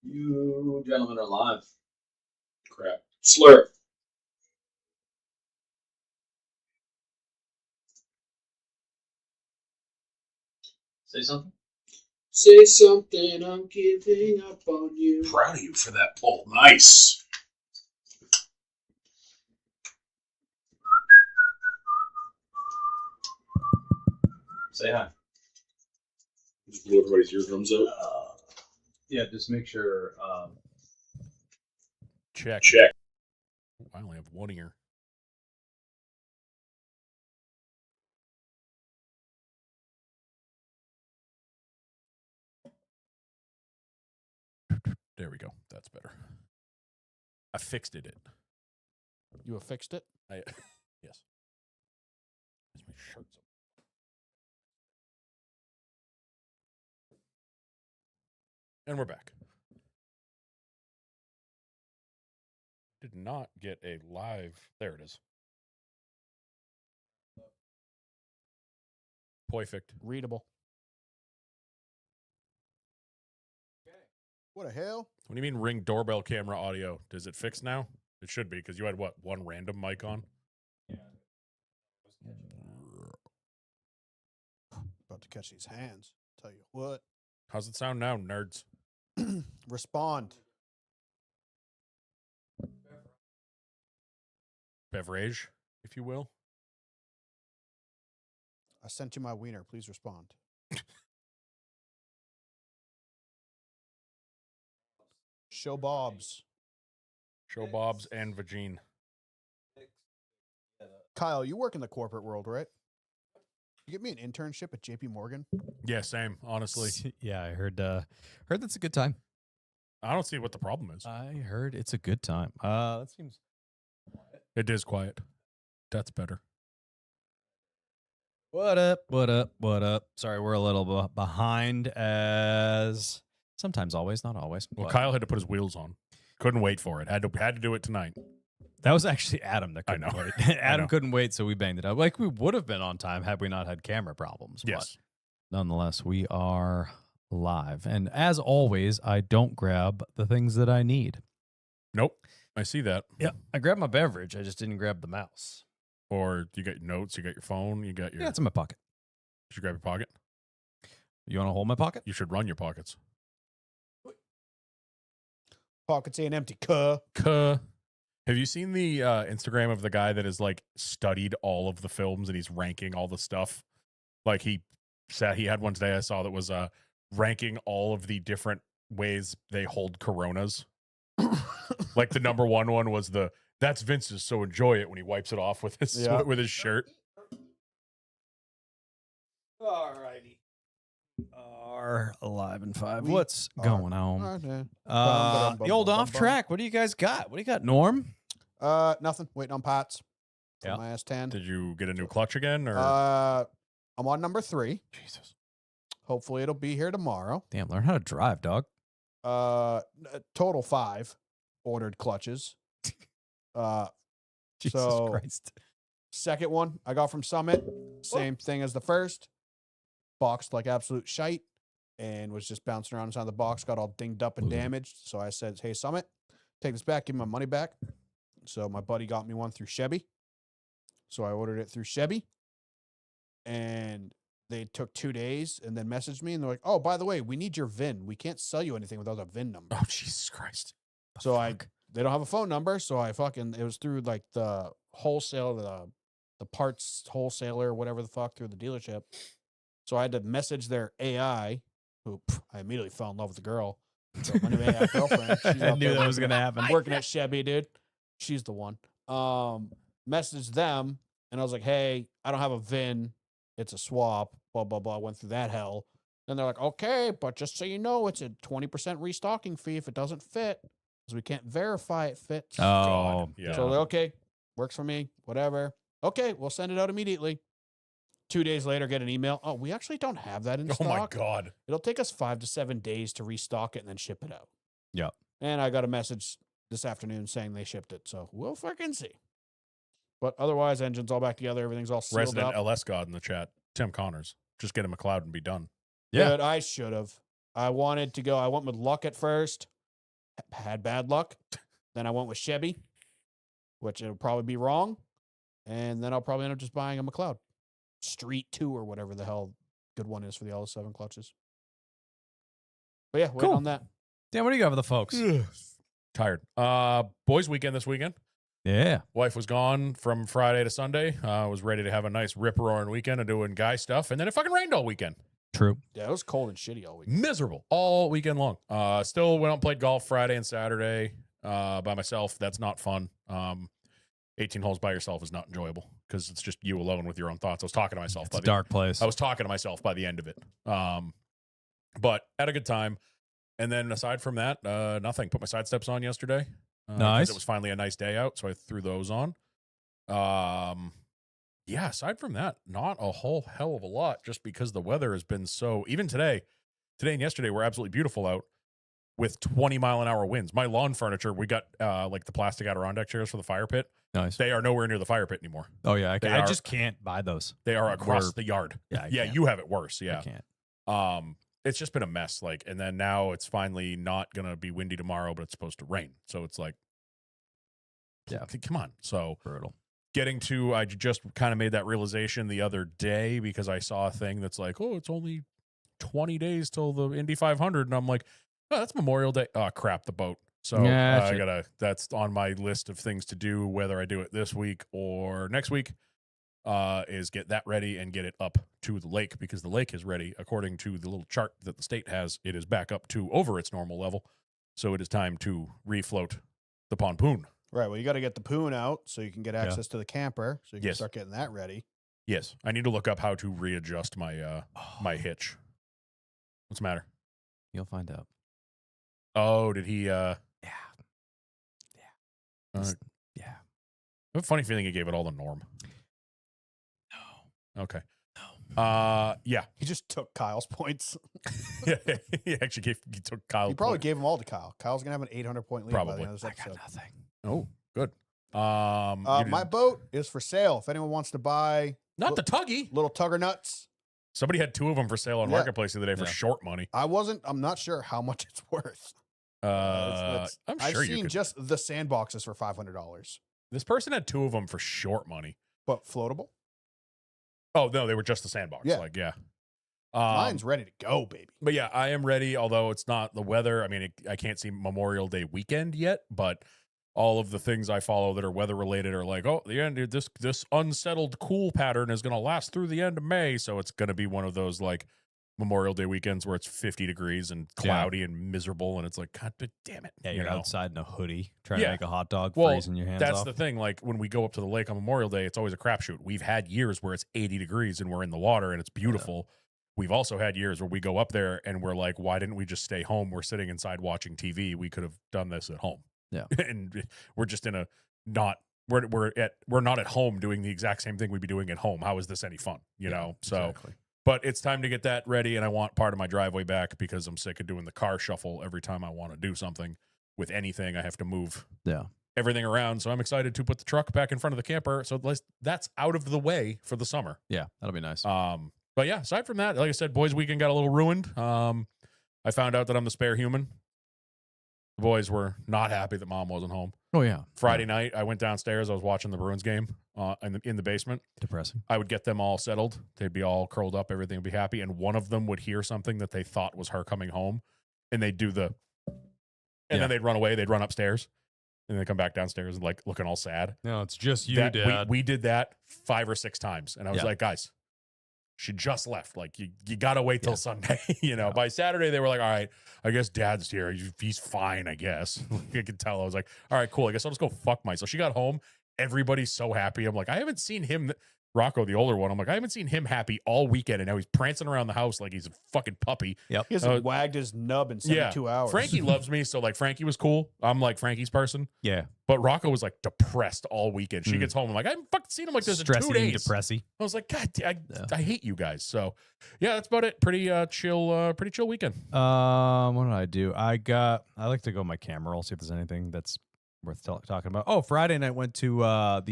You gentlemen are live. Crap. Slur. Say something. Say something, I'm giving up on you. Proud of you for that pull. Nice. Say hi. Just blew everybody's eardrums out. Yeah, just make sure. Check. Check. I only have one ear. There we go. That's better. I fixed it. You have fixed it? Yes. Where's my shirt? And we're back. Did not get a live. There it is. Perfect. Readable. What the hell? What do you mean Ring doorbell camera audio? Does it fix now? It should be, because you had, what, one random mic on? About to catch these hands. Tell you what. How's it sound now, nerds? Respond. Beverage, if you will. I sent you my wiener. Please respond. Show Bob's. Show Bob's and Vagine. Kyle, you work in the corporate world, right? You get me an internship at JP Morgan? Yeah, same, honestly. Yeah, I heard that's a good time. I don't see what the problem is. I heard it's a good time. That seems It is quiet. That's better. What up? What up? What up? Sorry, we're a little behind as sometimes, always, not always. Well, but Kyle had to put his wheels on. Couldn't wait for it. Had to do it tonight. that was actually Adam that I couldn't know. wait. Adam know. couldn't wait, so we banged it up. Like we would have been on time had we not had camera problems. Yes. But nonetheless, we are live. And as always, I don't grab the things that I need. Nope. I see that. Yeah, I grabbed my beverage. I just didn't grab the mouse. Or you got your notes, you got your phone, you got your... Yeah, it's in my pocket. You should grab your pocket. You want to hold my pocket? You should run your pockets. Pockets ain't empty, cuh. Have you seen the Instagram of the guy that has like studied all of the films and he's ranking all the stuff? Like he said, he had one today I saw that was ranking all of the different ways they hold Coronas. Like the number one was that's Vince's, so enjoy it when he wipes it off with his with his shirt. Alrighty. Are alive and five. What's going on? Right. The old off track. What do you guys got? What do you got, Norm? Nothing. Waiting on Pots. Yeah. My S10. Did you get a new clutch again? Or I'm on number 3. Jesus. Hopefully it'll be here tomorrow. Damn, learn how to drive, dog. Total 5 ordered clutches. Jesus so Christ. Second one I got from Summit. Same thing as the first. Boxed like absolute shite and was just bouncing around inside the box, got all dinged up and damaged. So I said, hey, Summit, take this back, give me my money back. So my buddy got me one through Chevy. So I ordered it through Chevy. And they took 2 days and then messaged me and they're like, oh, by the way, we need your VIN. We can't sell you anything without a VIN number. Oh, Jesus Christ. So they don't have a phone number. So it was through like the wholesale, the parts wholesaler, whatever the fuck, through the dealership. So I had to message their AI, who I immediately fell in love with the girl. So my new AI girlfriend. She's I out knew there that was going to happen. working at Chevy, dude. She's the one. Messaged them and I was like, hey, I don't have a VIN. It's a swap. Blah, blah, blah. I went through that hell. Then they're like, okay, but just so you know, it's a 20% restocking fee if it doesn't fit, because we can't verify it fits. Oh, yeah. So they're okay, works for me, whatever. Okay, we'll send it out immediately. 2 days later, get an email. Oh, we actually don't have that in stock. Oh my God. It'll take us 5 to 7 days to restock it and then ship it out. Yeah. And I got a message this afternoon saying they shipped it. So we'll fucking see. But otherwise, engine's all back together. Everything's all sealed Resident up. LS God in the chat. Tim Connors. Just get him a cloud and be done. Yeah. But I should have. I wanted to go. I went with Luck at first. had bad luck. Then I went with Chevy, which it'll probably be wrong. And then I'll probably end up just buying a McLeod Street 2 or whatever the hell good one is for the LS7 clutches. But yeah, waiting Cool. on that. Dan, what do you got for the folks? Tired. Boys weekend this weekend. Yeah. Wife was gone from Friday to Sunday. Was ready to have a nice rip-roaring weekend of doing guy stuff. And then it fucking rained all weekend. True. Yeah, it was cold and shitty all week. Miserable all weekend long. Still went out and played golf Friday and Saturday by myself. That's not fun. 18 holes by yourself is not enjoyable because it's just you alone with your own thoughts. I was talking to myself. It's a dark place. I was talking to myself by the end of it. But had a good time. And then aside from that, nothing. Put my side steps on yesterday. 'Cause Nice. It was finally a nice day out, so I threw those on. Yeah, aside from that, not a whole hell of a lot, just because the weather has been so. Even today and yesterday were absolutely beautiful out with 20-mile-an-hour winds. My lawn furniture, we got like the plastic Adirondack chairs for the fire pit. Nice. They are nowhere near the fire pit anymore. Oh yeah, They I are- just can't buy those. They are across We're- the yard. Yeah, I Yeah, can't. you have it worse. I Yeah. can't. It's just been a mess. Like, and then now it's finally not gonna be windy tomorrow, but it's supposed to rain. So it's like, Yeah. come on. So Brutal. I just kind of made that realization the other day because I saw a thing that's like, oh, it's only 20 days till the Indy 500, and I'm like, oh, that's Memorial Day. Oh crap, the boat. So Yeah, I shit. that's on my list of things to do, whether I do it this week or next week. Is get that ready and get it up to the lake because the lake is ready according to the little chart that the state has. It is back up to over its normal level, so it is time to refloat the pontoon. Right. Well, you got to get the poon out so you can get Yeah. access to the camper. So you can Yes. start getting that ready. Yes, I need to look up how to readjust my my hitch. What's the matter? You'll find out. Oh, did he? Yeah. Uh, Yeah. I have a funny feeling he gave it all to Norm. No. Okay. No. Yeah. He just took Kyle's points. He actually took Kyle. He probably point. gave them all to Kyle. Kyle's going to have an 800-point lead by the Probably. end of this I got episode. nothing. Oh, good. You My didn't- boat is for sale. If anyone wants to buy not the tuggy. little tugger nuts, Somebody had two of them for sale on Yeah. Marketplace the other day for Yeah. short money. I'm not sure how much it's worth. It's- I'm I've sure you seen could. just the sandboxes for $500, This person had two of them for short money. but floatable. Oh no, they were just the sandbox. Yeah. Like yeah. Mine's ready to go, baby. But yeah, I am ready. Although it's not the weather. I mean, I can't see Memorial Day weekend yet, but all of the things I follow that are weather related are like, oh, the end. This unsettled cool pattern is going to last through the end of May, so it's going to be one of those like Memorial Day weekends where it's 50 degrees and cloudy and miserable, and it's like, God damn it. Yeah, you you're know? outside in a hoodie trying Yeah. to make a hot dog, Well, freezing your hands That's off. the thing. Like when we go up to the lake on Memorial Day, it's always a crapshoot. We've had years where it's 80 degrees and we're in the water and it's beautiful. We've also had years where we go up there and we're like, why didn't we just stay home? We're sitting inside watching TV. We could have done this at home. Yeah. And we're just in a we're not at home doing the exact same thing we'd be doing at home. How is this any fun? You know? So Exactly. but it's time to get that ready, and I want part of my driveway back because I'm sick of doing the car shuffle every time I want to do something with anything. I have to move Yeah. everything around. So I'm excited to put the truck back in front of the camper. So that's out of the way for the summer. Yeah, that'll be nice. But yeah, aside from that, like I said, boys' weekend got a little ruined. I found out that I'm the spare human. The boys were not happy that mom wasn't home. Oh yeah. Friday night, I went downstairs. I was watching the Bruins game in the basement. Depressing. I would get them all settled. They'd be all curled up. Everything would be happy. And one of them would hear something that they thought was her coming home. And they'd do and Yeah. then they'd run away. They'd run upstairs. And they come back downstairs and like looking all sad. No, it's just you, That- Dad. We did that 5 or 6 times. And I was Yeah. like, guys, she just left. Like, you got to wait till Yeah. Sunday. Yeah. By Saturday, they were like, all right, I guess Dad's here. He's fine, I guess. I could tell. I was like, all right, cool. I guess I'll just go fuck myself. She got home. Everybody's so happy. I'm like, I haven't seen him, Rocco, the older one. I'm like, I haven't seen him happy all weekend. And now he's prancing around the house like he's a fucking puppy. He hasn't wagged his nub in 72 hours. Frankie loves me. So, like, Frankie was cool. I'm like Frankie's person. yeah. But Rocco was like depressed all weekend. She Mm. gets home. I'm like, I haven't fucking seen him like this in 2 Stressy, days. depressy. I was like, God, Yeah. I hate you guys. So, yeah, that's about it. Pretty chill weekend. What did I do? I like to go my camera roll, see if there's anything that's worth talking about. Oh, Friday night went to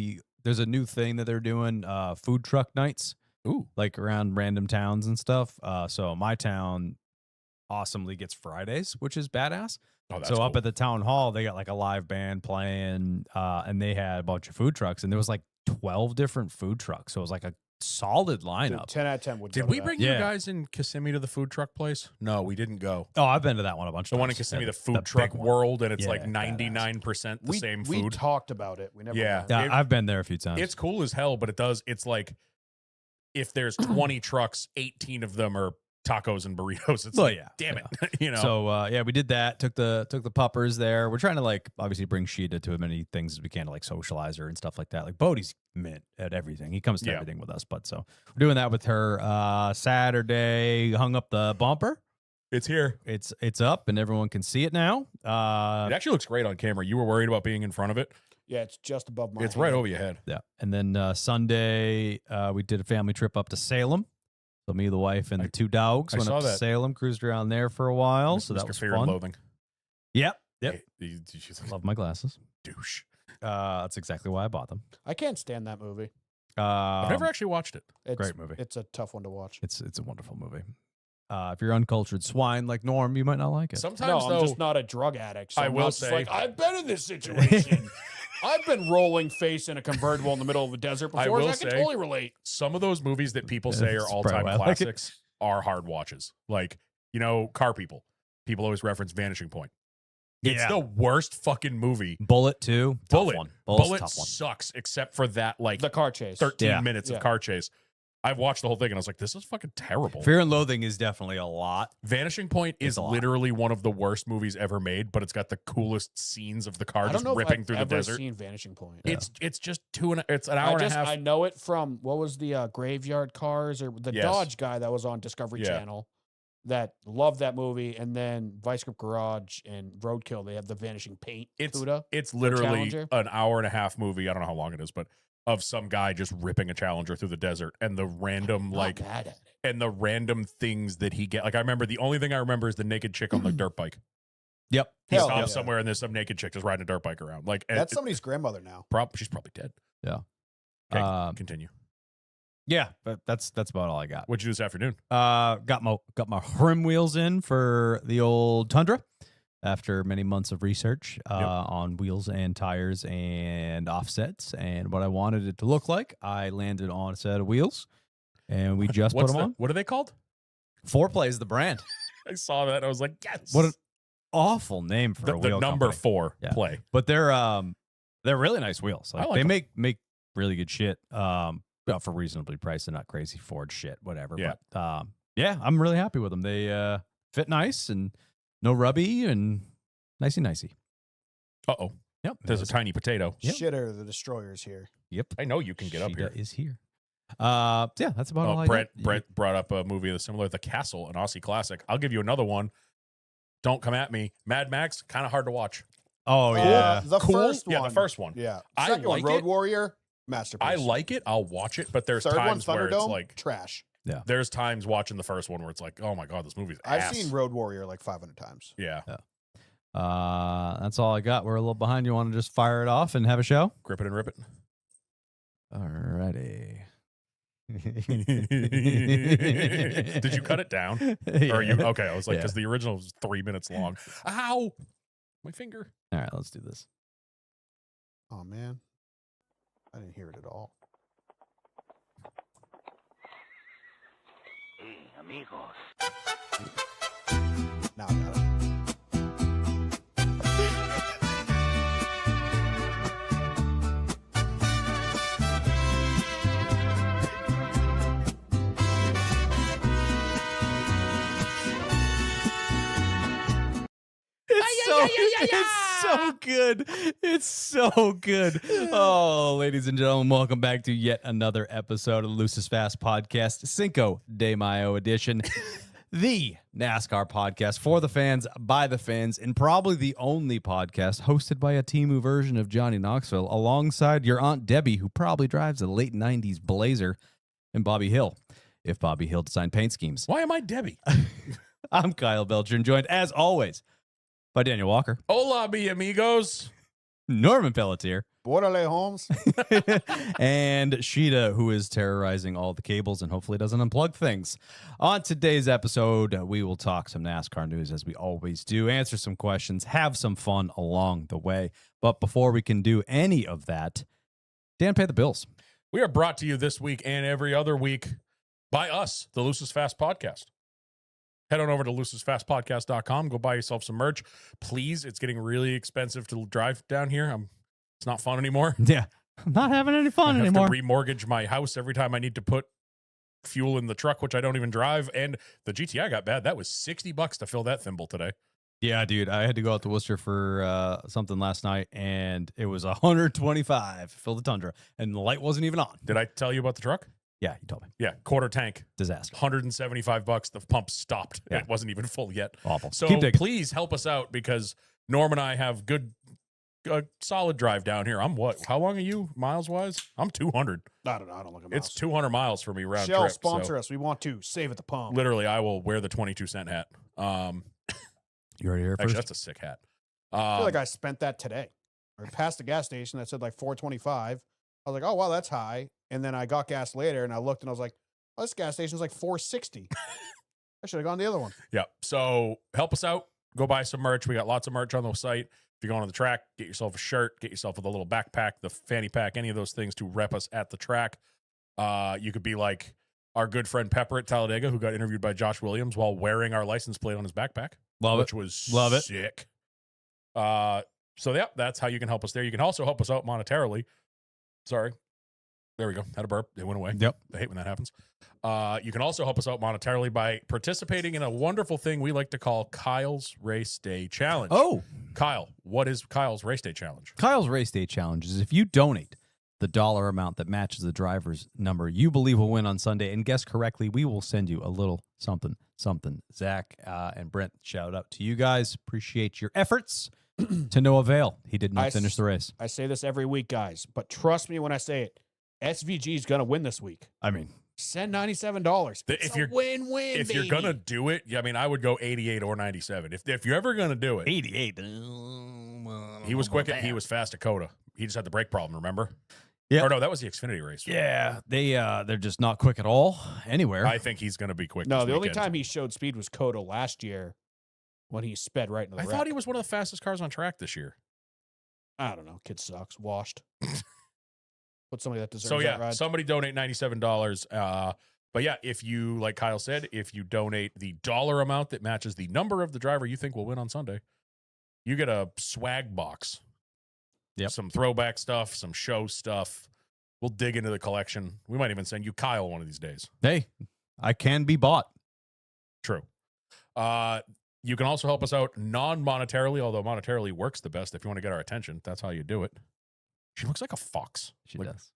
there's a new thing that they're doing, food truck nights. Ooh. Like around random towns and stuff. So my town awesomely gets Fridays, which is badass. Oh, that's So up cool. at the town hall, they got like a live band playing, and they had a bunch of food trucks, and there was like 12 different food trucks. So it was like a solid Dude, lineup. 10 out of 10 would go Did to we that. bring you Yeah. guys in Kissimmee to the food truck place? No, we didn't go. Oh, I've been to that one a bunch The of one in times. Kissimmee, Yeah, the food truck big one. world, and it's Yeah, like badass. 99% the same We food. talked about it. We never Yeah. went. Yeah, It- I've been there a few times. It's cool as hell, but it's like if there's 20 trucks, 18 of them are tacos and burritos. It's Well, like, yeah, damn yeah. it. You know. So yeah, we did that. Took the puppers there. We're trying to like obviously bring Sheeta to as many things as we can to like socialize her and stuff like that. Like Bodie's mint at everything. He comes to Yeah. everything with us. But so we're doing that with her. Saturday hung up the bumper. it's here. It's up and everyone can see it now. It actually looks great on camera. You were worried about being in front of it. Yeah, it's just above my It's right hand. over your head. Yeah. And then Sunday we did a family trip up to Salem. So me, the wife, and the two dogs I went saw up to that. Salem, cruised around there for a while. So that Mr. was Fear and fun. Loathing. Yep. Yep. She's a Love my glasses. douche. That's exactly why I bought them. I can't stand that movie. I've never actually watched it. It's, Great movie. It's a tough one to watch. It's a wonderful movie. If you're uncultured swine like Norm, you might not like it. Sometimes No, though, I'm just not a drug addict. So I I'm will not just say- like, I've been in this situation. I've been rolling face in a convertible in the middle of the desert I before. will I can say- totally relate. some of those movies that people say are That's all-time probably why I like it. classics are hard watches. Like, Car People. People always reference Vanishing Point. It's Yeah. the worst fucking movie. Bullet too. Tough Bullet. one. Bullet's a Bullet tough one. sucks except for that like The car chase. 13 Yeah. minutes Yeah. of car chase. I've watched the whole thing and I was like, this is fucking terrible. Fear and Loathing is definitely a lot. Vanishing Point It's is a lot. literally one of the worst movies ever made, but it's got the coolest scenes of the car I just don't know if ripping I've through the ever desert. seen Vanishing Point. It's just it's an hour and a half. I know it from what was the Graveyard Cars or the Yes. Dodge guy that was on Discovery Yeah. Channel that loved that movie, and then Vice Grip Garage and Roadkill. They have the Vanishing Paint. CUDA. It's literally Challenger? an hour and a half movie. I don't know how long it is, but of some guy just ripping a Challenger through the desert and the random Not like bad at it. and the random things that he get. Like I remember the only thing I remember is the naked chick on the dirt bike. Yep. He Hell stops yeah. somewhere and there's some naked chick just riding a dirt bike around. Like and That's somebody's grandmother now. she's probably dead. Yeah. Okay, continue. Yeah, but that's about all I got. What'd you do this afternoon? Got my rim wheels in for the old Tundra after many months of research on wheels and tires and offsets and what I wanted it to look like. I landed on a set of wheels and we just put them on. What are they called? 4Play is the brand. I saw that. I was like, yes. What an awful name for the a wheel number company. 4 Yeah. play. But they're really nice wheels. I Like, like they 'em. make really good shit. Well, for reasonably priced and not crazy Ford shit, whatever. Yeah. But yeah, I'm really happy with them. They fit nice and no rubby and nicey. Uh-oh. Yep. There's a tiny potato. Yep. Shitter, the destroyer's here. Yep. I know you can get up Sheeta here. is here. Yeah, that's about all I got. Brett brought up a movie that's similar, The Castle, an Aussie classic. I'll give you another one. Don't come at me. Mad Max, kind of hard to watch. Oh yeah. The Cool? first one. Yeah, the first one. Yeah. I Second like one, Road it. Warrior, masterpiece. I like it. I'll watch it, but there's Third one, times where it's Thunderdome, like trash. there's times watching the first one where it's like, oh my god, this movie's I've ass. seen Road Warrior like 500 times. Yeah. That's all I got. We're a little behind. You want to just fire it off and have a show? Grip it and rip it. Alrighty. Did you cut it down? Or are you okay? I was like, Yeah. because the original was 3 minutes long. Ow! My finger. All right, let's do this. Oh man, I didn't hear it at all. Now I got it. It's so good. It's so good. Oh, ladies and gentlemen, welcome back to yet another episode of the Lucis Fast Podcast, Cinco de Mayo edition. The NASCAR podcast for the fans, by the fans, and probably the only podcast hosted by a Temu version of Johnny Knoxville, alongside your Aunt Debbie, who probably drives a late 90s Blazer, and Bobby Hill, if Bobby Hill designed paint schemes. Why am I Debbie? I'm Kyle Belcher, and joined, as always, by Daniel Walker. Hola, mi amigos. Norman Pelletier, Borderlay Holmes. and Sheeta, who is terrorizing all the cables and hopefully doesn't unplug things. On today's episode, we will talk some NASCAR news as we always do, answer some questions, have some fun along the way. But before we can do any of that, Dan, pay the bills. We are brought to you this week and every other week by us, the Lucis Fast Podcast. Head on over to lucisfastpodcast.com. Go buy yourself some merch. Please, it's getting really expensive to drive down here. It's not fun anymore. Yeah, I'm not having any fun I have anymore. to remortgage my house every time I need to put fuel in the truck, which I don't even drive. And the GTI got bad. That was $60 to fill that thimble today. Yeah, dude, I had to go out to Worcester for something last night, and it was $125 to fill the Tundra, and the light wasn't even on. Did I tell you about the truck? Yeah, you told me. Yeah, quarter tank, Disaster. $175. The pump stopped. Yeah. It wasn't even full yet. Awful. So Keep digging. please help us out because Norm and I have a solid drive down here. I'm what? How long are you miles wise? I'm 200. I don't know. I don't look at It's 200 miles for me round Shell trip. sponsor us. We want to save at the pump. Literally, I will wear the 22-cent hat. You already here Actually, first? that's a sick hat. I feel like I spent that today. I passed a gas station that said like 425. I was like, oh wow, that's high. And then I got gas later, and I looked, and I was like, oh, this gas station's like 460. I should have gone to the other one. Yeah. So help us out. Go buy some merch. We got lots of merch on the site. If you're going on the track, get yourself a shirt, get yourself with a little backpack, the fanny pack, any of those things to rep us at the track. You could be like our good friend Pepper at Talladega, who got interviewed by Josh Williams while wearing our license plate on his backpack. Love which it. was Love it. sick. So yeah, that's how you can help us there. You can also help us out monetarily. Sorry. There we go. Had a burp. It went away. Yep. I hate when that happens. You can also help us out monetarily by participating in a wonderful thing we like to call Kyle's Race Day Challenge. Oh, Kyle, what is Kyle's Race Day Challenge? Kyle's Race Day Challenge is if you donate the dollar amount that matches the driver's number you believe will win on Sunday and guess correctly, we will send you a little something, something. Zach and Brent, shout out to you guys. Appreciate your efforts to no avail. He did not finish the race. I say this every week, guys, but trust me when I say it. SVG is going to win this week. I mean, Send $97. If you're win-win, if you're gonna do it, I mean, I would go 88 or 97. If you're ever gonna do it, 88. he was quick. He was fast at Coda. He just had the brake problem. Remember? Yeah. Or no, that was the Xfinity race. Yeah, they're just not quick at all anywhere. I think he's gonna be quick. No, this the only weekend. time he showed speed was Coda last year when he sped right into the I wreck. thought he was one of the fastest cars on track this year. I don't know. Kid sucks. Washed. Put somebody that deserves So that yeah, ride. somebody donate $97. But yeah, if you, like Kyle said, if you donate the dollar amount that matches the number of the driver you think will win on Sunday, you get a swag box. Yep. Some throwback stuff, some show stuff. We'll dig into the collection. We might even send you Kyle one of these days. Hey, I can be bought. True. You can also help us out non-monetarily, although monetarily works the best if you want to get our attention. That's how you do it. She looks like a fox. She Like- does.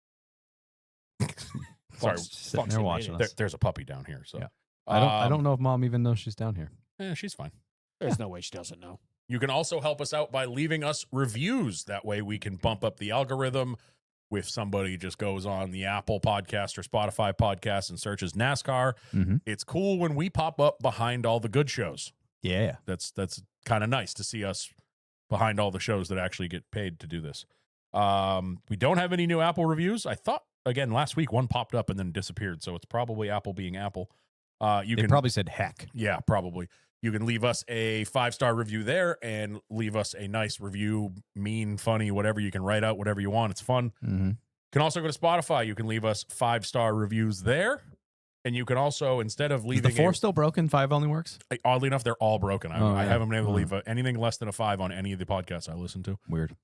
Sorry, Sitting there watching us. there's a puppy down here. So Yeah. I don't know if Mom even knows she's down here. She's fine. There's no way she doesn't know. You can also help us out by leaving us reviews. That way we can bump up the algorithm. If somebody just goes on the Apple podcast or Spotify podcast and searches NASCAR, Mhm. it's cool when we pop up behind all the good shows. Yeah. That's kind of nice to see us behind all the shows that actually get paid to do this. We don't have any new Apple reviews. I thought, again, last week one popped up and then disappeared, so it's probably Apple being Apple. You They can probably said heck. Yeah, probably. You can leave us a 5-star review there and leave us a nice review, mean, funny, whatever. You can write out whatever you want. It's fun. Mm-hmm. You can also go to Spotify. You can leave us 5-star reviews there. And you can also, instead of Is leaving the 4 still broken? 5 only works? oddly enough, they're all broken. I Oh, yeah. haven't been able to Oh. leave anything less than a 5 on any of the podcasts I listen to. Weird.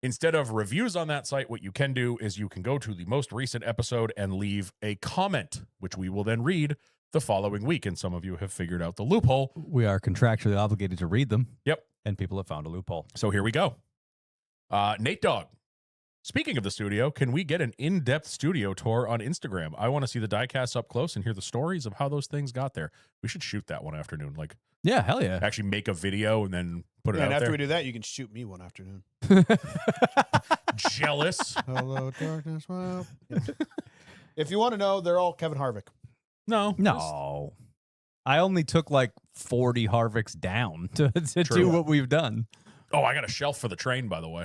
Instead of reviews on that site, what you can do is you can go to the most recent episode and leave a comment, which we will then read the following week. And some of you have figured out the loophole. We are contractually obligated to read them. Yep. And people have found a loophole. So here we go. Nate Dogg. Speaking of the studio, can we get an in-depth studio tour on Instagram? I want to see the diecasts up close and hear the stories of how those things got there. We should shoot that one afternoon. Like, Yeah, hell yeah. actually make a video and then put it And out after there. we do that, you can shoot me one afternoon. Jealous? Hello, darkness. Well, if you want to know, they're all Kevin Harvick. No. No. I only took like 40 Harvicks down to True. do what we've done. Oh, I got a shelf for the train, by the way.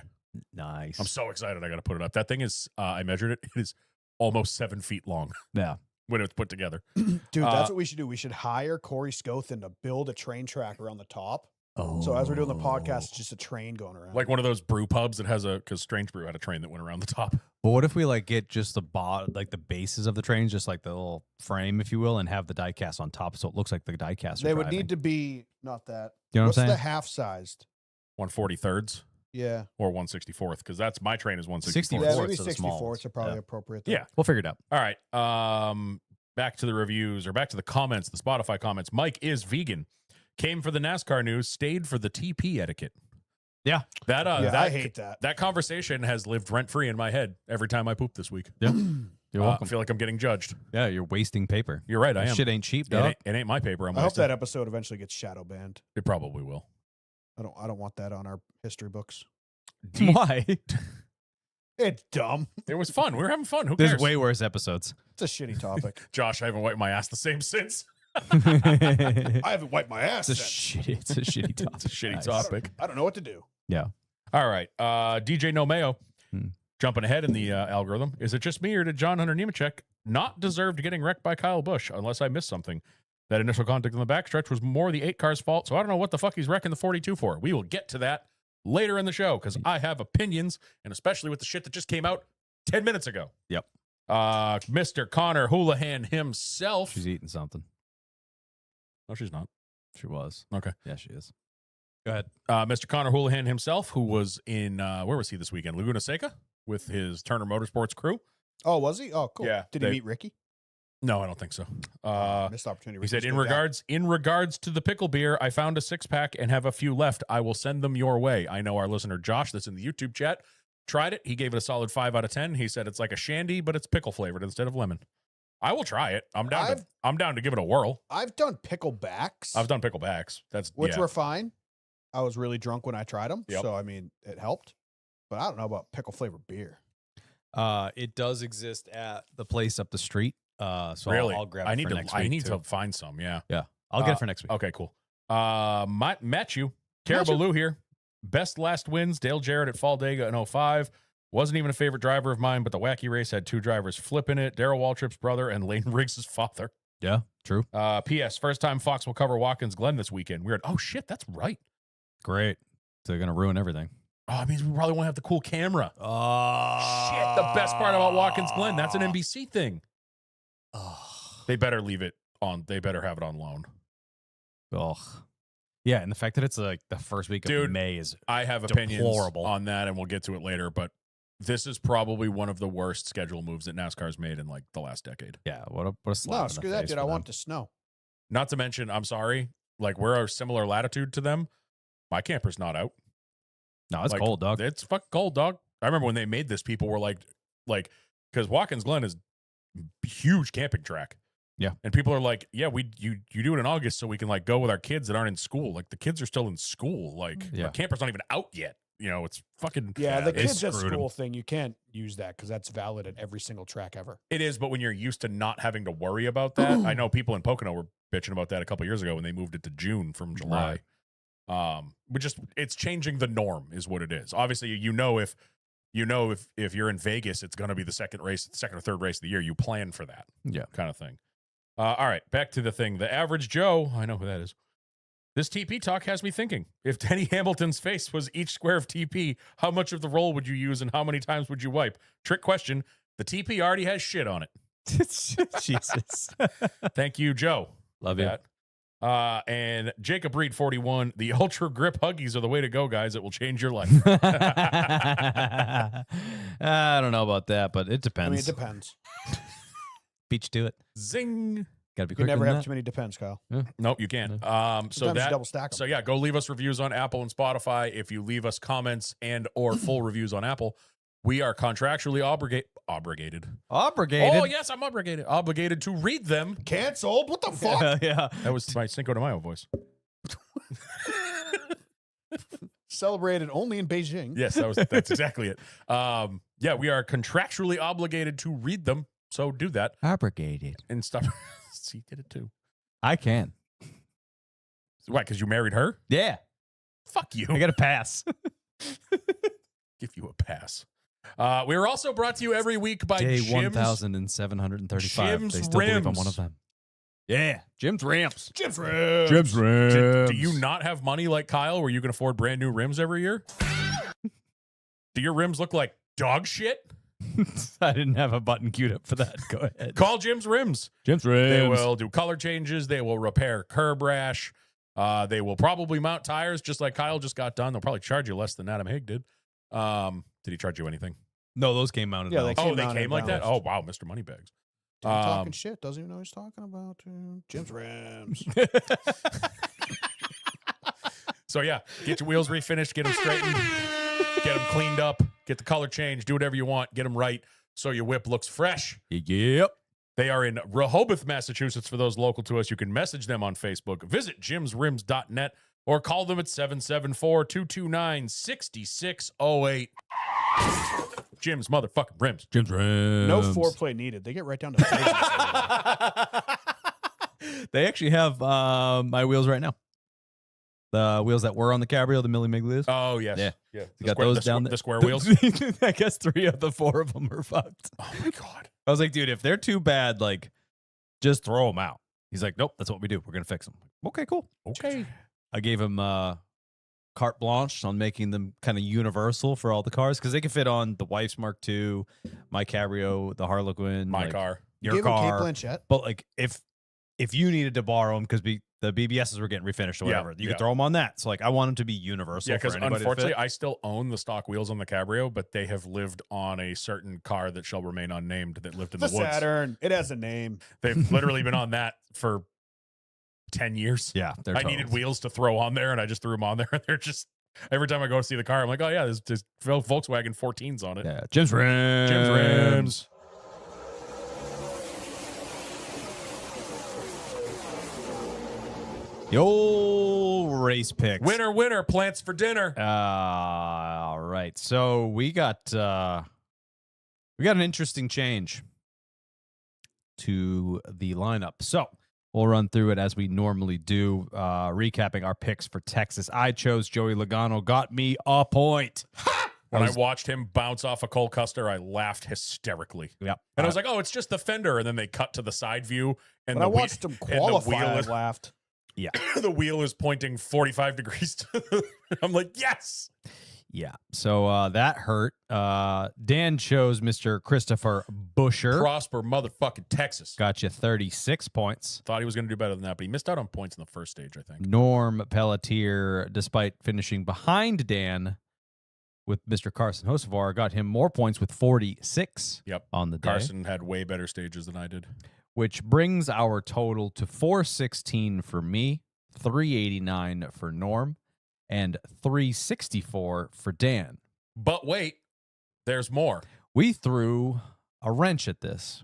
Nice. I'm so excited. I got to put it up. That thing is, I measured it. It is almost 7 feet long Yeah. when it's put together. Dude, that's what we should do. We should hire Corey Scothen to build a train track around the top. Oh. So as we're doing the podcast, it's just a train going around. Like one of those brew pubs that has because Strange Brew had a train that went around the top. But what if we like get just the like the bases of the trains, just like the little frame, if you will, and have the diecast on top, so it looks like the diecast. They would need to be not that. You know what I'm What's saying? the half sized? 143rds Yeah. or 164th, because that's my train is 164th. Yeah, 64th, maybe so the small 64s ones. are probably Yeah. appropriate. There. Yeah. We'll figure it out. All right. Back to the reviews or back to the comments, the Spotify comments. Mike is vegan. Came for the NASCAR news, stayed for the TP etiquette. Yeah. That I hate that. That conversation has lived rent free in my head every time I poop this week. Yeah. You're I welcome. feel like I'm getting judged. Yeah, you're wasting paper. You're right. I am. Shit ain't cheap, It dog. ain't my paper. I'm I hope wasting. that episode eventually gets shadow banned. It probably will. I don't want that on our history books. Why? It's dumb. It was fun. We were having fun. Who There's cares? way worse episodes. It's a shitty topic. Josh, I haven't wiped my ass the same since. I haven't wiped my ass. It's a since. shitty. It's a shitty topic. It's a shitty Nice. topic. I don't know what to do. All right. DJ No Mayo, Hmm. jumping ahead in the algorithm. Is it just me or did John Hunter Nemechek not deserve getting wrecked by Kyle Busch unless I missed something? That initial contact on the backstretch was more the 8 car's fault, so I don't know what the fuck he's wrecking the 42 for. We will get to that later in the show because I have opinions, and especially with the shit that just came out 10 minutes ago. Yep. Mr. Connor Houlihan himself. She's eating something. No, she's not. She was. Okay. Yeah, she is. Go ahead. Mr. Connor Houlihan himself, who was in, where was he this weekend? Laguna Seca with his Turner Motorsports crew. Oh, was he? Oh, cool. Yeah, Did they- he meet Ricky? No, I don't think so. Missed opportunity. He said, Ricky's in good guy." regards to the pickle beer, I found a 6-pack and have a few left. I will send them your way. I know our listener Josh, that's in the YouTube chat, tried it. He gave it a solid 5 out of 10. He said it's like a shandy, but it's pickle flavored instead of lemon. I will try it. I'm down to give it a whirl. I've done picklebacks, I've done picklebacks. That's which yeah. were fine. I was really drunk when I tried them, Yep. so I mean, it helped. But I don't know about pickle flavored beer. It does exist at the place up the street. So Really? I'll grab I it need for to. next I week. need too. to find some. Yeah. I'll get it for next week. Okay. Cool. Matthew Carabaloo here. Best last wins. Dale Jarrett at Falldega in 05. Wasn't even a favorite driver of mine, but the wacky race had 2 drivers flipping it. Darrell Waltrip's brother and Lane Riggs' father. Yeah, true. P.S. First time Fox will cover Watkins Glen this weekend. Weird. Oh shit, that's right. Great. They're gonna ruin everything. Oh, it means we probably won't have the cool camera. Oh Shit, the best part about Watkins Glen, that's an NBC thing. They better leave it on. They better have it on loan. Oh. Yeah, and the fact that it's like the first week Dude, of May is I have opinions Deplorable. on that, and we'll get to it later. But this is probably one of the worst schedule moves that NASCAR's made in like the last decade. yeah. What a slap. No, in the screw that, face dude. for I them. want the snow. Not to mention, I'm sorry, like we're a similar latitude to them. My camper's not out. No, it's Like, cold, dog. It's fucking cold, dog. I remember when they made this, people were like, because Watkins Glen is huge camping track. Yeah. And people are like, yeah, you do it in August so we can like go with our kids that aren't in school. Like the kids are still in school. Like Yeah. our camper's not even out yet. You know, it's fucking. Yeah, the it's kids at screwed 'em. school thing, you can't use that because that's valid at every single track ever. It is, but when you're used to not having to worry about that, I know people in Pocono were bitching about that a couple years ago when they moved it to June from July. But just it's changing the norm is what it is. Obviously, if you're in Vegas, it's going to be the second or third race of the year. You plan for that, Yeah. kind of thing. All right, back to the thing. The average Joe, I know who that is. This TP talk has me thinking. If Denny Hamilton's face was each square of TP, how much of the roll would you use and how many times would you wipe? Trick question. The TP already has shit on it. Jesus. Thank you, Joe. Love you. That. And Jacob Reed 41. The Ultra Grip Huggies are the way to go, guys. It will change your life. I don't know about that, but it I depends. mean, it depends. Beat you to it. Zing. Got to be You quick. can never have too many depends, Kyle. Nope, you can't. So Sometimes you that. double stack them. So yeah, go leave us reviews on Apple and Spotify. If you leave us comments and or full reviews on Apple, we are contractually obligated. Obligated. Oh yes, I'm obligated to read them. Canceled? What the fuck? Yeah. That was my Cinco de Mayo voice. Celebrated only in Beijing. Yes, that's exactly it. Yeah, we are contractually obligated to read them. So do that Obligated. and stop. See, did it too. I can. Why? Because you married her? Yeah. Fuck you. I got to pass. Give you a pass. We are also brought to you every week by Day Jim's 1,735. Jim's They still believe I'm Rims. one of them. Yeah, Jim's Ramps. Jim's Rims. Jim's Rims. Do you not have money like Kyle where you can afford brand new rims every year? Do your rims look like dog shit? I didn't have a button queued up for that. Go ahead. Call Jim's Rims. Jim's Rims. They will do color changes. They will repair curb rash. They will probably mount tires just like Kyle just got done. They'll probably charge you less than Adam Higg did. Did he charge you anything? No, those came mounted. Yeah, now. they came They mounted came like that? balanced. Oh, wow, Mr. Moneybags. Dude, talking shit. Doesn't even know what he's talking about. Dude. Jim's Rims. So, yeah, get your wheels refinished, get them straightened, get them cleaned up, get the color changed, do whatever you want, get them right so your whip looks fresh. Yep. They are in Rehoboth, Massachusetts. For those local to us, you can message them on Facebook. Visit jimsrims.net or call them at 774-229-6608. Jim's motherfucking rims. Jim's Rims. No foreplay needed. They get right down to business. They actually have my wheels right now. The wheels that were on the Cabrio, the Millie Miglias. Oh, yes. Yeah. Yeah. You got those down there. The square wheels. I guess 3 of the 4 of them are fucked. Oh, my God. I was like, dude, if they're too bad, like, just throw them out. He's like, nope, that's what we do. We're going to fix them. Okay, cool. Okay. I gave him carte blanche on making them kind of universal for all the cars because they can fit on the wife's Mark II, my Cabrio, the Harlequin, My like, car. your Give him Kate car. Blanchett. But like, if you needed to borrow them because the BBSs were getting refinished or Yeah, whatever, you yeah. could throw them on that. So like, I want them to be universal. Yeah, for because anybody to unfortunately, fit. I still own the stock wheels on the Cabrio, but they have lived on a certain car that shall remain unnamed that lived in The the woods. Saturn. It has a name. They've literally been on that for 10 years. yeah, they're I needed wheels to throw on there, and I just threw them on there. And they're just, every time I go see the car, I'm like, oh, yeah, there's Volkswagen 14s on it. Yeah, Jim's Rims. Jim's Rims. The old race picks. Winner, winner, plants for dinner. All right. So we got an interesting change to the lineup. So we'll run through it as we normally do, recapping our picks for Texas. I chose Joey Logano, got me a point. When I watched him bounce off a Cole Custer, I laughed hysterically. Yep. And I was like, oh, it's just the fender. And then they cut to the side view. And When I watched him qualify, I laughed. The wheel is pointing 45 degrees to I'm like, yes. Yeah. So that hurt. Dan chose Mr. Christopher Busher. Prosper motherfucking Texas. Got you 36 points. Thought he was going to do better than that, but he missed out on points in the first stage, I think. Norm Pelletier, despite finishing behind Dan with Mr. Carson Hocevar, got him more points with 46 Yep. on the day. Carson had way better stages than I did. Which brings our total to 416 for me, 389 for Norm, and 364 for Dan. But wait, there's more. We threw a wrench at this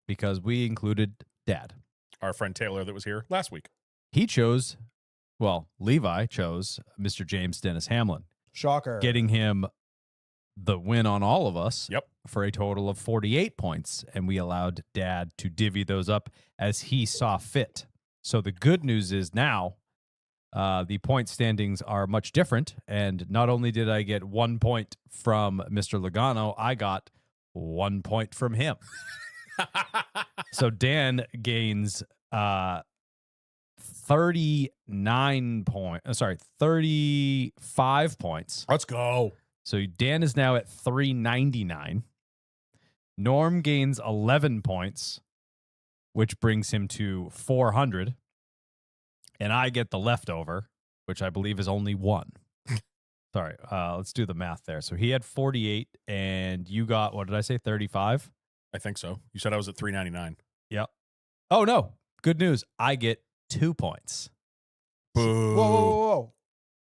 because we included Dad. Our friend Taylor that was here last week. He chose, Levi chose Mr. James Dennis Hamlin, Shocker. getting him the win on all of us. Yep. For a total of 48 points, and we allowed Dad to divvy those up as he saw fit. So the good news is now the point standings are much different, and not only did I get 1 point from Mr. Logano, I got 1 point from him. So Dan gains 35 points. Let's go. So Dan is now at 399. Norm gains 11 points, which brings him to 400. And I get the leftover, which I believe is only 1. Sorry, let's do the math there. So he had 48, and you got, what did I say, 35? I think so. You said I was at 399. Yep. Oh, no. Good news. I get 2 points. Boo. Whoa.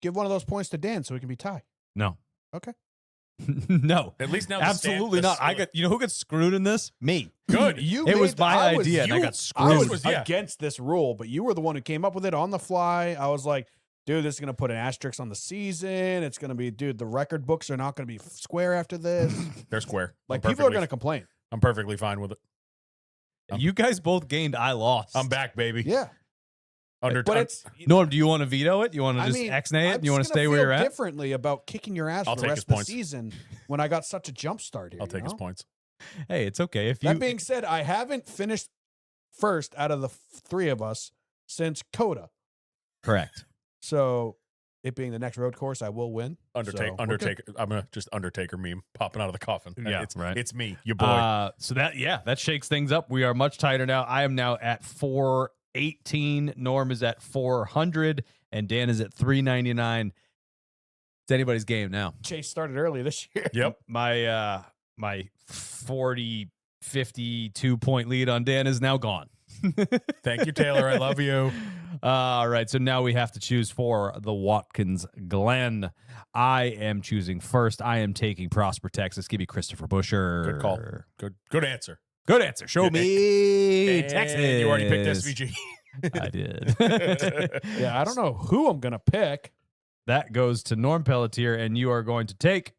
Give one of those points to Dan so we can be tied. No. Okay. No. At least now Absolutely not. I got, you know who gets screwed in this? Me. Good. It was my idea, and I got screwed. I was Was- yeah. against this rule, but you were the one who came up with it on the fly. I was like, dude, this is going to put an asterisk on the season. It's going to be, dude, the record books are not going to be square after this. They're square. Like, I'm people are perfectly- going to complain. I'm perfectly fine with it. You guys both gained. I lost. I'm back, baby. Yeah. But it's Norm, do you want to veto it? You want to just ex-nay it? I'm You want to just gonna stay where feel you're at? differently about kicking your ass I'll for the take rest his of the points. season when I got such a jump start here. I'll take his know? points. Hey, it's okay. If you That being said, I haven't finished first out of the three of us since Coda. correct. So it being the next road course, I will win. Undertaker. So we're Undertaker. I'm gonna just Undertaker meme popping out of the coffin. Yeah, it's right. It's me, your boy. So that shakes things up. We are much tighter now. I am now at 418. Norm is at 400, and Dan is at 399. It's anybody's game now. Chase started early this year. Yep. My 40, 52 point lead on Dan is now gone. Thank you, Taylor. I love you. All right, so now we have to choose for the Watkins Glen. I am choosing first. I am taking Prosper, Texas. Give me Christopher Busher. Good call. Good answer. Good answer. Show me And Texas. You already picked SVG. I did. Yeah, I don't know who I'm gonna pick. That goes to Norm Pelletier, and you are going to take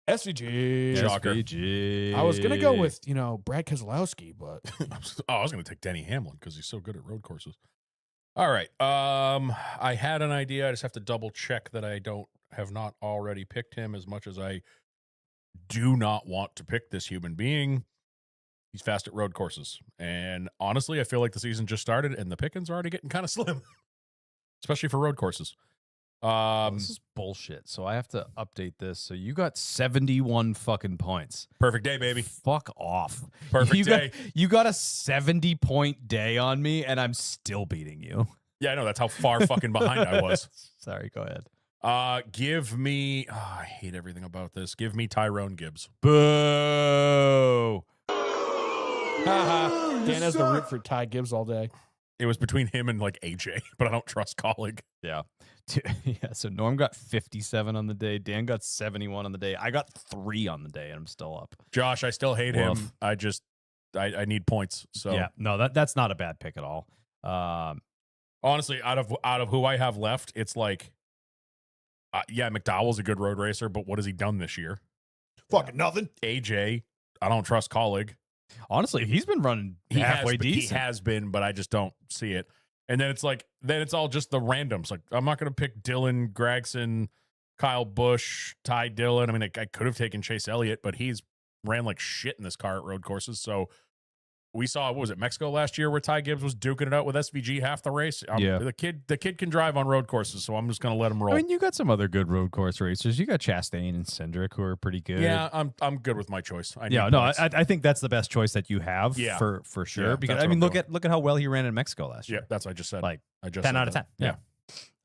SVG. Shocker. SVG. I was gonna go with Brad Keselowski, but I was going to take Denny Hamlin because he's so good at road courses. All right. I had an idea. I just have to double check that I have not already picked him, as much as I do not want to pick this human being. He's fast at road courses. And honestly, I feel like the season just started and the pickings are already getting kind of slim, especially for road courses. This is bullshit. So I have to update this. So you got 71 fucking points. Perfect day, baby. Fuck off. Perfect day. You got a 70-point day on me, and I'm still beating you. Yeah, I know. That's how far fucking behind I was. Sorry, go ahead. Give me, I hate everything about this. Give me Tyrone Gibbs. Boo. Dan has to root for Ty Gibbs all day. It was between him and like AJ, but I don't trust colleague. Yeah. Yeah. So Norm got 57 on the day. Dan got 71 on the day. I got 3 on the day, and I'm still up. Josh, I still hate Woof. him. I need points. So Yeah. No, that's not a bad pick at all. honestly, out of who I have left, it's like, yeah, McDowell's a good road racer, but what has he done this year? Fucking nothing. AJ, I don't trust colleague. Honestly, he's been running halfway decent. He has been, but I just don't see it. And then it's like, then it's all just the randoms. Like, I'm not going to pick Dylan Gregson, Kyle Busch, Ty Dillon. I mean, I could have taken Chase Elliott, but he's ran like shit in this car at road courses. So we saw, what was it, Mexico last year, where Ty Gibbs was duking it out with SVG half the race. Yeah. The kid can drive on road courses, so I'm just going to let him roll. I mean, you got some other good road course racers. You got Chastain and Cindric, who are pretty good. Yeah, I'm good with my choice. I think that's the best choice that you have. Yeah. for sure. Yeah, because that's I what mean, I'm look at how well he ran in Mexico last Yeah, year. that's what I just said. Like, I just 10 said out of 10. that.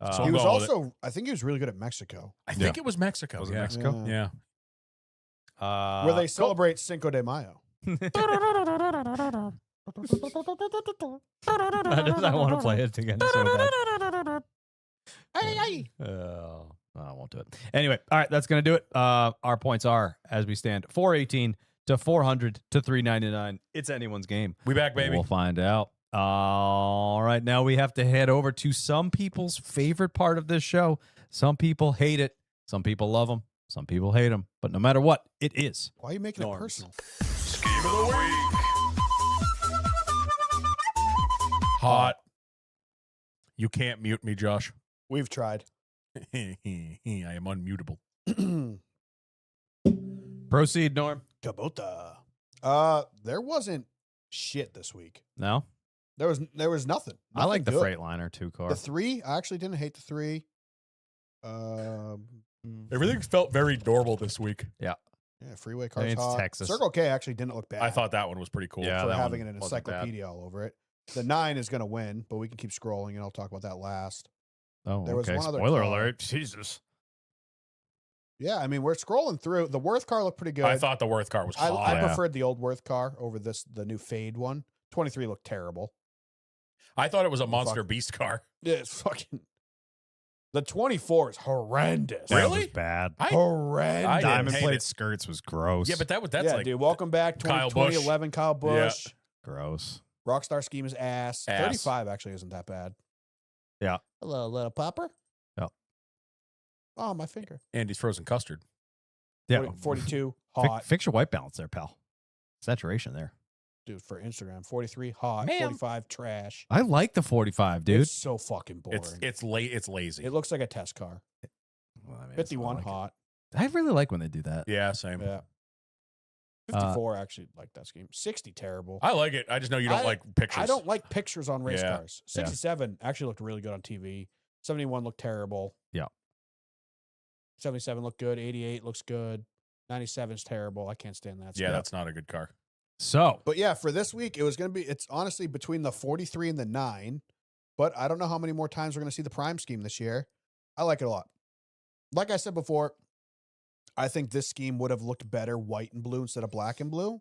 Yeah. So He I'm was going with it. also, I think he was really good at Mexico, I think it was Mexico. Was it yeah. Mexico? Yeah. where they celebrate Cinco de Mayo. I want to play it again so bad. I won't do it. Anyway, all right, that's going to do it. Our points are, as we stand, 418 to 400 to 399. It's anyone's game. We back, baby. We'll find out. All right, now we have to head over to some people's favorite part of this show. Some people hate it. Some people love them. Some people hate them. But no matter what, it is. Why are you making it Norms. personal? Scheme of the week. Hot. You can't mute me, Josh. We've tried. I am unmutable. Proceed, Norm. Kabota. There wasn't shit this week. No? There was nothing. I like the Nothing good. Freightliner 2 car. The 3, I actually didn't hate the 3. Everything felt very normal this week. Yeah, freeway cars. It's hot. Texas. Circle K actually didn't look bad. I thought that one was pretty cool. Yeah, for that having one an wasn't bad. encyclopedia all over it. The 9 is going to win, but we can keep scrolling, and I'll talk about that last. Oh, There was okay. one other Spoiler car. alert. Jesus. Yeah, I mean, we're scrolling through. The Worth car looked pretty good. I thought the Worth car was I hot. Yeah. preferred the old Worth car over the new Fade one. 23 looked terrible. I thought it was a Fuck. monster beast car. Yeah, it's fucking. The 24 is horrendous. That Really? was bad. Horrendous. I didn't Diamond hate plate it. skirts was gross. Yeah, but that's yeah, like dude. Welcome back, Kyle Busch. 2011 Kyle Busch. gross. Rockstar scheme is ass. Ass. 35 actually isn't that bad. Yeah. Hello, little popper. Yep. Oh, my finger. Andy's frozen custard. Yeah. 42 Fi- hot. Fix your white balance there, pal. Saturation there. dude, for Instagram, 43 hot, Man. 45 trash. I like the 45, dude. It's so fucking boring. It's lazy. It looks like a test car. Well, I mean, 51 like it. hot. I really like when they do that. Yeah, same. Yeah. 54 actually like that scheme. 60 terrible. I like it. I just know you don't I- like pictures. I don't like pictures on race Yeah. cars. 67 actually looked really good on TV. 71 looked terrible. Yeah. 77 looked good. 88 looks good. 97 is terrible. I can't stand that. Yeah, stuff. that's not a good car. So, But yeah, for this week, it was going to be, it's honestly between the 43 and the 9. But I don't know how many more times we're going to see the prime scheme this year. I like it a lot. Like I said before, I think this scheme would have looked better white and blue instead of black and blue.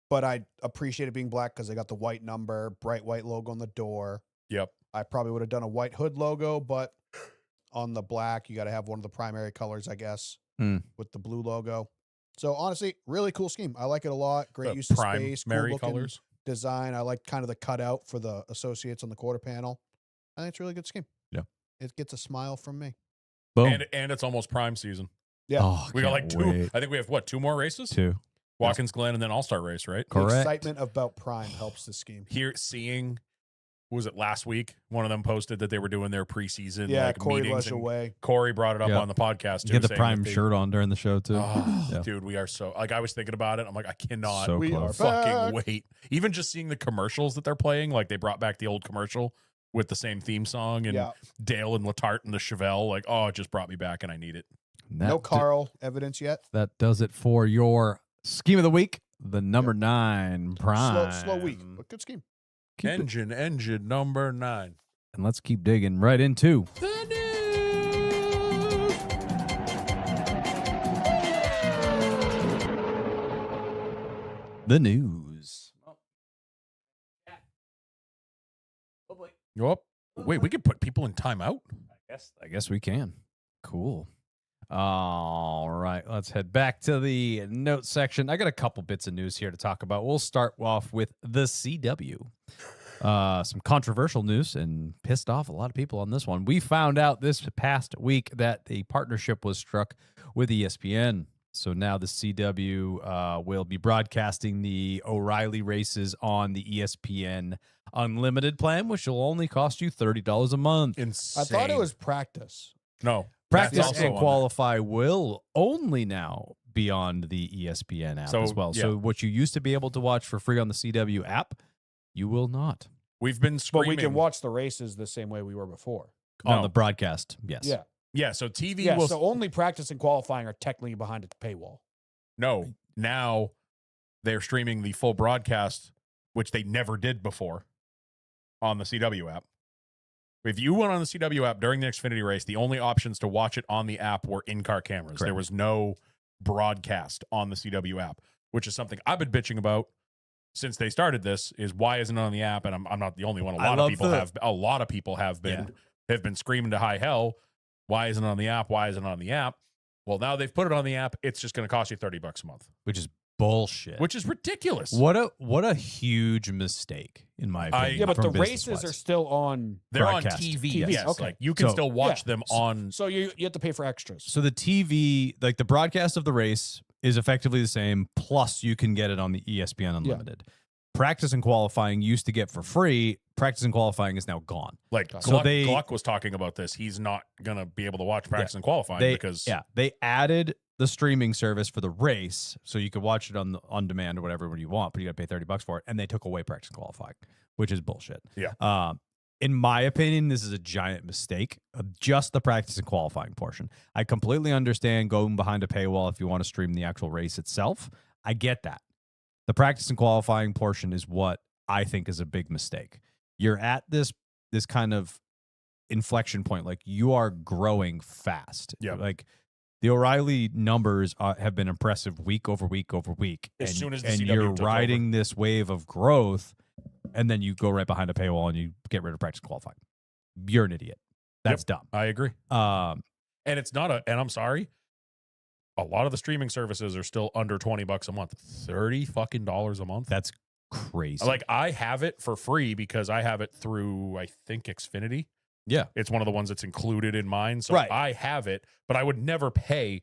But I appreciate it being black because they got the white number, bright white logo on the door. Yep. I probably would have done a white hood logo, but on the black, you got to have one of the primary colors, I guess, with the blue logo. So honestly, really cool scheme. I like it a lot. Great The use of space, cool primary looking colors. design. I like kind of the cutout for the associates on the quarter panel. I think it's a really good scheme. Yeah. It gets a smile from me. boom. And it's almost prime season. Yeah. Oh, We got like can't two. wait. I think we have what, 2 more races? 2. Watkins Glen and then All Star race, right? The Correct. excitement about prime helps the scheme. Here, seeing, was it last week? One of them posted that they were doing their preseason Yeah, like Corey meetings. And away. Corey brought it up Yeah. on the podcast too. Get the saying prime that they- shirt on during the show, too. Oh, Yeah. dude, we are so like I was thinking about it. I'm like, I cannot So We close. are fucking back. wait. Even just seeing the commercials that they're playing, like they brought back the old commercial with the same theme song and Yeah. Dale and Latarte and the Chevelle. Like, oh, it just brought me back and I need it. No Carl evidence yet. That does it for your scheme of the week. The number 9 prime. Slow week, but good scheme. Keep it- Engine number 9. and let's keep digging right into the news. Oh, wait, we could put people in timeout. I guess we can. Cool. All right, let's head back to the notes section. I got a couple bits of news here to talk about. We'll start off with the CW. Some controversial news and pissed off a lot of people on this one. We found out this past week that a partnership was struck with ESPN. So now the CW will be broadcasting the O'Reilly races on the ESPN Unlimited plan, which will only cost you $30 a month. Insane. I thought it was practice. No. Practice that's also and on qualify will only now be on the ESPN app So, as well. yeah. So what you used to be able to watch for free on the CW app, you will not there. We've been But screaming. we can watch the races the same way we were before. on No. the broadcast. Yes. Yeah. Yeah, so TV Yeah. will So only practice and qualifying are technically behind a paywall. no. Now they're streaming the full broadcast, which they never did before on the CW app. If you went on the CW app during the Xfinity race, the only options to watch it on the app were in-car cameras. Correct. There was no broadcast on the CW app, which is something I've been bitching about since they started this. Is why isn't it on the app? And I'm not the only one. I love A lot of people have been screaming to high hell. Why isn't it on the app? Why isn't it on the app? Well, now they've put it on the app. It's just going to cost you $30 a month, Which is bullshit. which is ridiculous. What a huge mistake in my opinion. Yeah, but from the business races are wise. still on. They're broadcast. on TV. TV, Yes, okay. like you can So- still watch Yeah. them on. So you have to pay for extras. So the TV, like the broadcast of the race, is effectively the same. Plus, you can get it on the ESPN Unlimited. Practice and qualifying used to get for free. Practice and qualifying is now gone. Like So Gluck was talking about this. He's not gonna be able to watch practice and qualifying because They added the streaming service for the race, so you could watch it on demand or whatever you want, but you got to pay $30 for it. And they took away practice and qualifying, which is bullshit. Yeah. In my opinion, this is a giant mistake of just the practice and qualifying portion. I completely understand going behind a paywall if you want to stream the actual race itself. I get that. The practice and qualifying portion is what I think is a big mistake. You're at this kind of inflection point. Like you are growing fast. Yeah. Like the O'Reilly numbers have been impressive week over week over week. As and, soon as the and CW you're took riding this wave of growth, and then you go right behind a paywall and you get rid of practice and qualifying. You're an idiot. That's dumb. I agree. Um, And it's not and I'm sorry, a lot of the streaming services are still under $20 a month. $30 a month. that's crazy. Like I have it for free because I have it through I think Xfinity. Yeah. It's one of the ones that's included in mine. So Right. I have it, but I would never pay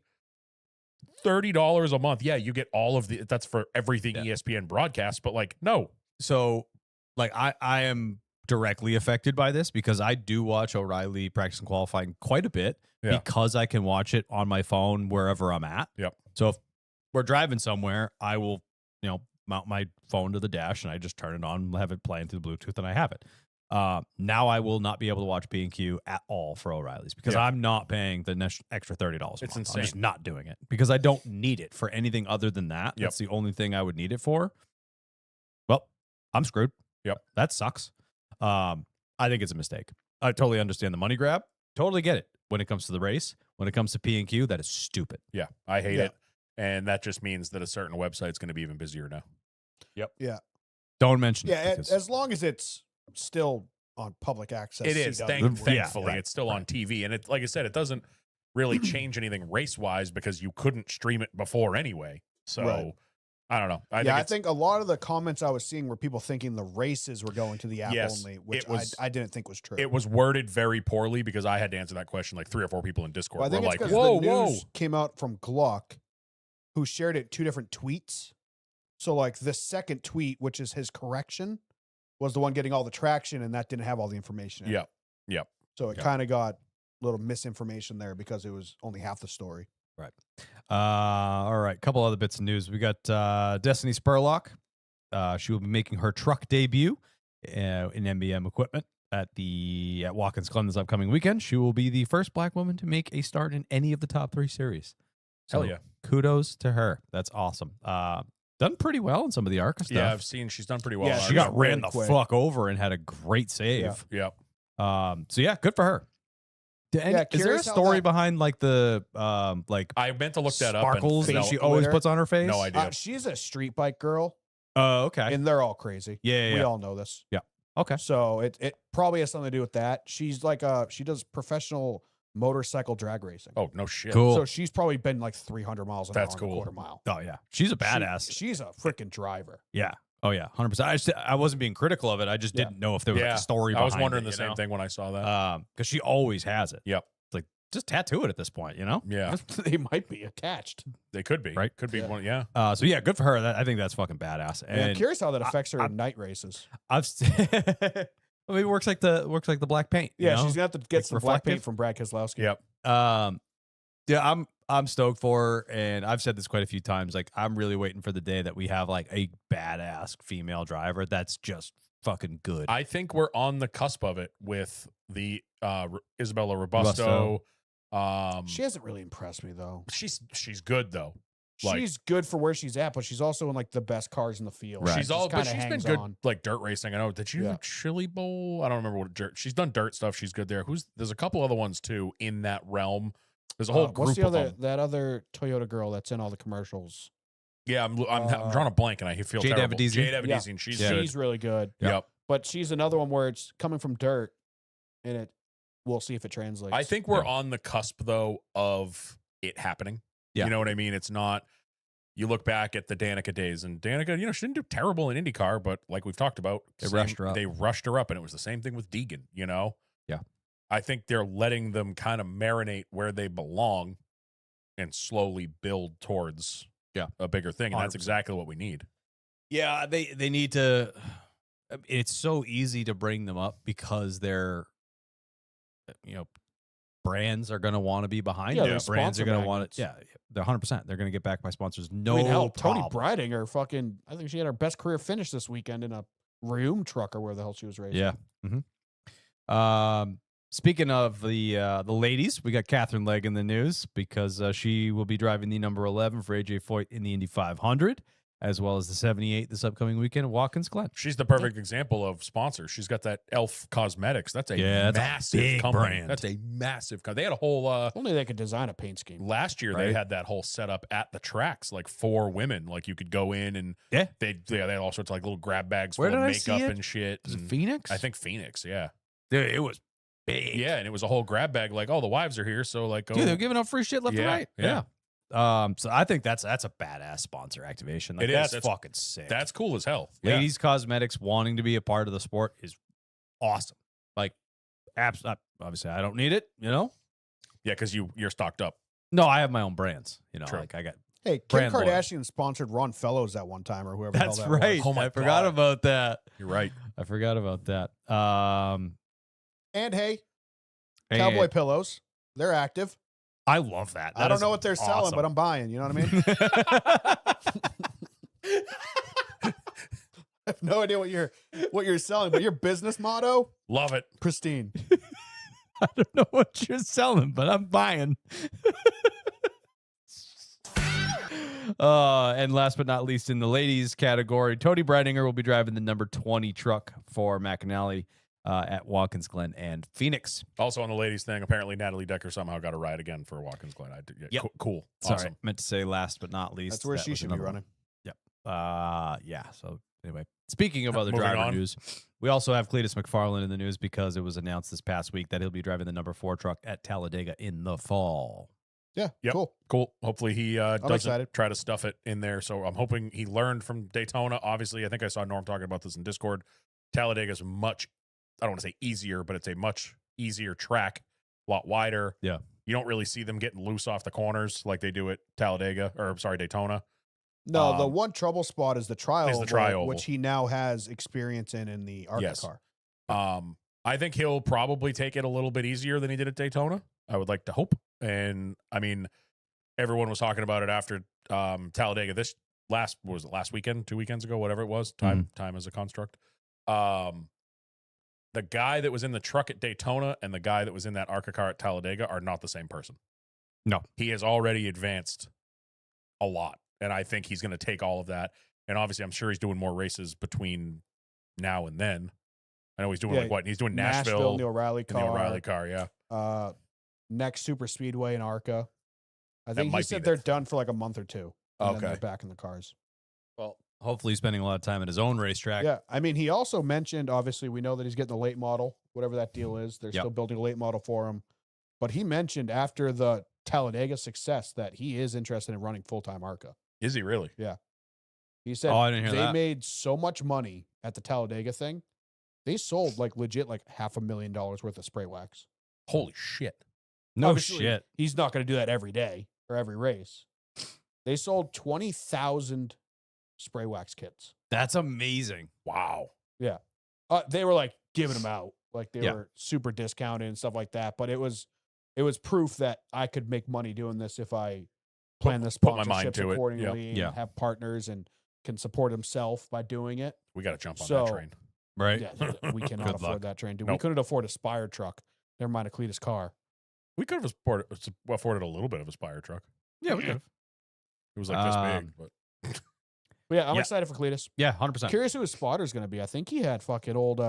$30 a month. Yeah, you get all of that's for everything ESPN broadcasts, but like, no. So, like, I am directly affected by this because I do watch O'Reilly practice and qualifying quite a bit because I can watch it on my phone wherever I'm at. Yep. So if we're driving somewhere, I will, mount my phone to the dash and I just turn it on, have it playing through the Bluetooth, and I have it. Now I will not be able to watch B&Q at all for O'Reilly's because I'm not paying the extra $30. It's month. insane. I'm just not doing it because I don't need it for anything other than that. Yep. That's the only thing I would need it for. Well, I'm screwed. Yep. That sucks. I think it's a mistake. I totally understand the money grab. Totally get it. When it comes to the race, when it comes to P&Q, that is stupid. Yeah, I hate it. And that just means that a certain website's going to be even busier now. Yeah. Don't mention Yeah. it. As long as it's still on public access. It is. CW, Thankfully, right, it's still on TV. And it, like I said, it doesn't really change anything race-wise because you couldn't stream it before anyway. So, Right. I don't know. I think a lot of the comments I was seeing were people thinking the races were going to the app Yes, only, which it was- I didn't think was true. it was worded very poorly because I had to answer that question. Like 3 or 4 people in Discord Well, I think were it's like, because whoa, the whoa. news came out from Gluck, who shared it 2 different tweets. So, like, the second tweet, which is his correction, was the one getting all the traction, and that didn't have all the information in it. Yep. Yep. So it kind of got a little misinformation there because it was only half the story. All right. Couple other bits of news. We got Destiny Spurlock. She will be making her truck debut in NBM equipment at Watkins Glen this upcoming weekend. She will be the first black woman to make a start in any of the top 3 series. Hell yeah. Kudos to her. That's awesome. Done pretty well in some of the ARCA stuff. Yeah, I've seen she's done pretty well. Yeah, She she's got ran really the quick. fuck over and had a great save. Yep. So yeah, good for her. Is there a curious how story that- behind like the like I meant to look that up. sparkles and that no, she always glitter? puts on her face? no idea. She's a street bike girl, Oh, okay. and they're all crazy. Yeah, We yeah. all know this. Okay. So it probably has something to do with that. She's like she does professional motorcycle drag racing. Oh, no shit. Cool. So she's probably been like 300 miles an That's hour cool. in a quarter mile. Oh yeah, she's a badass. She's a freaking driver. Yeah. Oh yeah, 100%. I wasn't being critical of it. I just Yeah. didn't know if there was like Yeah. a story. I was behind wondering it, the you same know? thing when I saw that. Because she always has it. Yep. It's like just tattoo it at this point, you know. Yeah, They might be attached. they could be. Right. Could be Yeah. one. Yeah. So yeah, good for her. I think that's fucking badass. And I'm And curious how that affects her I- in night races. I've well, maybe it works like the black paint. you Yeah, know? she's gonna have to get Like some black paint reflective? from Brad Keselowski. Yep. Yeah, I'm stoked for her, and I've said this quite a few times. Like, I'm really waiting for the day that we have like a badass female driver that's just fucking good. I think we're on the cusp of it with the Isabella Robusto. She hasn't really impressed me though. She's good though. Like- She's good for where she's at, but she's also in like the best cars in the field. Right. She's all, but kinda she's been hangs good on. like dirt racing. I know. Did she do Yeah. the Chili Bowl? I don't remember what dirt. She's done dirt stuff. She's good there. There's a couple other ones too in that realm. There's a whole group What's the of other them. that other Toyota girl that's in all the commercials? Yeah, I'm drawing a blank and I feel Jade terrible. Avedizian? Jade Yeah. Avedizian. She's Yeah. good. She's really good. Yep. But she's another one where it's coming from dirt, and we'll see if it translates. I think we're Yeah. on the cusp though of it happening. Yeah. You know what I mean? It's not. You look back at the Danica days, and Danica, she didn't do terrible in IndyCar, but like we've talked about, They rushed her up. They rushed her up, and it was the same thing with Deegan. Yeah. I think they're letting them kind of marinate where they belong, and slowly build towards a bigger thing, and that's 100%. exactly what we need. Yeah, they need to. It's so easy to bring them up because they're, brands are going to want to be behind Yeah, it. they're Brands are sponsor going to want it. magnets. Yeah, they're 100%. They're going to get backed by sponsors. No I mean, hell, Tony problem. Briding, I think she had her best career finish this weekend in a Reum truck or where the hell she was racing. Yeah. Speaking of the ladies, we got Catherine Legg in the news because she will be driving the number 11 for AJ Foyt in the Indy 500, as well as the 78 this upcoming weekend at Watkins Glen. She's the perfect example of sponsor. She's got that Elf Cosmetics. That's a that's a massive big company. brand. That's a massive company. They had a whole Only they could design a paint scheme. last year. They Right. had that whole setup at the tracks, like for women. Like you could go in and Yeah. they had all sorts of like little grab bags Where full of did I see makeup it? and shit. Was it and Phoenix? I think Phoenix. Yeah, Dude, it was big. yeah, and it was a whole grab bag. Like, oh, the wives are here, so like, go. Dude, they're giving out free shit left and Yeah, right. yeah. So I think that's a badass sponsor activation. Like, It is. that's That's- fucking sick. That's cool as hell. Yeah. Ladies Cosmetics wanting to be a part of the sport is awesome. Like, obviously, I don't need it. Yeah, because you're stocked up. No, I have my own brands. True. Like I got Hey, Kim Brand loyal. Kardashian sponsored Ron Fellows at one time, or whoever. the hell That's that right. Was. Oh my I forgot God. about that. You're right. I forgot about that. And hey, And Cowboy Pillows. They're active. I love that. I don't know what they're selling, but I'm buying. You know what I mean? I have no idea what you're selling, but your business motto, love it. pristine. I don't know what you're selling, but I'm buying. And last but not least, in the ladies category, Tony Breidinger will be driving the number 20 truck for McAnally at Watkins Glen and Phoenix. Also on the ladies thing, apparently Natalie Decker somehow got a ride again for Watkins Glen. Yep. Cool. Sorry, Awesome. meant to say last but not least. That's where that she was should be another one. running. Yeah. So anyway, speaking of other Moving driver on. news, we also have Cletus McFarland in the news because it was announced this past week that he'll be driving the number 4 truck at Talladega in the fall. Yeah, Yep. cool. Cool. Hopefully he doesn't excited. try to stuff it in there. So I'm hoping he learned from Daytona. Obviously, I think I saw Norm talking about this in Discord. Talladega is much, I don't want to say easier, but it's a much easier track, a lot wider. Yeah. You don't really see them getting loose off the corners like they do at Daytona. No, the one trouble spot is the tri-oval, tri-oval. which he now has experience in the ARCA Yes. car. I think he'll probably take it a little bit easier than he did at Daytona. I would like to hope. And I mean, everyone was talking about it after Talladega last weekend, 2 weekends ago, whatever it was. Time as a construct. The guy that was in the truck at Daytona and the guy that was in that ARCA car at Talladega are not the same person. No. He has already advanced a lot. And I think he's going to take all of that. And obviously, I'm sure he's doing more races between now and then. I know he's doing he's doing Nashville in the O'Reilly in the car. O'Reilly car, yeah. Next Super Speedway in ARCA. I That think he might be said the- they're done for like a month or two. And then Okay. they're back in the cars. Well, hopefully he's spending a lot of time at his own racetrack. Yeah. I mean, he also mentioned, obviously, we know that he's getting the late model, whatever that deal is. They're Yep. still building a late model for him. But he mentioned after the Talladega success that he is interested in running full-time ARCA. Is he really? He said Oh, I didn't hear they that. made so much money at the Talladega thing. They sold like legit like $500,000 worth of spray wax. Holy shit. No Obviously, shit. He's not going to do that every day or every race. They sold 20,000 spray wax kits. That's amazing. Wow. They were like giving them out, like they Yeah. were super discounted and stuff like that. But it was proof that I could make money doing this if I plan the put my mind sponsorships to it. accordingly Yeah. and have partners and can support himself by doing it. We got to jump on So- that train. Right? Yeah, we cannot Good afford luck. that train, dude. We Nope. couldn't afford a Spire truck. Never mind a Cletus car. We could have afforded a little bit of a Spire truck. Yeah, we could. It was like this Um, big, but But yeah, I'm Yeah. excited for Cletus. Yeah, 100%. Curious who his spotter is going to be. I think he had fucking old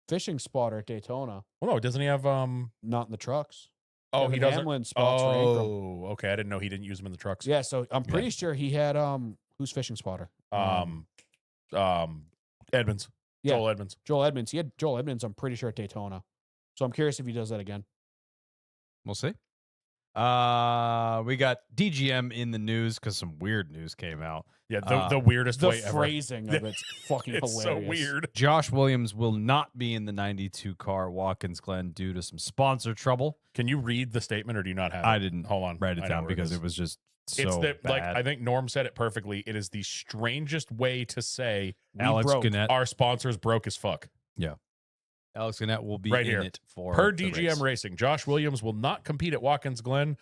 fishing spotter at Daytona, well, no, doesn't he have not in the trucks. Oh, he Kevin doesn't. Hamlin spots for Ankrum. Oh, okay. I didn't know he didn't use them in the trucks. Yeah, so I'm pretty sure he had who's fishing spotter? Edmonds. Yeah. Joel Edmonds. Joel Edmonds. He had Joel Edmonds, I'm pretty sure, at Daytona. So I'm curious if he does that again. We'll see. We got DGM in the news because some weird news came out. Yeah, Uh, the weirdest The way ever. phrasing of it's fucking It's hilarious. so weird. Josh Williams will not be in the 92 car Watkins Glen due to some sponsor trouble. Can you read the statement or do you not have it? I didn't Hold on. write it I know down where because is. it was just so It's the bad. like I think Norm said it perfectly. It is the strangest way to say Alex broke. Gannett. our sponsors broke as fuck. Alex Gannett will be Right in here. it for Per the DGM race. Racing, Josh Williams will not compete at Watkins Glen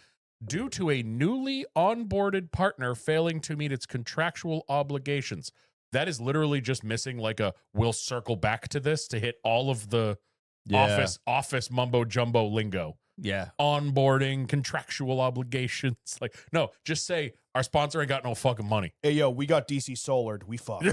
due to a newly onboarded partner failing to meet its contractual obligations. That is literally just missing like a we'll circle back to this to hit all of the office mumbo jumbo lingo. Yeah. Onboarding, contractual obligations. Like, no, just say our sponsor ain't got no fucking money. Hey, yo, we got DC Solared. We fucked.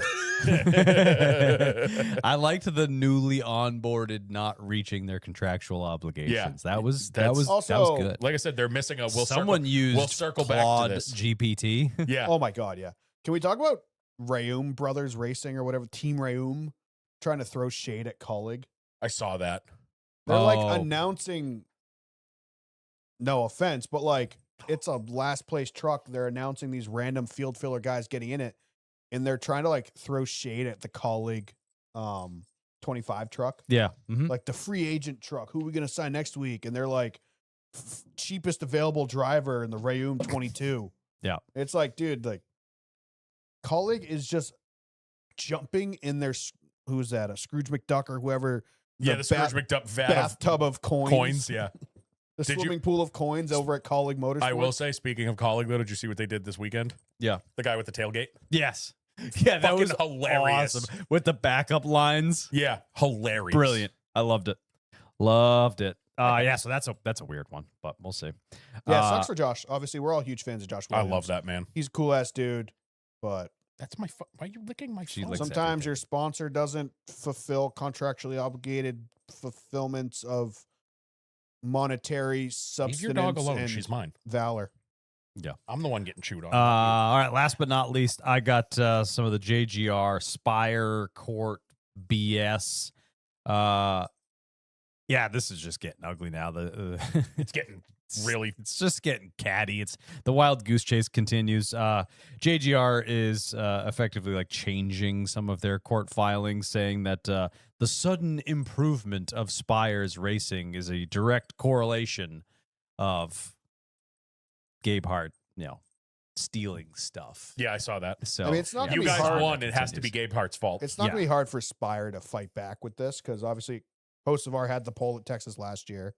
I liked the newly onboarded not reaching their contractual obligations. That was Also- good. Like I said, they're missing a Someone used we'll circle back to Claude this. GPT. Yeah. Oh my god, yeah. Can we talk about Rayum Brothers Racing or whatever? Team Rayum trying to throw shade at Colleague. I saw that. They're Oh. like announcing, no offense, but like it's a last place truck. They're announcing these random field filler guys getting in it, and they're trying to like throw shade at the Colleague 25 truck. Yeah. Mhm. Like the free agent truck. Who are we going to sign next week? And they're like cheapest available driver in the Rayum 22. Yeah. It's like, dude, like, Colleague is just jumping in their, who's that? A Scrooge McDuck or whoever. The Scrooge McDuck vat of bathtub of coins. Yeah. The Did you- swimming pool of coins over at Colleague Motorsports. I will say, speaking of Colleague, though, did you see what they did this weekend? Yeah. The guy with the tailgate? Yes. Yeah, that Fucking was hilarious. awesome. With the backup lines. Yeah. Hilarious. Brilliant. I loved it. Loved it. Yeah, so that's a weird one, but we'll see. Yeah, sucks for Josh. Obviously, we're all huge fans of Josh I Williams. love that, man. He's a cool ass dude, but That's my why are you licking my She phone? licks sometimes everything. your sponsor doesn't fulfill contractually obligated fulfillments of monetary Leave substance your dog alone. and She's mine. valor. I'm the one getting chewed on. All right, last but not least, I got some of the JGR Spire Court BS. Yeah, this is just getting ugly now. It's getting really. It's just getting catty. It's the wild goose chase continues. JGR is effectively like changing some of their court filings, saying that the sudden improvement of Spire's racing is a direct correlation of Gabe Hart, stealing stuff. Yeah, I saw that. So I mean, it's not gonna You be guys hard. won. It has to be Gabe Hart's fault. It's not Yeah. going to be hard for Spire to fight back with this because obviously Hocevar had the pole at Texas last year,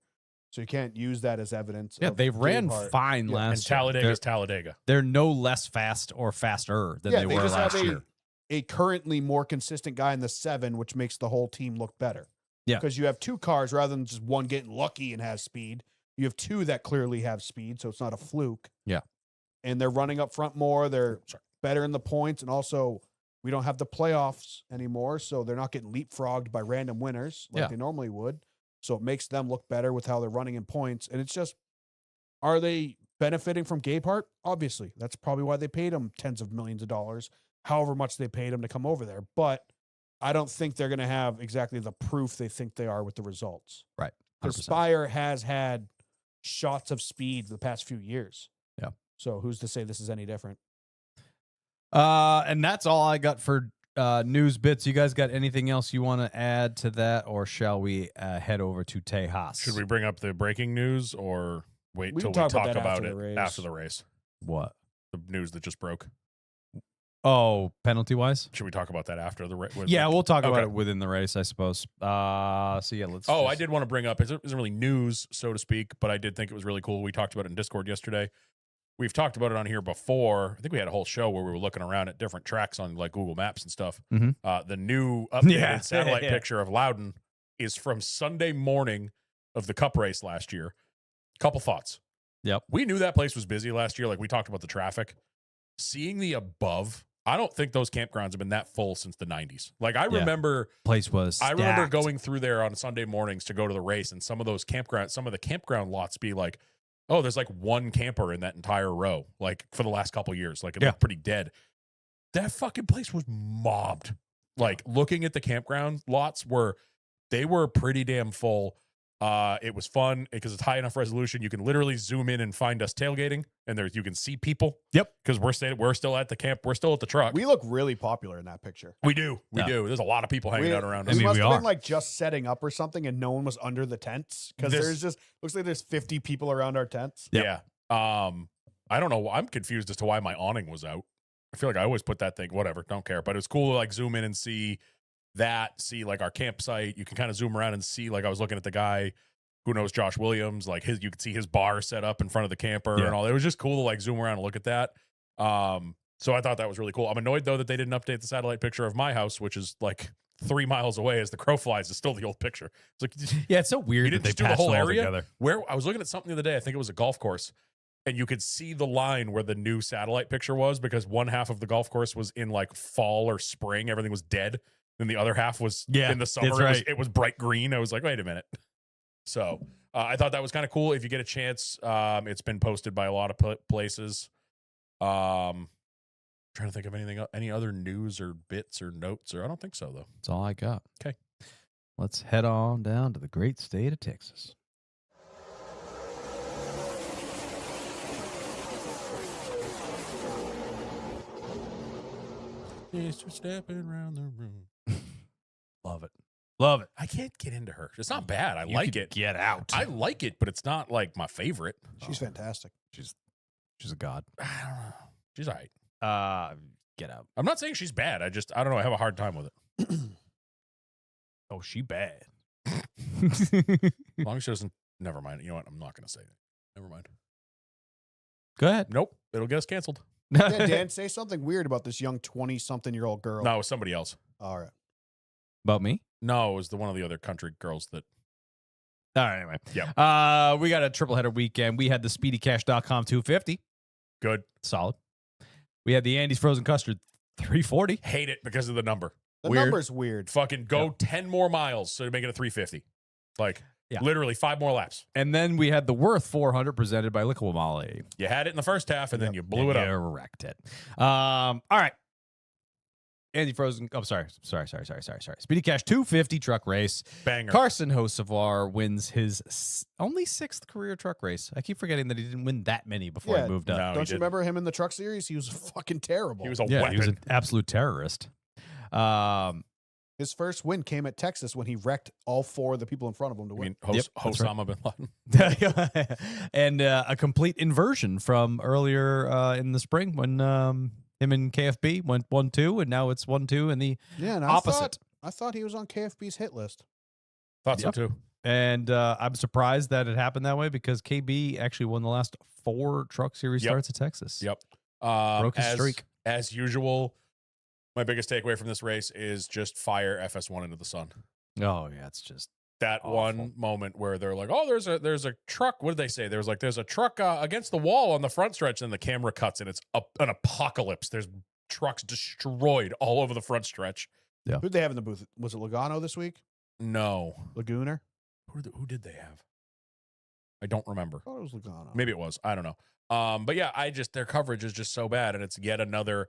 so you can't use that as evidence. Yeah, of they Gabe ran Hart. fine and last year. Talladega's Talladega. They're no less fast or faster than they were just last have year. a currently more consistent guy in the 7, which makes the whole team look better. Yeah. Because you have 2 cars rather than just one getting lucky and has speed. You have 2 that clearly have speed, so it's not a fluke. Yeah. And they're running up front more. They're better in the points. And also, we don't have the playoffs anymore, so they're not getting leapfrogged by random winners like Yeah. they normally would. So it makes them look better with how they're running in points. And it's just, are they benefiting from Gabe Hart? Obviously. That's probably why they paid him tens of millions of dollars, however much they paid him to come over there. But I don't think they're going to have exactly the proof they think they are with the results. Right. Because 100%. Spire has had shots of speed the past few years. Yeah. So who's to say this is any different? And that's all I got for news bits. You guys got anything else you want to add to that, or shall we head over to Tejas? Should we bring up the breaking news or wait We till can we talk about talk that about after it the race. after the race? What? The news that just broke. Oh, penalty wise? Should we talk about that after the race? Yeah, we'll talk about Okay. it within the race, I suppose. So yeah, let's. Oh, just- I did want to bring up, it isn't really news, so to speak, but I did think it was really cool. We talked about it in Discord yesterday. We've talked about it on here before. I think we had a whole show where we were looking around at different tracks on like Google Maps and stuff. Mhm. The new updated Yeah. satellite Yeah. picture of Loudon is from Sunday morning of the Cup race last year. Couple thoughts. Yep. We knew that place was busy last year. Like we talked about the traffic. Seeing the above, I don't think those campgrounds have been that full since the 90s. Like I Yeah. remember Place was. I remember stacked. going through there on Sunday mornings to go to the race, and some of the campground lots be like, oh, there's like one camper in that entire row, like for the last couple years. Like it Yeah. looked pretty dead. That fucking place was mobbed. Like looking at the campground lots they were pretty damn full. It was fun because it's high enough resolution. You can literally zoom in and find us tailgating, and you can see people. Yep. Because we're still at the camp. We're still at the truck. We look really popular in that picture. We do. Yeah. There's a lot of people hanging We- out around I us. We mean, must we have are. been like just setting up or something, and no one was under the tents because This- there's just looks like there's 50 people around our tents. Yeah. I don't know. I'm confused as to why my awning was out. I feel like I always put that thing, whatever, don't care. But it was cool to like zoom in and see like our campsite. You can kind of zoom around and see, like I was looking at the guy who knows Josh Williams, like you could see his bar set up in front of the camper Yeah. and all. It was just cool to like zoom around and look at that. So I thought that was really cool. I'm annoyed though that they didn't update the satellite picture of my house, which is like 3 miles away as the crow flies. Is still the old picture. It's like, Yeah, it's so weird You that didn't they just do the patched whole it all area? together. where I was looking at something the other day, I think it was a golf course, and you could see the line where the new satellite picture was because one half of the golf course was in like fall or spring, everything was dead, and the other half was in the summer. that's It was- right. It was bright green. I was like, wait a minute. So I thought that was kind of cool. If you get a chance, it's been posted by a lot of places. Trying to think of any other news or bits or notes, or I don't think so though. That's all I got. 'Kay. Let's head on down to the great state of Texas. It's just stepping around the room. Love it. Love it. I can't get into her. It's not bad. I You like could it. Get out. I like it, but it's not like my favorite. She's fantastic. She's She's a god. I don't know. She's all right. Get out. I'm not saying she's bad. I don't know. I have a hard time with it. Oh, she bad. As long as she doesn't. Never mind. You know what? I'm not going to say that. Never mind. Go ahead. Nope. It'll get us canceled. Yeah, Dan, say something weird about this young 20-something-year-old girl. No, it was somebody else. All right. About me? No, it was one of the other country girls that. All right, anyway. Yep. We got a triple header weekend. We had the SpeedyCash.com 250. Good. Solid. We had the Andy's Frozen Custard 340. Hate it because of the number. The Weird. number's weird. Fucking go 10 more miles so to make it a 350. Like, Yeah. literally 5 more laps. And then we had the Worth 400 presented by Liquimale. You had it in the first half, and then you blew it You up. wrecked it. All right. Andy Frozen. Oh, sorry. Speedy Cash 250 truck race. Banger. Carson Hocevar wins his only 6th career truck race. I keep forgetting that he didn't win that many before Yeah. he moved up. No, he Don't you didn't. remember him in the truck series? He was fucking terrible. He was a Yeah, weapon. he was an absolute terrorist. His first win came at Texas when he wrecked all 4 of the people in front of him to I win. mean, Yep, that's right. Osama bin Laden. And a complete inversion from earlier in the spring when him and KFB went 1-2, and now it's 1-2 in the Yeah, and opposite. I thought he was on KFB's hit list. Thought Yep. so too. And I'm surprised that it happened that way because KB actually won the last 4 Truck Series Yep. starts at Texas. Yep. Broke his streak. As usual, my biggest takeaway from this race is just fire FS1 into the sun. Oh yeah, it's just That Awful. one moment where they're like, "Oh, there's a truck." What did they say? There's a truck against the wall on the front stretch, and the camera cuts, and it's an apocalypse. There's trucks destroyed all over the front stretch. Who'd they have in the booth? Was it Logano this week? No, Lagooner? who did they have? I don't remember. I thought it was Logano. Maybe it was. I don't know. But yeah, their coverage is just so bad, and it's yet another.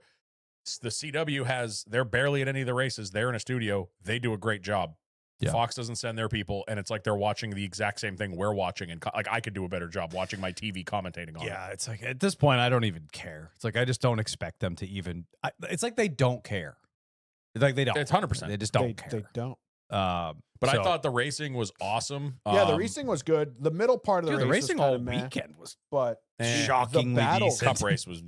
The CW they're barely at any of the races. They're in a studio. They do a great job. Yeah. Fox doesn't send their people, and it's like they're watching the exact same thing we're watching, and like I could do a better job watching my TV commentating on it. yeah. It's like at this point, I don't even care. It's like I just don't expect them to even. It's like they don't care. It's like they don't. It's 100%. They just don't They care. don't. But I So- thought the racing was awesome. Yeah, the racing was good. The middle part of the Dude, the race racing was all kinda meh, weekend was but Eh. shockingly the battle, decent. Cup race was,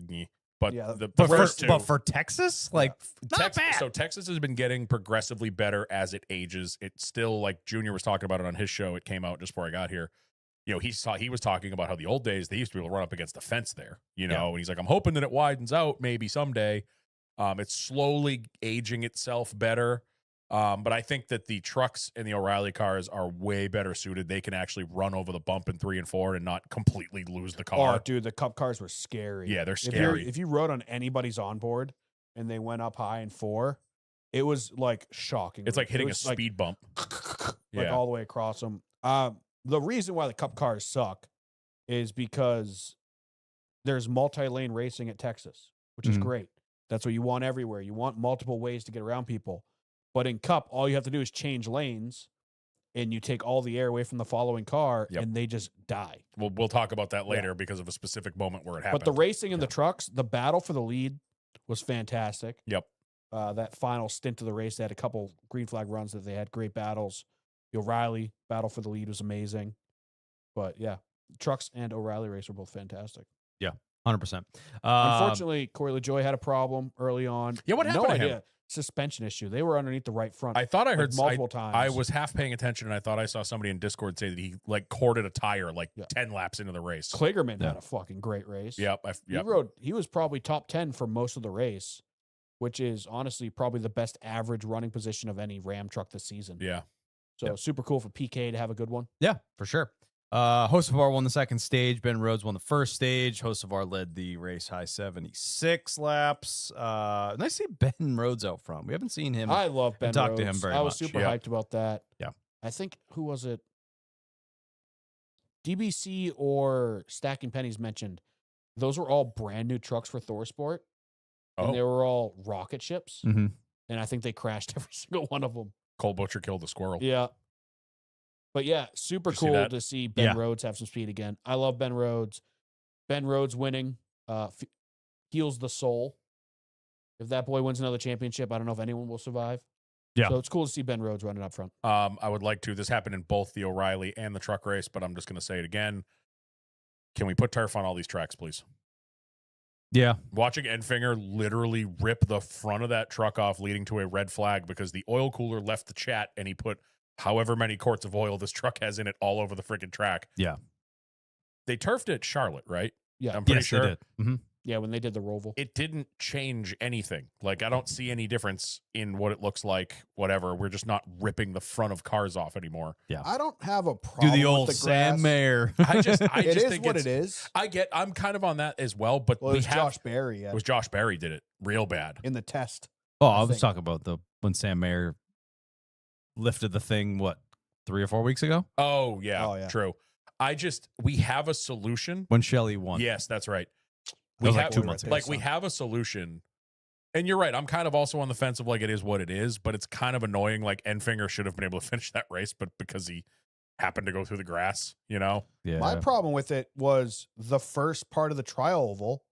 but Yeah, the But first for, two. but for Texas, like not Texas, bad. so Texas has been getting progressively better as it ages. It's still like Junior was talking about it on his show. It came out just before I got here. You know, he was talking about how the old days they used to be able to run up against the fence there. You know, and he's like, I'm hoping that it widens out maybe someday. It's slowly aging itself better. But I think that the trucks and the O'Reilly cars are way better suited. They can actually run over the bump in 3 and 4 and not completely lose the car. oh, dude, the Cup cars were scary. Yeah, they're If you're- scary. If you rode on anybody's onboard and they went up high in 4, it was like shocking. It's like It hitting a was like, speed bump. like Yeah. all the way across them. The reason why the Cup cars suck is because there's multi-lane racing at Texas, which is Mhm. great. That's what you want everywhere. You want multiple ways to get around people. But in Cup, all you have to do is change lanes, and you take all the air away from the following car, Yep. and they just die. We'll talk about that later because of a specific moment where it happened. But the racing in the trucks, the battle for the lead was fantastic. Yep. That final stint of the race, they had a couple green flag runs that they had great battles. The O'Reilly battle for the lead was amazing. But yeah, trucks and O'Reilly race were both fantastic. 100%. Unfortunately, Corey LaJoy had a problem early on. Yeah, what happened No to him? idea. Suspension issue. They were underneath the right front. I thought I like, heard multiple times. I was half paying attention, and I thought I saw somebody in Discord say that he like corded a tire like Yeah. 10 laps into the race. Kligerman Yeah. had a fucking great race. Yep. He was probably top 10 for most of the race, which is honestly probably the best average running position of any Ram truck this season. Yeah. So super cool for PK to have a good one. Yeah, for sure. Hocevar won the second stage. Ben Rhodes won the first stage. Hocevar led the race high 76 laps. Nice to see Ben Rhodes out front. We haven't seen him. I love Ben talked to Rhodes. him very I was much. super Yeah. hyped about that. Yeah. I think, who was it? DBC or Stacking Pennies mentioned those were all brand new trucks for ThorSport, and they Oh, were all rocket ships. Mhm. And I think they crashed every single one of them. Cole Butcher killed the squirrel. Yeah. But yeah, super Did you see cool that? to see Ben Yeah. Rhodes have some speed again. I love Ben Rhodes. Ben Rhodes winning heals the soul. If that boy wins another championship, I don't know if anyone will survive. Yeah. So it's cool to see Ben Rhodes running up front. I would like to. This happened in both the O'Reilly and the truck race, but I'm just going to say it again. Can we put turf on all these tracks, please? Yeah. Watching Enfinger literally rip the front of that truck off, leading to a red flag because the oil cooler left the chat and he put however many quarts of oil this truck has in it all over the freaking track. Yeah. They turfed at Charlotte, right? Yeah. I'm pretty Yes, sure. they did. Mm-hmm. Yeah, when they did the Roval. It didn't change anything. Like, I don't see any difference in what it looks like, whatever. We're just not ripping the front of cars off anymore. I don't have a Do problem the old with the grass. Sam Mayer. I just It is think what it's, it is. I'm kind of on that as well, but Well, it was we have, Josh Berry it was Josh Berry did it real bad. in the test. Oh, I I was think. talking about when Sam Mayer lifted the thing, 3 or 4 weeks ago? Oh, yeah, Oh, yeah. true. We have a solution. When Shelley won. Yes, that's right. That was like have 2 months ago. Like, we have a solution. And you're right. I'm kind of also on the fence of like, it is what it is, but it's kind of annoying. Like, Enfinger should have been able to finish that race, but because he happened to go through the grass, Yeah. My problem with it was the first part of the trial oval,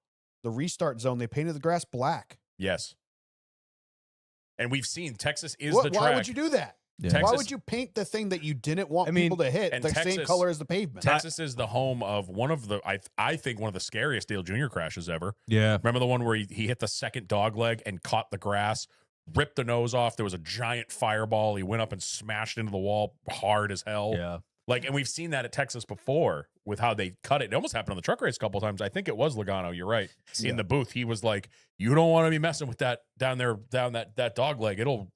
the restart zone, they painted the grass black. Yes. And we've seen Texas is What- the track. why would you do that? Yeah. Texas- Why would you paint the thing that you didn't want I mean, people to hit and the same Texas- color as the pavement? Texas is the home of one of the, I think one of the scariest Dale Jr. crashes ever. Yeah. Remember the one where he hit the second dog leg and caught the grass, ripped the nose off. There was a giant fireball. He went up and smashed into the wall hard as hell. Yeah. Like, and we've seen that at Texas before with how they cut it. It almost happened on the truck race a couple of times. I think it was Logano. You're right. Yeah. In the booth, he was like, "You don't want to be messing with that down there, down that dog leg. It'll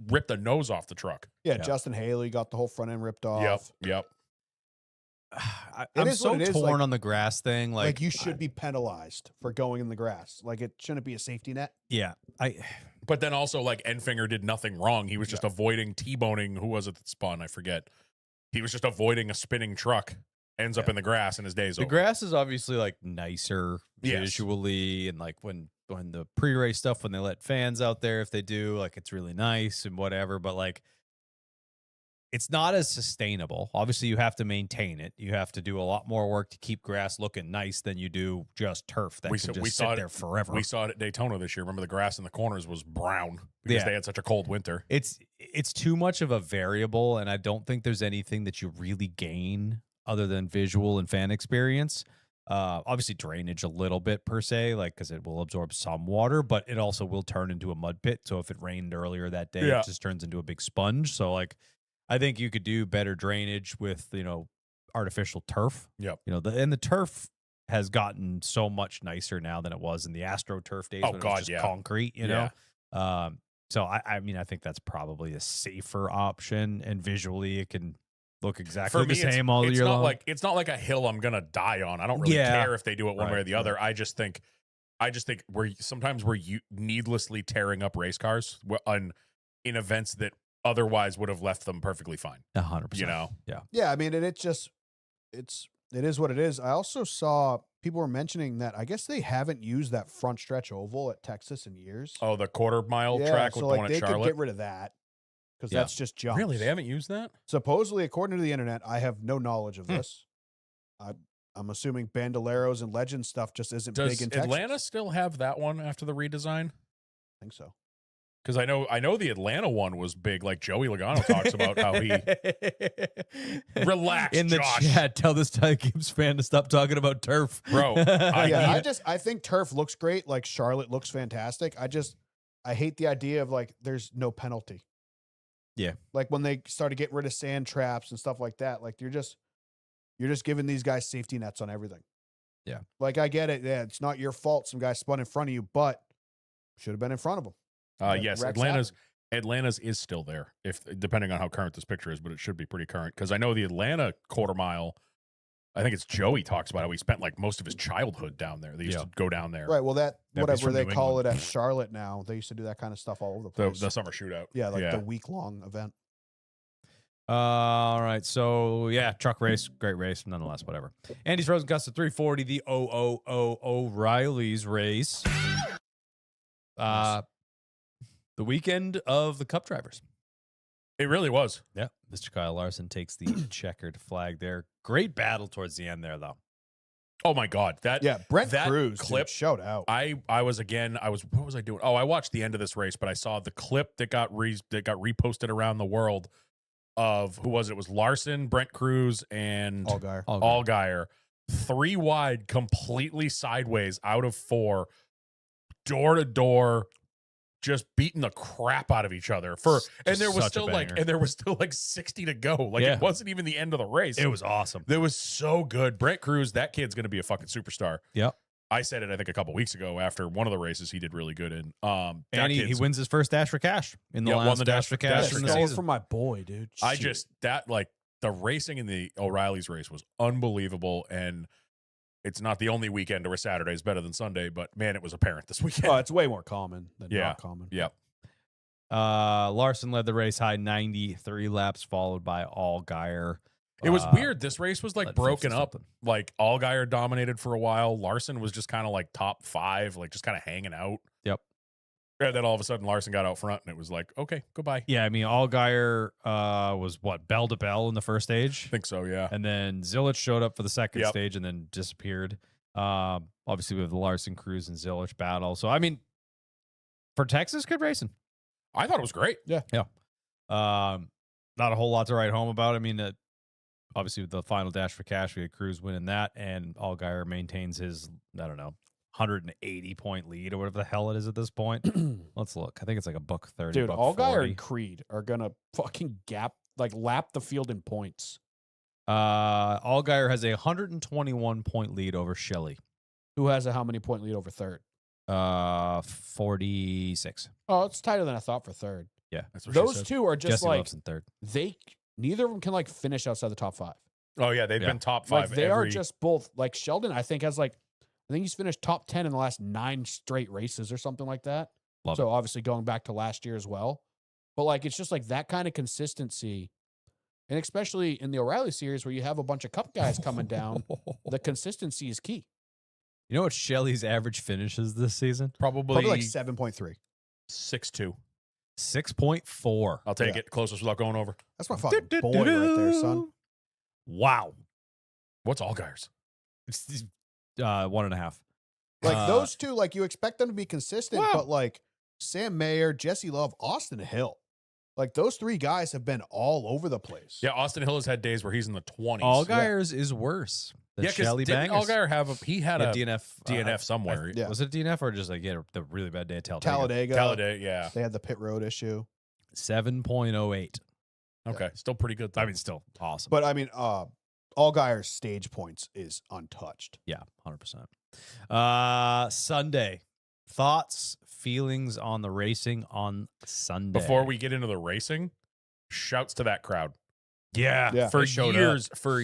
rip the nose off the truck." Yeah, Yeah. Justin Haley got the whole front end ripped off. Yep. I'm is so what it is, torn like- on the grass thing. Like, you should be penalized for going in the grass. Like, it shouldn't be a safety net. Yeah. But then also, like, Enfinger did nothing wrong. He was just avoiding T-boning. Who was it that spun? I forget. He was just avoiding a spinning truck. Ends up in the grass, and his day's The over. grass is obviously like nicer Yes. visually, and like when the pre-race stuff, when they let fans out there, if they do, like, it's really nice and whatever, but like it's not as sustainable. Obviously, you have to maintain it. You have to do a lot more work to keep grass looking nice than you do just turf that We can saw- just we sit saw it- there forever. We saw it at Daytona this year. Remember, the grass in the corners was brown because Yeah. they had such a cold winter. It's too much of a variable, and I don't think there's anything that you really gain other than visual and fan experience. Obviously drainage a little bit per se, like, because it will absorb some water, but it also will turn into a mud pit. So if it rained earlier that day, Yeah. it just turns into a big sponge. So like, I think you could do better drainage with, artificial turf. Yep. And the turf has gotten so much nicer now than it was in the AstroTurf days. Oh, when it God, was just yeah. concrete, Yeah. So I mean, I think that's probably a safer option, and visually it can look exactly the same all it's year not long. like it's not like a hill I'm gonna die on. I don't really Yeah. care if they do it one way Right, or the other. I just think we're needlessly tearing up race cars in events that otherwise would have left them perfectly fine. 100%. You know, Yeah, I mean, and it is what it is. I also saw people were mentioning that I guess they haven't used that front stretch oval at Texas in years. oh, the quarter-mile yeah, track with so the like one they at could Charlotte. get rid of that because Yeah. that's just jumps. Really, they haven't used that? Supposedly, according to the internet, I have no knowledge of Hmm. this. I'm assuming Bandoleros and Legend stuff just isn't Does big in Texas. Atlanta still have that one after the redesign? I think so. Because I know the Atlanta one was big. Like Joey Logano talks about how he relax in the Josh. chat. Tell this Ty Gibbs fan to stop talking about turf, Bro, I think turf looks great. Like Charlotte looks fantastic. I hate the idea of like there's no penalty. Yeah. Like when they started getting rid of sand traps and stuff like that, like you're just giving these guys safety nets on everything. Yeah. Like I get it. Yeah, it's not your fault some guy spun in front of you, but should have been in front of him. yes, Wrecks Atlanta's is still there, if depending on how current this picture is, but it should be pretty current because I know the Atlanta quarter mile. I think it's Joey talks about how he spent like most of his childhood down there. They used to go down there. Right. Well, Yeah, but he's whatever from they New call England. it at Charlotte now, they used to do that kind of stuff all over the The, place. the summer shootout. yeah, like the week-long event. All right. So, yeah, truck race. Great race. Nonetheless, whatever. Andy's Frozen Custom 340, the O'Reilly's race. The weekend of the Cup drivers. It really was. Yeah. Mr. Kyle Larson takes the checkered flag there. Great battle towards the end there, though. Oh my God, Yeah, Brent that Cruz clip- dude, shout out. what was I doing? Oh, I watched the end of this race, but I saw the clip that got reposted around the world of who was it? It was Larson, Brent Cruz, and Allgaier. All good. Allgaier 3 wide, completely sideways out of 4, door to door, just beating the crap out of each other and there was still like 60 to go. Like Yeah. it wasn't even the end of the race. It was awesome. It was so good. Brent Cruz, that kid's going to be a fucking superstar. Yep. I said it, I think, a couple weeks ago after one of the races he did really good in. That And he kid's- wins his first Dash for Cash in the Yeah, last won the Dash for Cash for in the Cash. Stole it season. from my boy, dude. I Shit. just, that, like, the racing in the O'Reilly's race was unbelievable. And it's not the only weekend where Saturday is better than Sunday, but man, it was apparent this weekend. Oh, it's way more common than Yeah. not common. Yeah. Larson led the race high 93 laps, followed by Allgaier. It was weird. This race was like led broken 50 up. something. Like Allgaier dominated for a while. Larson was just kind of like top 5, like just kind of hanging out. Yep. And then all of a sudden Larson got out front and it was like, okay, goodbye. Yeah, I mean, Allgaier was what, bell to bell in the first stage? I think so, yeah. And then Zilich showed up for the second Yep. stage and then disappeared. Obviously, we have the Larson, Cruz, and Zilich battle. So, I mean, for Texas, good racing. I thought it was great. Not a whole lot to write home about. I mean, obviously, with the final Dash for Cash, we had Cruz winning that, and Allgaier maintains his, I don't know, 180-point lead or whatever the hell it is at this point. Let's look. I think it's like a buck 30. Dude, buck Allgaier 40. and Creed are gonna fucking lap the field in points. Allgaier has a 121-point lead over Shelley. Who has a how many point lead over third? 46. Oh, it's tighter than I thought for third. Yeah. That's what she Those said. two are just Jesse like Love's in third. neither of them can like finish outside the top 5. Oh, yeah. They've Yeah. been top 5. Like they are just both like Sheldon. I think has like I think he's finished top 10 in the last 9 straight races or something like that. Love so obviously going back to last year as well. But like it's just like that kind of consistency, and especially in the O'Reilly series where you have a bunch of Cup guys coming down, the consistency is key. You know what Shelley's average finishes this season? probably Probably like 7.3. 6'2". 6.4. I'll take Yeah. it closest without going over. That's my fucking boy right there, son. Wow. What's Allgaier's? 1.5. Like those two, like you expect them to be consistent, Wow. but like Sam Mayer, Jesse Love, Austin Hill, like those 3 guys have been all over the place. Yeah, Austin Hill has had days where he's in the 20s. Allgaier's is worse than Yeah, because Shelley didn't Bangers. Allgaier have he had Yeah, a DNF. DNF somewhere. Yeah. Was it a DNF or just like the really bad day at Talladega? Talladega, Talladega, yeah. they had the pit road issue. 7.08. Okay, still pretty good. Though. I mean, still awesome. But I mean, Allgaier's stage points is untouched. Yeah, 100%. Sunday. Thoughts, feelings on the racing on Sunday. Before we get into the racing, shouts to that crowd. Yeah. Yeah. For they showed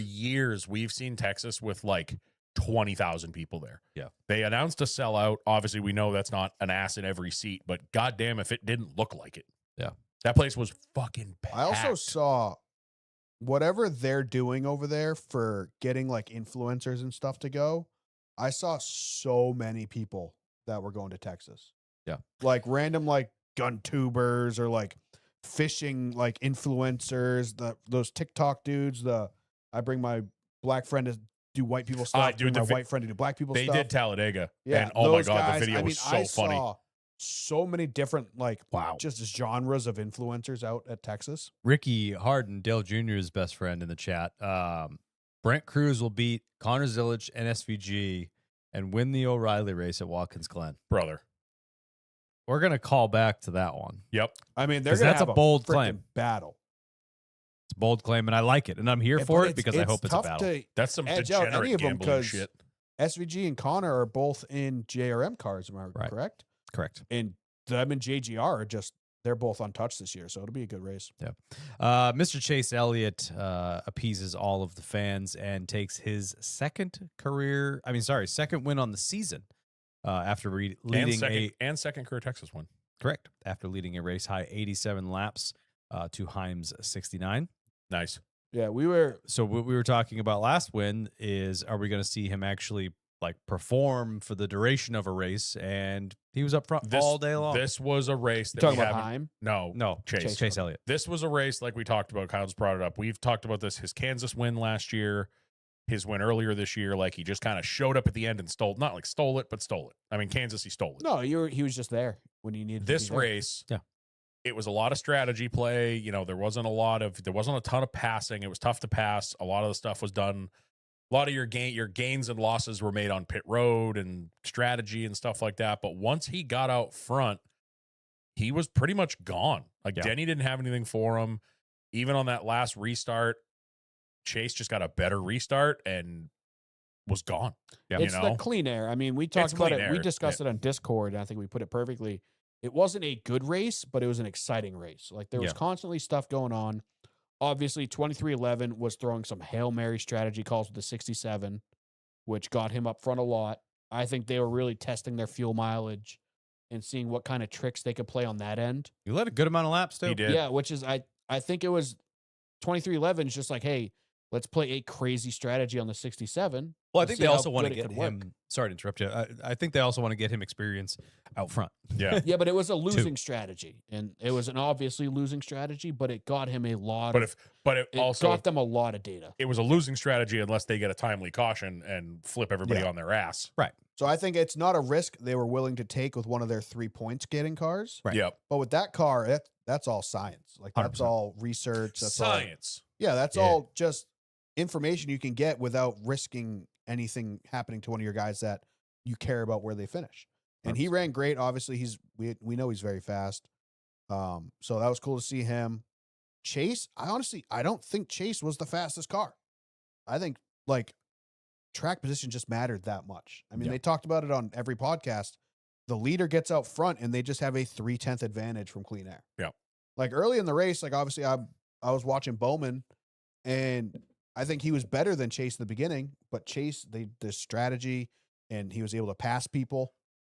years, we've seen Texas with like 20,000 people there. Yeah. They announced a sellout. Obviously, we know that's not an ass in every seat, but goddamn if it didn't look like it. Yeah. That place was fucking packed. I also saw whatever they're doing over there for getting like influencers and stuff to go. I saw so many people that were going to Texas. Yeah. Like random like gun tubers or like fishing like influencers, those TikTok dudes, I bring my black friend to do white people stuff, dude, bring my the white friend to do black people they stuff. did Talladega. Yeah, And oh my those God, guys, the video I mean, was so I funny. saw so many different like Wow. just genres of influencers out at Texas. Ricky Harden, Dale Jr.'s best friend in the chat. Brent Cruz will beat Connor Zilich and SVG and win the O'Reilly race at Watkins Glen. Brother. We're going to call back to that one. Yep. I mean, they're 'Cause gonna that's a have bold freaking claim. battle. It's a bold claim, and I like it. And I'm here Yeah, for but it because I hope it's a tough battle. to That's some edge out degenerate any of them gambling because shit. SVG and Connor are both in JRM cars. Am I Right. correct? Correct. And them and JGR are just they're both untouched this year, so it'll be a good race. Mr. Chase Elliott appeases all of the fans and takes his second win on the season after leading second career Texas one. after leading a race high 87 laps to Himes 69. Nice. Yeah, we were. So what we were talking about last win is, are we going to see him actually like perform for the duration of a race? And he was up front all day long. This was a race that Talking we about haven't. Heim. no, Chase. Chase Elliott. This was a race like we talked about. Kyle just brought it up. We've talked about this. His Kansas win last year, his win earlier this year. Like he just kind of showed up at the end and stole it, but stole it. I mean, Kansas, he stole it. No, he was just there when you needed. This to be there. race, Yeah. it was a lot of strategy play. You know, there wasn't a ton of passing. It was tough to pass. A lot of the stuff was done a lot of your gains and losses were made on pit road and strategy and stuff like that. But once he got out front, he was pretty much gone. Like Denny didn't have anything for him. Even on that last restart, Chase just got a better restart and was gone. It's the clean air. I mean, we talked about it. We discussed it on Discord, and I think we put it perfectly. It wasn't a good race, but it was an exciting race. Like, there was constantly stuff going on. Obviously, 2311 was throwing some Hail Mary strategy calls with the 67, which got him up front a lot. I think they were really testing their fuel mileage and seeing what kind of tricks they could play on that end. You led a good amount of laps, too. He did. Yeah, which is, I think it was 2311 is just like, hey, let's play a crazy strategy on the 67. Well, I think they also want to get him. Sorry to interrupt you. I think they also want to get him experience out front. Yeah. Yeah, but it was a losing strategy, and it was an obviously losing strategy, but it got him a lot. But it also got them a lot of data. It was a losing strategy unless they get a timely caution and flip everybody on their ass. Right. So I think it's not a risk they were willing to take with one of their 3 points getting cars. Right. Yep. But with that car, that's all science. Like, that's 100%. all research. That's Science. That's all just information you can get without risking anything happening to one of your guys that you care about where they finish. And he ran great. Obviously, we know he's very fast. So that was cool to see him. Chase, I don't think Chase was the fastest car. I think like track position just mattered that much. I mean, they talked about it on every podcast. The leader gets out front and they just have a 3/10 advantage from clean air. Yeah. Like early in the race, like obviously I was watching Bowman and I think he was better than Chase in the beginning, but Chase, the strategy and he was able to pass people.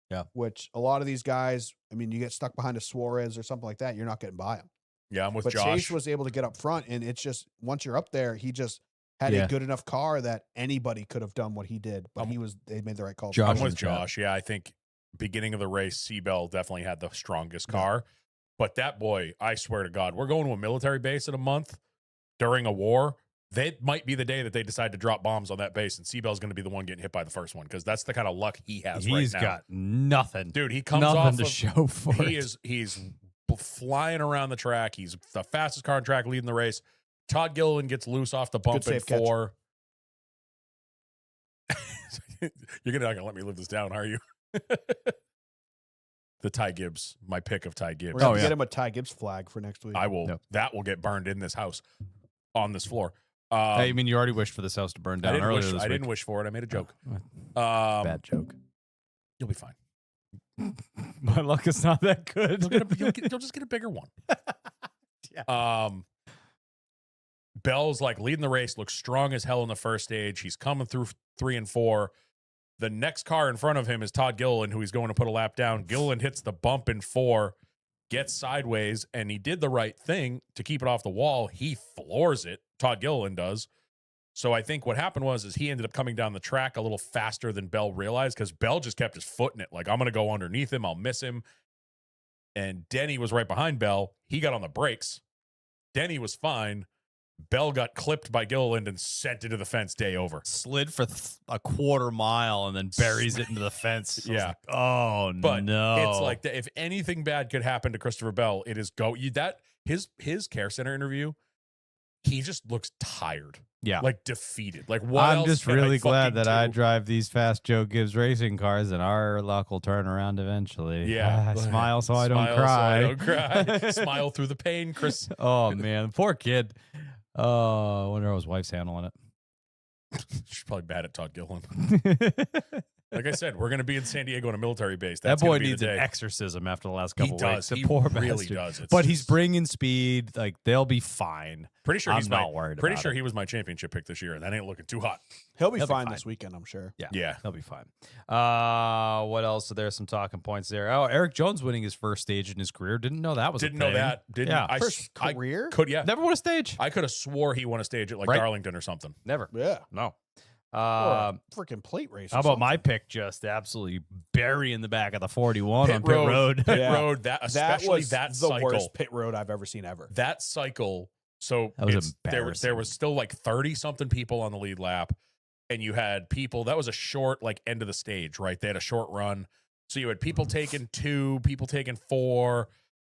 Yeah. Which a lot of these guys, I mean, you get stuck behind a Suarez or something like that, you're not getting by him. Yeah, I'm with But Josh. Chase was able to get up front, and it's just once you're up there, he just had a good enough car that anybody could have done what he did. But they made the right call. I'm with Josh. Yeah, I think beginning of the race, Seabell definitely had the strongest car. But that boy, I swear to God, we're going to a military base in a month during a war. That might be the day that they decide to drop bombs on that base, and Seabell's going to be the one getting hit by the first one because that's the kind of luck he has right now. He's got nothing. Dude, he comes nothing off to of, show for he's flying around the track. He's the fastest car on track leading the race. Todd Gilliland gets loose off the bump in 4. You're not gonna let me live this down, are you? The Ty Gibbs, my pick of Ty Gibbs. We're going to get him a Ty Gibbs flag for next week. I will. Yep. That will get burned in this house, on this floor. Hey, I mean, you already wished for this house to burn down earlier this week. I didn't wish for it. I made a joke. Bad joke. You'll be fine. My luck is not that good. You'll just get a bigger one. Bell's like leading the race, looks strong as hell in the first stage. He's coming through 3 and 4. The next car in front of him is Todd Gilliland, who he's going to put a lap down. Gilliland hits the bump in 4, gets sideways, and he did the right thing to keep it off the wall. He floors it. Todd Gilliland does. So I think what happened is he ended up coming down the track a little faster than Bell realized because Bell just kept his foot in it. Like, I'm going to go underneath him. I'll miss him. And Denny was right behind Bell. He got on the brakes. Denny was fine. Bell got clipped by Gilliland and sent into the fence. Day over. Slid for a quarter mile and then buries it into the fence. Yeah. Like, oh, but no. It's like if anything bad could happen to Christopher Bell, it is his care center interview. He just looks tired. Yeah. Like defeated. Like, what I'm else just can really I glad fucking that I do? drive these fast Joe Gibbs racing cars and our luck will turn around eventually. Yeah. Smile so I don't Smile cry. So I don't cry. Smile through the pain, Chris. Oh, man. Poor kid. Oh, I wonder how his wife's handling it. She's probably bad at Todd Gilliland. Like I said, we're going to be in San Diego on a military base. That That's boy gonna be needs the an day. exorcism after the last couple He weeks. does. He Poor really bastard. does. It's But he's just- bringing speed. Like, they'll be fine. Pretty sure I'm he's not worried Pretty about sure it. he was my championship pick this year, and that ain't looking too hot. He'll be He'll be fine fine. this weekend, I'm sure. Yeah. He'll be fine. What else? So there's some talking points there. Oh, Eric Jones winning his first stage in his career. Didn't know that was Didn't a know thing. that. Didn't. Yeah. First career? Never won a stage. I could have swore he won a stage at like Right. Darlington or something. Never. Yeah. No. Or a freaking plate race. How about my pick just absolutely burying the back of the 41 on pit road? Pit Yeah. road. That especially was that the cycle. worst pit road I've ever seen ever. That cycle. So That was there embarrassing. was still like 30 something people on the lead lap, and you had people. That was a short like end of the stage, right? They had a short run, so you had people taking 2, people taking 4,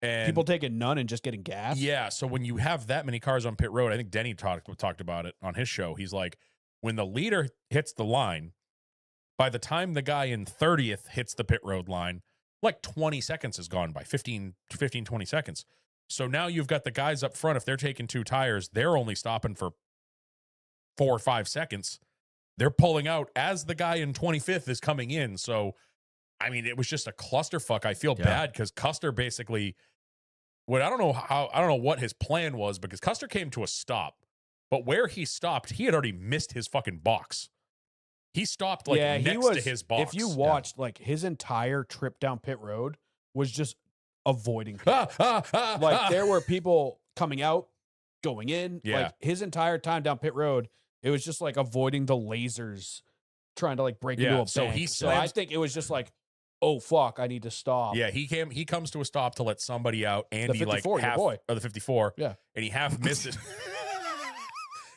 and People taking none and just getting gas. Yeah. So when you have that many cars on pit road, I think Denny talked about it on his show. He's like, When the leader hits the line, by the time the guy in 30th hits the pit road line, like 20 seconds has gone by, 20 seconds. So now you've got the guys up front. If they're taking 2 tires, they're only stopping for 4 or 5 seconds. They're pulling out as the guy in 25th is coming in. So, I mean, it was just a clusterfuck. I feel bad because Custer basically, I don't know what his plan was, because Custer came to a stop, but where he stopped, he had already missed his fucking box. He stopped next to his box. If you watched, like, his entire trip down pit road was just avoiding people. There were people coming out, going in. Yeah. Like, his entire time down pit road, it was just like avoiding the lasers trying to like break into a bank. So I think it was just like, oh fuck, I need to stop. Yeah, he comes to a stop to let somebody out, and The he 54, your boy. or the 54. Yeah. And he half missed it.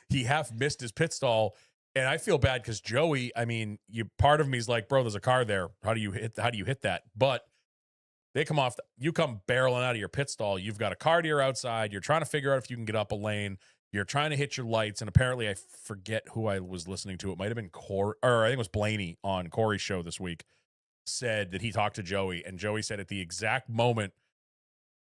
He half missed his pit stall. And I feel bad because Joey, I mean, part of me is like, bro, there's a car there. How do you hit that? But they come off, you come barreling out of your pit stall. You've got a car to your outside. You're trying to figure out if you can get up a lane. You're trying to hit your lights. And apparently, I forget who I was listening to. It might have been I think it was Blaney on Corey's show this week, said that he talked to Joey. And Joey said at the exact moment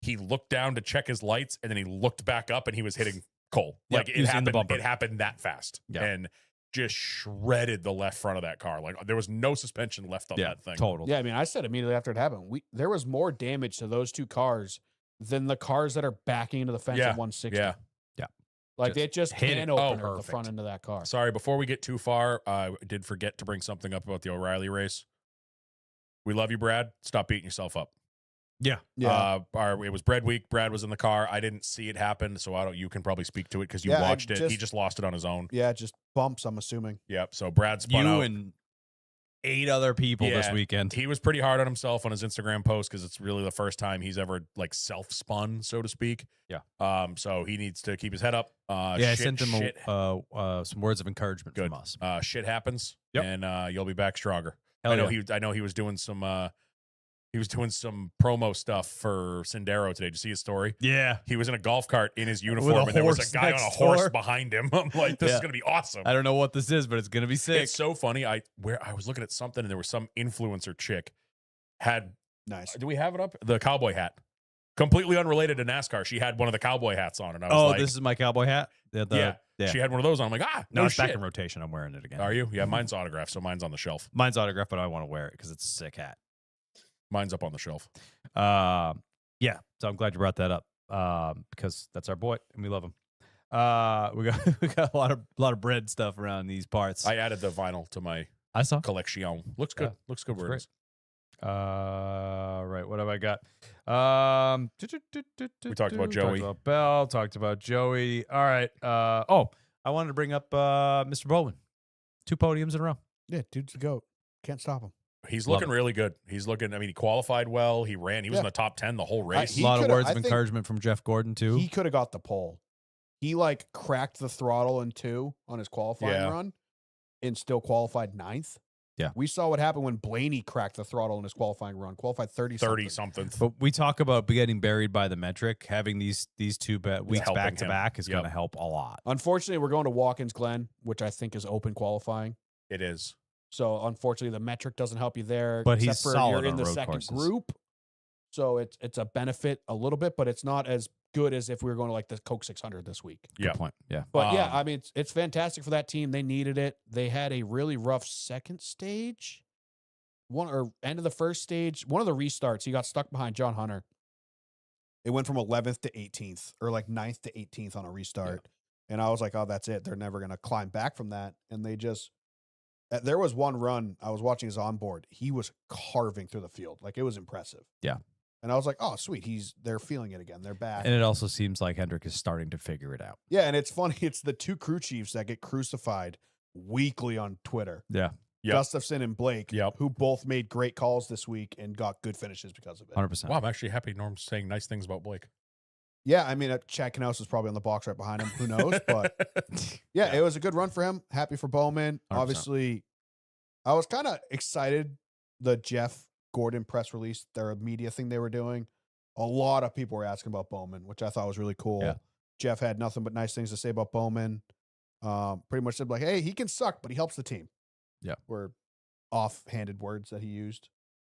he looked down to check his lights, and then he looked back up and he was hitting Cole. Yep, Like he was in the bumper. it happened that fast. Yeah. And just shredded the left front of that car. Like, there was no suspension left on that thing. Total. Yeah, I mean, I said immediately after it happened, there was more damage to those 2 cars than the cars that are backing into the fence at 160. Yeah. Like, they just hit can it. open the Perfect. front end of that car. Sorry, before we get too far, I did forget to bring something up about the O'Reilly race. We love you, Brad. Stop beating yourself up. Yeah. It was bread week. Brad was in the car. I didn't see it happen, so you can probably speak to it because you Yeah, watched it. He just lost it on his own. Yeah, just bumps, I'm assuming. Yep. So Brad spun out. And 8 other people this Yeah, weekend. He was pretty hard on himself on his Instagram post because it's really the first time he's ever like self-spun, so to speak. Yeah. So he needs to keep his head up. I sent him some words of encouragement Good. from us. Shit happens, Yep. and you'll be back stronger. Hell I know yeah. he was doing some promo stuff for Sendero today. Did you see his story? Yeah. He was in a golf cart in his uniform, and there was a guy on a next horse door. behind him. I'm like, this is gonna be awesome. I don't know what this is, but it's going to be sick. It's so funny. I was looking at something, and there was some influencer chick had. Nice. Do we have it up? The cowboy hat. Completely unrelated to NASCAR. She had one of the cowboy hats on, and I was like, this is my cowboy hat? yeah. She had one of those on. I'm like, No, it's shit. back in rotation. I'm wearing it again. Are you? Yeah, mine's autographed, so mine's on the shelf. Mine's autographed, but I want to wear it because it's a sick hat. Mine's up on the shelf. Yeah. So I'm glad you brought that up because that's our boy and we love him. We got a lot of bread stuff around these parts. I added the vinyl to my I saw. collection. Looks good. Yeah, Looks good. looks Where it is. Right. What have I got? We talked about Joey. Talked about Bell. Talked about Joey. All right. I wanted to bring up Mr. Bowman. 2 podiums in a row. Yeah, dude's the GOAT. Can't stop him. He's Love looking it. really good. He's looking. I mean, he qualified well. He ran. He was in the top 10 the whole race. A He lot of coulda- words I of think encouragement from Jeff Gordon too. He could have got the pole. He like cracked the throttle in 2 on his qualifying Yeah. run and still qualified 9th. Yeah. We saw what happened when Blaney cracked the throttle in his qualifying run. Qualified 30 something. But we talk about getting buried by the metric. Having these 2 weeks helping back to him. back is Yep. going to help a lot. Unfortunately, we're going to Watkins Glen, which I think is open qualifying. It is. So unfortunately, the metric doesn't help you there. But he's except for solid you're in on the road second courses. group. So it's a benefit a little bit, but it's not as good as if we were going to like the Coke 600 this week. Good Yeah. point. Yeah. But yeah, Um, I mean, it's fantastic for that team. They needed it. They had a really rough second stage, end of the first stage. One of the restarts, he got stuck behind John Hunter. It went from 11th to 18th, or like 9th to 18th on a restart. And I was like, oh, that's it. They're never going to climb back from that. And they just, there was one run, I was watching his onboard. He was carving through the field. Like, it was impressive. Yeah. And I was like, oh, sweet. They're feeling it again. They're back. And it also seems like Hendrick is starting to figure it out. Yeah, and it's funny. It's the 2 crew chiefs that get crucified weekly on Twitter. Yeah. Yep. Gustafson and Blake, Yep. who both made great calls this week and got good finishes because of it. 100%. Wow, I'm actually happy Norm's saying nice things about Blake. Yeah, I mean, Chad Knaus is probably on the box right behind him. Who knows? But yeah, it was a good run for him. Happy for Bowman. 100%. Obviously, I was kind of excited. The Jeff Gordon press release, their media thing they were doing. A lot of people were asking about Bowman, which I thought was really cool. Yeah. Jeff had nothing but nice things to say about Bowman. Pretty much said like, hey, he can suck, but he helps the team. Yeah. Were offhanded words that he used.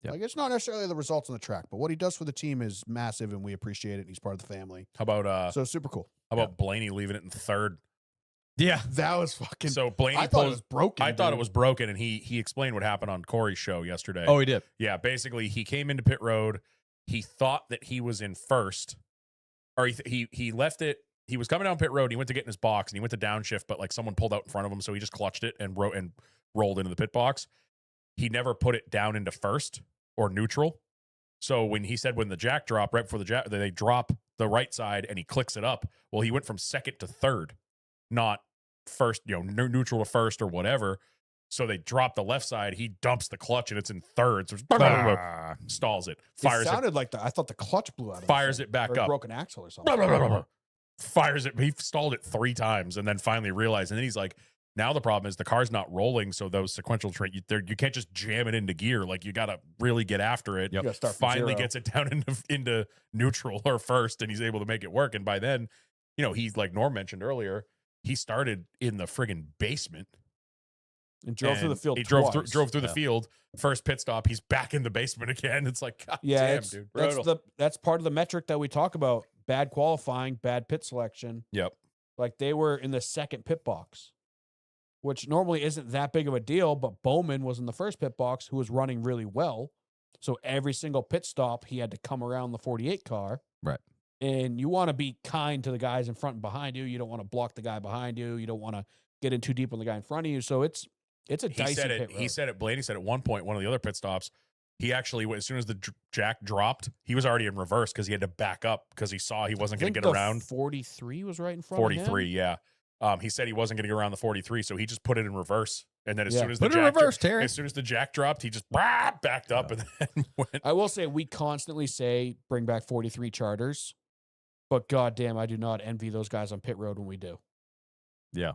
Yeah. Like, it's not necessarily the results on the track, but what he does for the team is massive, and we appreciate it. And he's part of the family. How about So super cool. Blaney leaving it in third? Yeah. That was fucking. So Blaney I thought it pulls- was broken. I thought it dude. was broken, and he explained what happened on Corey's show yesterday. Oh, he did. Yeah, basically he came into pit road. He thought that he was in first, or he left it. He was coming down pit road. And he went to get in his box, and he went to downshift, but like someone pulled out in front of him, so he just clutched it and rolled into the pit box. He never put it down into first or neutral. So when the jack drop, right before the jack, they drop the right side and he clicks it up. Well, he went from second to third, not first, neutral to first or whatever. So they drop the left side. He dumps the clutch and it's in third. So stalls it, fires It sounded like I thought the clutch blew out. Of fires him, it back or up. Broken axle or something. Fires it. He stalled it 3 times and then finally realized. And then he's like, now the problem is the car's not rolling. So those sequential you can't just jam it into gear. Like you got to really get after it. You gotta start from Finally zero. gets it down into neutral or first, and he's able to make it work. And by then, he's like Norm mentioned earlier, he started in the friggin' basement. And drove through the and field. He drove twice. through the field. First pit stop, he's back in the basement again. It's like, God Yeah, damn, dude. that's part of the metric that we talk about. Bad qualifying, bad pit selection. Yep. Like they were in the second pit box, which normally isn't that big of a deal, but Bowman was in the first pit box, who was running really well. So every single pit stop, he had to come around the 48 car. Right. And you want to be kind to the guys in front and behind you. You don't want to block the guy behind you. You don't want to get in too deep on the guy in front of you. So it's a dicey pit road. He said it. Blaney said at one point, one of the other pit stops, he actually, as soon as the jack dropped, he was already in reverse because he had to back up because he saw he wasn't going to get around. 43 was right in front 43, of him. yeah. He said he wasn't going to get around the 43, so he just put it in reverse. And then as soon as Put it in reverse, Terry. as soon as the jack dropped, he just backed up and then went. I will say we constantly say bring back 43 charters, but goddamn, I do not envy those guys on pit road when we do. Yeah.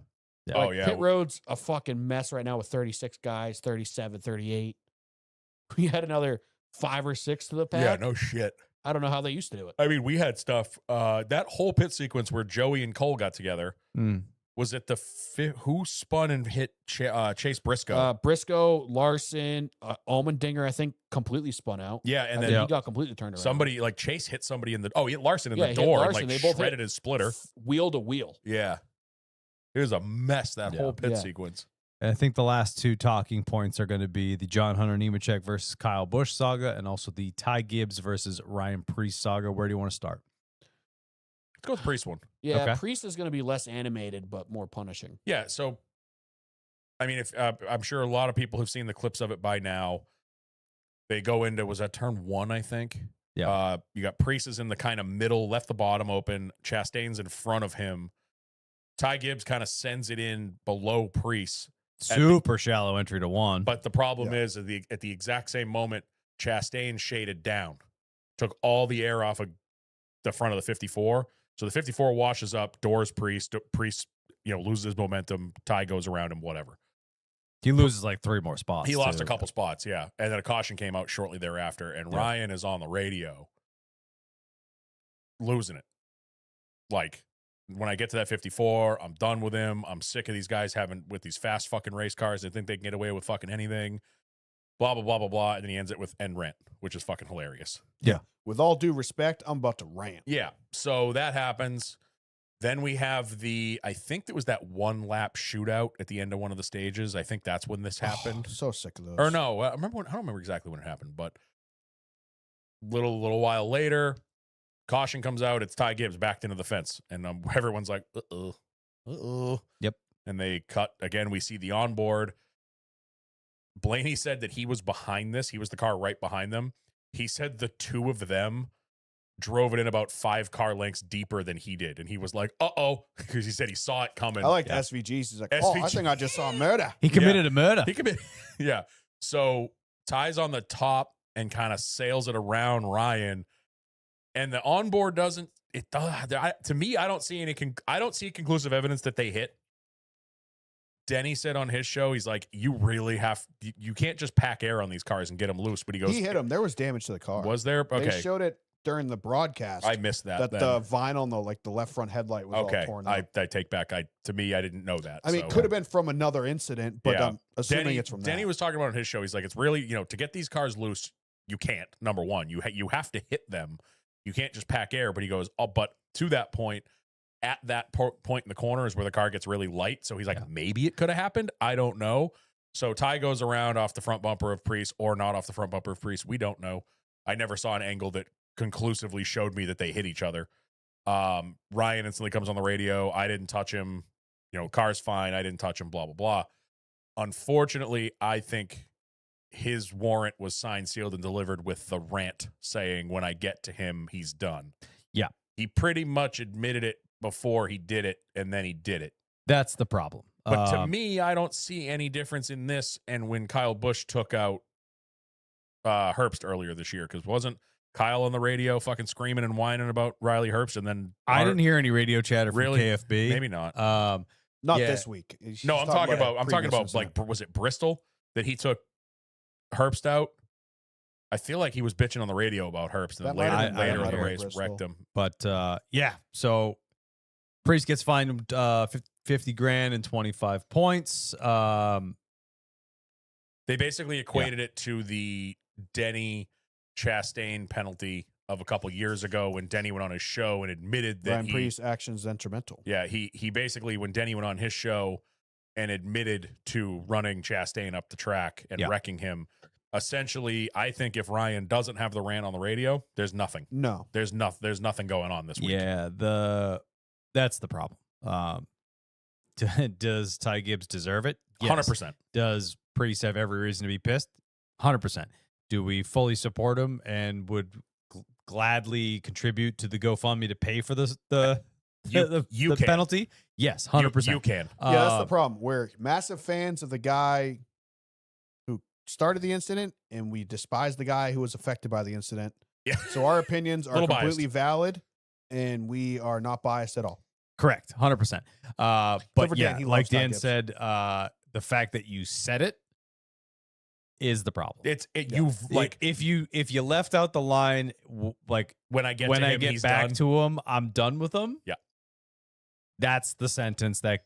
Oh, Like, yeah. Pit road's a fucking mess right now with 36 guys, 37, 38. We had another 5 or 6 to the pad. Yeah, no shit. I don't know how they used to do it. I mean, we had stuff. That whole pit sequence where Joey and Cole got together, was it who spun and hit Chase Briscoe? Briscoe, Larson, Allmendinger, I think, completely spun out. Yeah, and I then think he got completely turned around. somebody like Chase hit somebody in the he hit Larson in Yeah, the he hit door Larson. and They like both hit shredded his splitter. Wheel to wheel. Yeah, it was a mess, that whole pit Yeah. sequence. And I think the last 2 talking points are going to be the John Hunter Nemechek versus Kyle Busch saga, and also the Ty Gibbs versus Ryan Preece saga. Where do you want to start? Let's go with the Priest one. Yeah, Okay. Priest is going to be less animated but more punishing. Yeah, so I mean, if I'm sure a lot of people have seen the clips of it by now. They go into, was that turn 1, I think? Yeah. You got Priest is in the kind of middle, left the bottom open. Chastain's in front of him. Ty Gibbs kind of sends it in below Priest. Super shallow entry to 1. But the problem is at the exact same moment, Chastain shaded down, took all the air off of the front of the 54. So the 54 washes up, doors Priest. Priest, loses his momentum. Ty goes around him, whatever. He loses like 3 more spots. He lost too. a couple spots, yeah. And then a caution came out shortly thereafter, and Ryan is on the radio losing it. Like, when I get to that 54, I'm done with him. I'm sick of these guys having with these fast fucking race cars. They think they can get away with fucking anything. Blah, blah, blah, blah, blah. And then he ends it with end rant, which is fucking hilarious. With all due respect, I'm about to rant. Yeah. So that happens. Then we have I think there was that 1 lap shootout at the end of one of the stages. I think that's when this happened. Oh, so sick of those. Or no, I don't remember exactly when it happened, but little while later, caution comes out. It's Ty Gibbs backed into the fence, and everyone's like, uh-oh. Yep. And they cut again. We see the onboard. Blaney said that he was behind this. He was the car right behind them. He said the 2 of them drove it in about 5 car lengths deeper than he did, and he was like, uh-oh, because he said he saw it coming. I like SVGs. He's like, oh, I SVG. think I just saw murder. He committed a murder. He committed. Yeah. So Ty's on the top and kind of sails it around Ryan, and the onboard doesn't. It to me, I don't see conclusive evidence that they hit. Denny said on his show, he's like, you can't just pack air on these cars and get them loose. But he goes, He hit him. There was damage to the car. Was there? Okay. They showed it during the broadcast I missed that. that then. the vinyl on the left front headlight was all Okay, torn I out. take back. To me, I didn't know that. I mean, so. it could have been from another incident, but Yeah. I'm assuming Denny, it's from Denny that. was talking about on his show. He's like, it's really, to get these cars loose, you can't. Number one, you have to hit them. You can't just pack air. But he goes, oh, but to that point, at that point in the corner is where the car gets really light. So he's like, maybe it could have happened. I don't know. So Ty goes around off the front bumper of Priest or not off the front bumper of Priest. We don't know. I never saw an angle that conclusively showed me that they hit each other. Ryan instantly comes on the radio. I didn't touch him. Car's fine. I didn't touch him, blah, blah, blah. Unfortunately, I think his warrant was signed, sealed, and delivered with the rant saying, when I get to him, he's done. Yeah. He pretty much admitted it before he did it, and then he did it. That's the problem. But to me, I don't see any difference in this and when Kyle Busch took out Herbst earlier this year, because wasn't Kyle on the radio fucking screaming and whining about Riley Herbst, and then I didn't hear any radio chatter from Really? KFB. maybe not. Not yeah. this week. She's No, I'm talking about previous like, incident. was it Bristol that he took Herbst out? I feel like he was bitching on the radio about Herbst, and That then might have been- later that in the might race have been wrecked him. But yeah, so Priest gets fined $50,000 and 25 points. They basically equated it to the Denny Chastain penalty of a couple years ago when Denny went on his show and admitted that Ryan Priest's actions detrimental. Yeah, he basically, when Denny went on his show and admitted to running Chastain up the track and wrecking him, essentially, I think if Ryan doesn't have the rant on the radio, there's nothing. No. There's nothing going on this week. Yeah, that's the problem. Does Ty Gibbs deserve it? Yes. 100%. Does Priest have every reason to be pissed? 100%. Do we fully support him and would gladly contribute to the GoFundMe to pay for the You can. penalty? Yes, 100%. You can. Yeah, that's the problem. We're massive fans of the guy who started the incident, and we despise the guy who was affected by the incident. Yeah. So our opinions are Little completely valid, and we are not biased at all. Correct, 100%. for But Dan, yeah, he like loves Ty Dan Gibbs. said, the fact that you said it is the problem. You've like if you left out the line like when I get when to I him, get he's back done. to him, I'm done with him. Yeah. That's the sentence that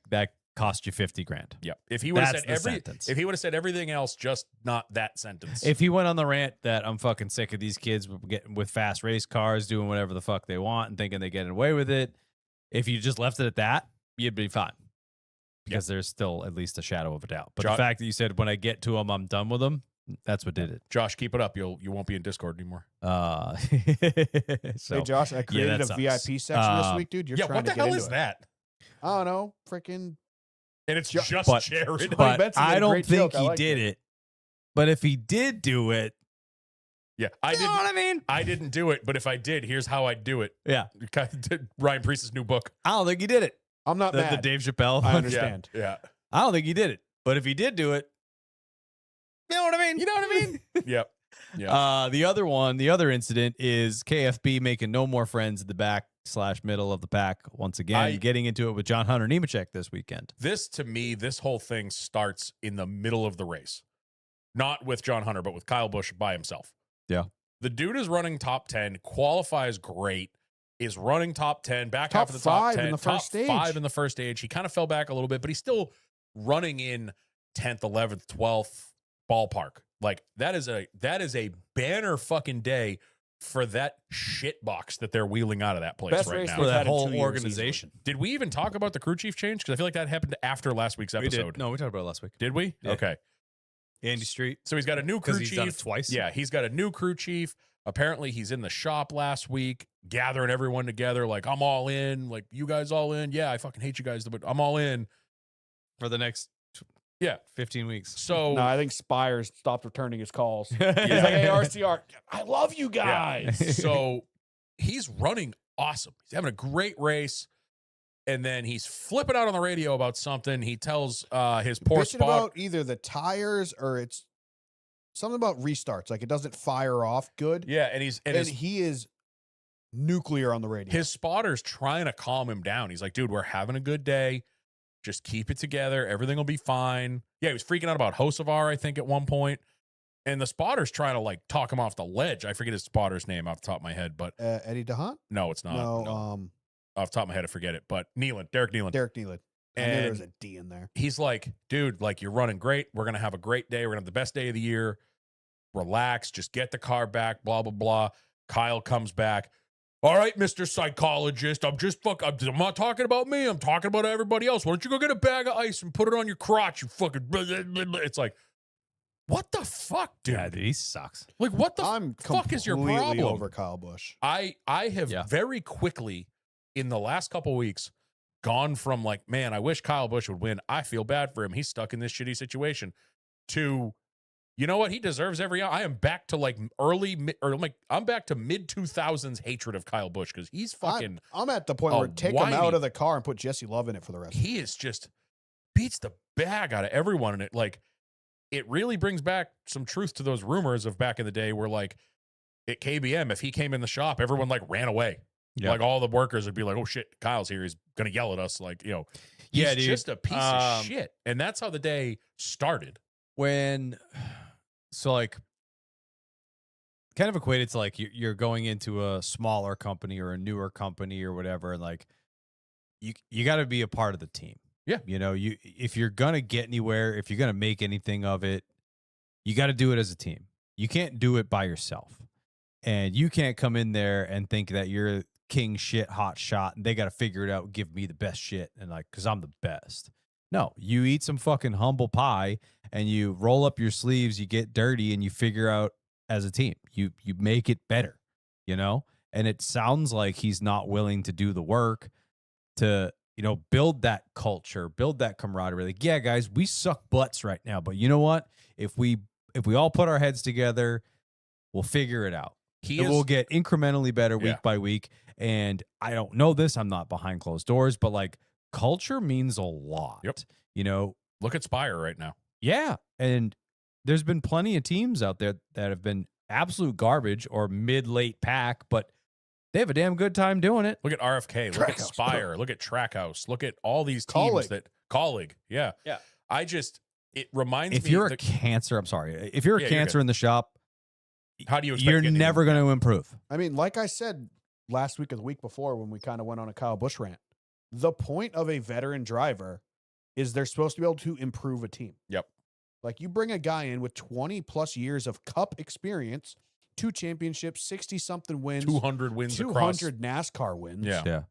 cost you $50,000. Yeah. If he would have That's said the sentence. if he would have said everything else, just not that sentence. If he went on the rant that I'm fucking sick of these kids getting with fast race cars doing whatever the fuck they want and thinking they get away with it, if you just left it at that, you'd be fine. Because there's still at least a shadow of a doubt. But the fact that you said when I get to him, I'm done with him, that's what did it. Josh, keep it up. You won't be in Discord anymore. So Hey, Josh, I created that a VIP sucks. section this week, dude. You're yeah, trying what the to get hell into is it. that? I don't know. Freaking. And it's just but- Jared. But- but Betsy made I a don't great think joke. I he liked did it. it. But if he did do it, Yeah, you know what I mean? I didn't do it, but if I did, here's how I'd do it. Yeah. Ryan Priest's new book. I don't think he did it. I'm not The mad. Dave Chappelle. I understand. Yeah. I don't think he did it. But if he did do it, you know what I mean? You know what I mean? Yep. Yeah. The other incident is KFB making no more friends at the back/middle of the pack once again, getting into it with John Hunter Nemechek this weekend. This, to me, this whole thing starts in the middle of the race. Not with John Hunter, but with Kyle Busch by himself. Yeah. The dude is running top 10, qualifies great, is running top 10, back half Top of the top 5 10, in the top first stage. 5 in the first stage. He kind of fell back a little bit, but he's still running in 10th, 11th, 12th ballpark. Like that is a banner fucking day for that shit box that they're wheeling out of that place Best right race now. they've For that had in whole 2 years organization. Did we even talk about the crew chief change? Because I feel like that happened after last week's We episode. did. No, we talked about it last week. Did we? Yeah. Okay. Andy Street. So he's got a new crew Because he's chief. done it twice. Yeah, he's got a new crew chief. Apparently, he's in the shop last week, gathering everyone together. Like, I'm all in. Like, you guys all in? Yeah, I fucking hate you guys, but I'm all in. For the next 15 weeks. So No, I think Spires stopped returning his calls. He's Yeah. like, hey, RCR, I love you yeah. guys. So he's running awesome. He's having a great race. And then he's flipping out on the radio about something. He tells his poor Bitching spot. about either the tires or it's something about restarts. Like it doesn't fire off good. Yeah, and He is nuclear on the radio. his spotter's trying to calm him down. He's like, dude, we're having a good day. Just keep it together. Everything will be fine. Yeah, he was freaking out about Hocevar, I think, at one point. And the spotter's trying to like talk him off the ledge. I forget his spotter's name off the top of my head, but Eddie DeHunt? no, it's not. No, Off the top of my head, I forget it. But Derek Nealon. Derek Nealon. I knew And there was a D in there. he's like, dude, like you're running great. We're going to have a great day. We're going to have the best day of the year. Relax. Just get the car back, blah, blah, blah. Kyle comes back. All right, Mr. Psychologist. I'm not talking about me. I'm talking about everybody else. Why don't you go get a bag of ice and put it on your crotch, you fucking blah, blah, blah, blah. It's like, what the fuck, dude? Yeah, dude, he sucks. Like, what the I'm fuck is your completely problem? over Kyle Busch. I have very quickly in the last couple weeks gone from like, man, I wish Kyle Busch would win. I feel bad for him. He's stuck in this shitty situation. To, you know what? He deserves every. I am back to like I'm back to mid 2000s hatred of Kyle Busch because he's fucking. I'm at the point a where take him whiny- out of the car and put Jesse Love in it for the rest. He is just beats the bag out of everyone, and it really brings back some truth to those rumors of back in the day where like at KBM, if he came in the shop, everyone like ran away. Yeah. Like all the workers would be like, "Oh shit, Kyle's here. He's gonna yell at us." Like, you know, he's Yeah, dude. just a piece of shit. And that's how the day started. So like kind of equated to like you're going into a smaller company or a newer company or whatever, and like you got to be a part of the team. Yeah. You know, if you're going to get anywhere, if you're going to make anything of it, you got to do it as a team. You can't do it by yourself. And you can't come in there and think that you're king shit hot shot and they got to figure it out, give me the best shit and like cuz I'm the best. No, you eat some fucking humble pie and you roll up your sleeves, you get dirty and you figure out as a team. You make it better, you know? And it sounds like he's not willing to do the work to, you know, build that culture, build that camaraderie. Like, yeah, guys, we suck butts right now, but you know what? If we all put our heads together, we'll figure it out. We'll get incrementally better week by week. And I don't know this, I'm not behind closed doors, but like culture means a lot. Yep. You know, Look at Spire right now. yeah. And there's been plenty of teams out there that have been absolute garbage or mid-late pack, but they have a damn good time doing it. Look at RFK. Look at Trackhouse. Spire. Look at Trackhouse. Look at all these teams Colleague. Yeah. Yeah. It reminds If me. you're a cancer, I'm sorry. If you're a Yeah, you're cancer in the shop, how do you expect you're to get never going to improve. I mean, like I said last week or the week before when we kind of went on a Kyle Busch rant, the point of a veteran driver is they're supposed to be able to improve a team. Yep. Like you bring a guy in with 20 plus years of cup experience, 2 championships, 60 something wins, 200 wins across. 200 NASCAR wins. Yeah. Yeah.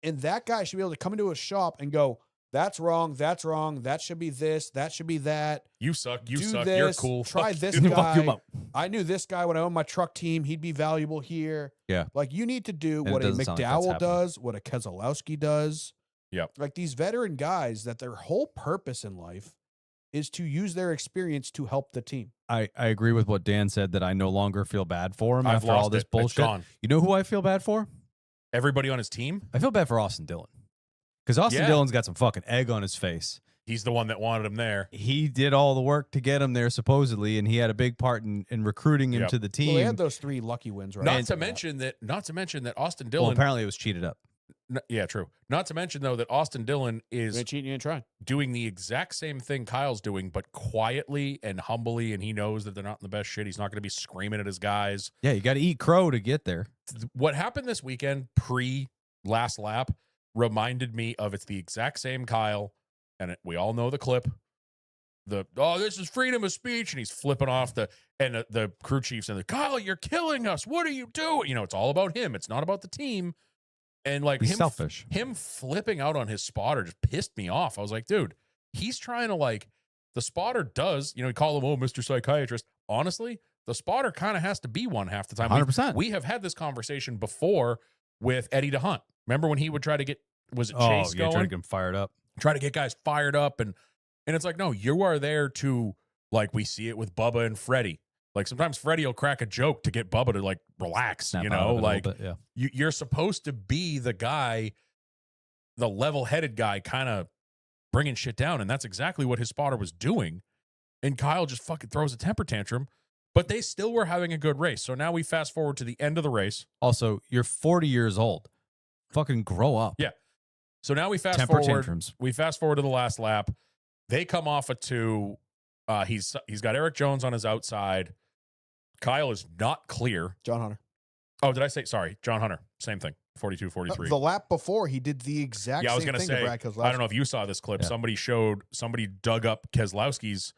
And that guy should be able to come into a shop and go, that's wrong. That's wrong. That should be this. That should be that. You suck. You Do suck. this, You're cool. Try Fuck this you. Fuck you guy. up. I knew this guy when I owned my truck team. He'd be valuable here. Yeah. Like you need to do And it what a doesn't sound like that's McDowell happening. does, what a Keselowski does. Yep. Like these veteran guys that their whole purpose in life is to use their experience to help the team. I agree with what Dan said that I no longer feel bad for him I've after lost all this it. It's bullshit. gone. You know who I feel bad for? Everybody on his team. I feel bad for Austin Dillon. Because Austin Yeah. Dillon's got some fucking egg on his face. He's the one that wanted him there. He did all the work to get him there, supposedly, and he had a big part in recruiting him Yep. to the team. Well, they had those 3 lucky wins, right? Not to mention that Austin Well, Dillon. apparently it was cheated up. Yeah, true. Not to mention though that Austin Dillon You is ain't cheating, you ain't trying. doing the exact same thing Kyle's doing, but quietly and humbly, and he knows that they're not in the best shit. He's not going to be screaming at his guys. Yeah, you got to eat crow to get there. What happened this weekend, pre last lap, reminded me of it's the exact same Kyle, and we all know the clip. This is freedom of speech, and he's flipping off the crew chiefs and Kyle, you're killing us. What are you doing? You know, it's all about him. It's not about the team. And like He's him, selfish. him flipping out on his spotter just pissed me off. I was like, dude, he's trying to like the spotter does. You know, we call him Mr. Psychiatrist. Honestly, the spotter kind of has to be one half the time. 100%. We have had this conversation before with Eddie DeHunt. Remember when he would try to get Chase trying going? to get him fired up. Try to get guys fired up, and it's like, no, you are there to, like, we see it with Bubba and Freddie. Like sometimes Freddie will crack a joke to get Bubba to like relax, Snap you out of know, it a little like bit, yeah. you're supposed to be the guy, the level-headed guy, kind of bringing shit down, and that's exactly what his spotter was doing. And Kyle just fucking throws a temper tantrum, but they still were having a good race. So now we fast forward to the end of the race. Also, you're 40 years old. Fucking grow up. Yeah. So now we fast Temper forward. tantrums. We fast forward to the last lap. They come off a 2. He's got Eric Jones on his outside. Kyle is not clear. John Hunter. Oh, did I say? Sorry, John Hunter. Same thing. 42, 43. The lap before, he did the exact Yeah, I was same gonna thing say. to Brad Keselowski. I don't know if you saw this clip. Yeah. Somebody dug up Keselowski's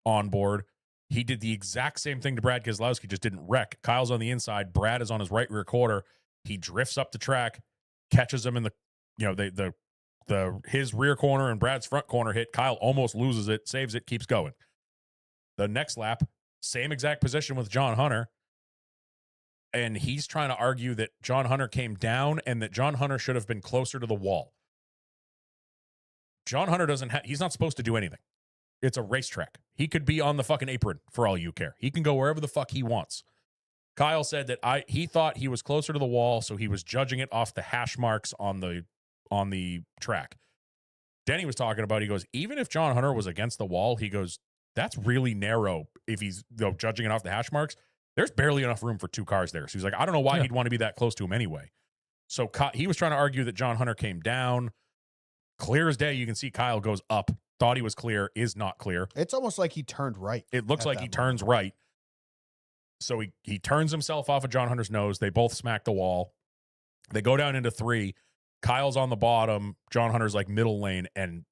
on board. He did the exact same thing to Brad Keselowski, just didn't wreck. Kyle's on the inside. Brad is on his right rear quarter. He drifts up the track, catches him in the his rear corner and Brad's front corner hit. Kyle almost loses it, saves it, keeps going. The next lap, same exact position with John Hunter. And he's trying to argue that John Hunter came down and that John Hunter should have been closer to the wall. John Hunter he's not supposed to do anything. It's a racetrack. He could be on the fucking apron for all you care. He can go wherever the fuck he wants. Kyle said that he thought he was closer to the wall, so he was judging it off the hash marks on the track. Denny was talking about, he goes, even if John Hunter was against the wall, he goes, that's really narrow if he's judging it off the hash marks. There's barely enough room for two cars there. So he's like, I don't know why he'd want to be that close to him anyway. So he was trying to argue that John Hunter came down. Clear as day, you can see Kyle goes up. Thought he was clear, is not clear. It's almost like he turned right. It looks at like that he moment. turns right. So he turns himself off of John Hunter's nose. They both smack the wall. They go down into 3. Kyle's on the bottom. John Hunter's like middle lane. And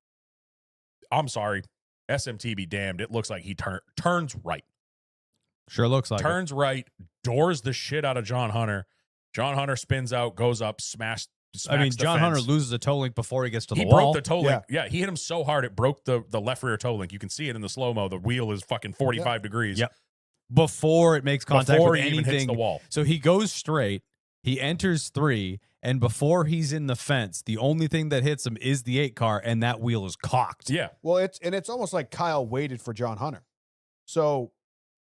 I'm sorry, SMT be damned. It looks like he turns right. Sure looks like Turns right, doors the shit out of John Hunter. John Hunter spins out, goes up, smacks I mean, the John Hunter fence. loses a toe link before he gets to the He wall. broke the toe link. Yeah, he hit him so hard it broke the left rear toe link. You can see it in the slow-mo. The wheel is fucking 45 degrees. Yep. Before it makes contact Before with he anything. even hits the wall. So he goes straight. He enters 3, and before he's in the fence, the only thing that hits him is the 8 car, and that wheel is cocked. Yeah. Well, it's almost like Kyle waited for John Hunter. So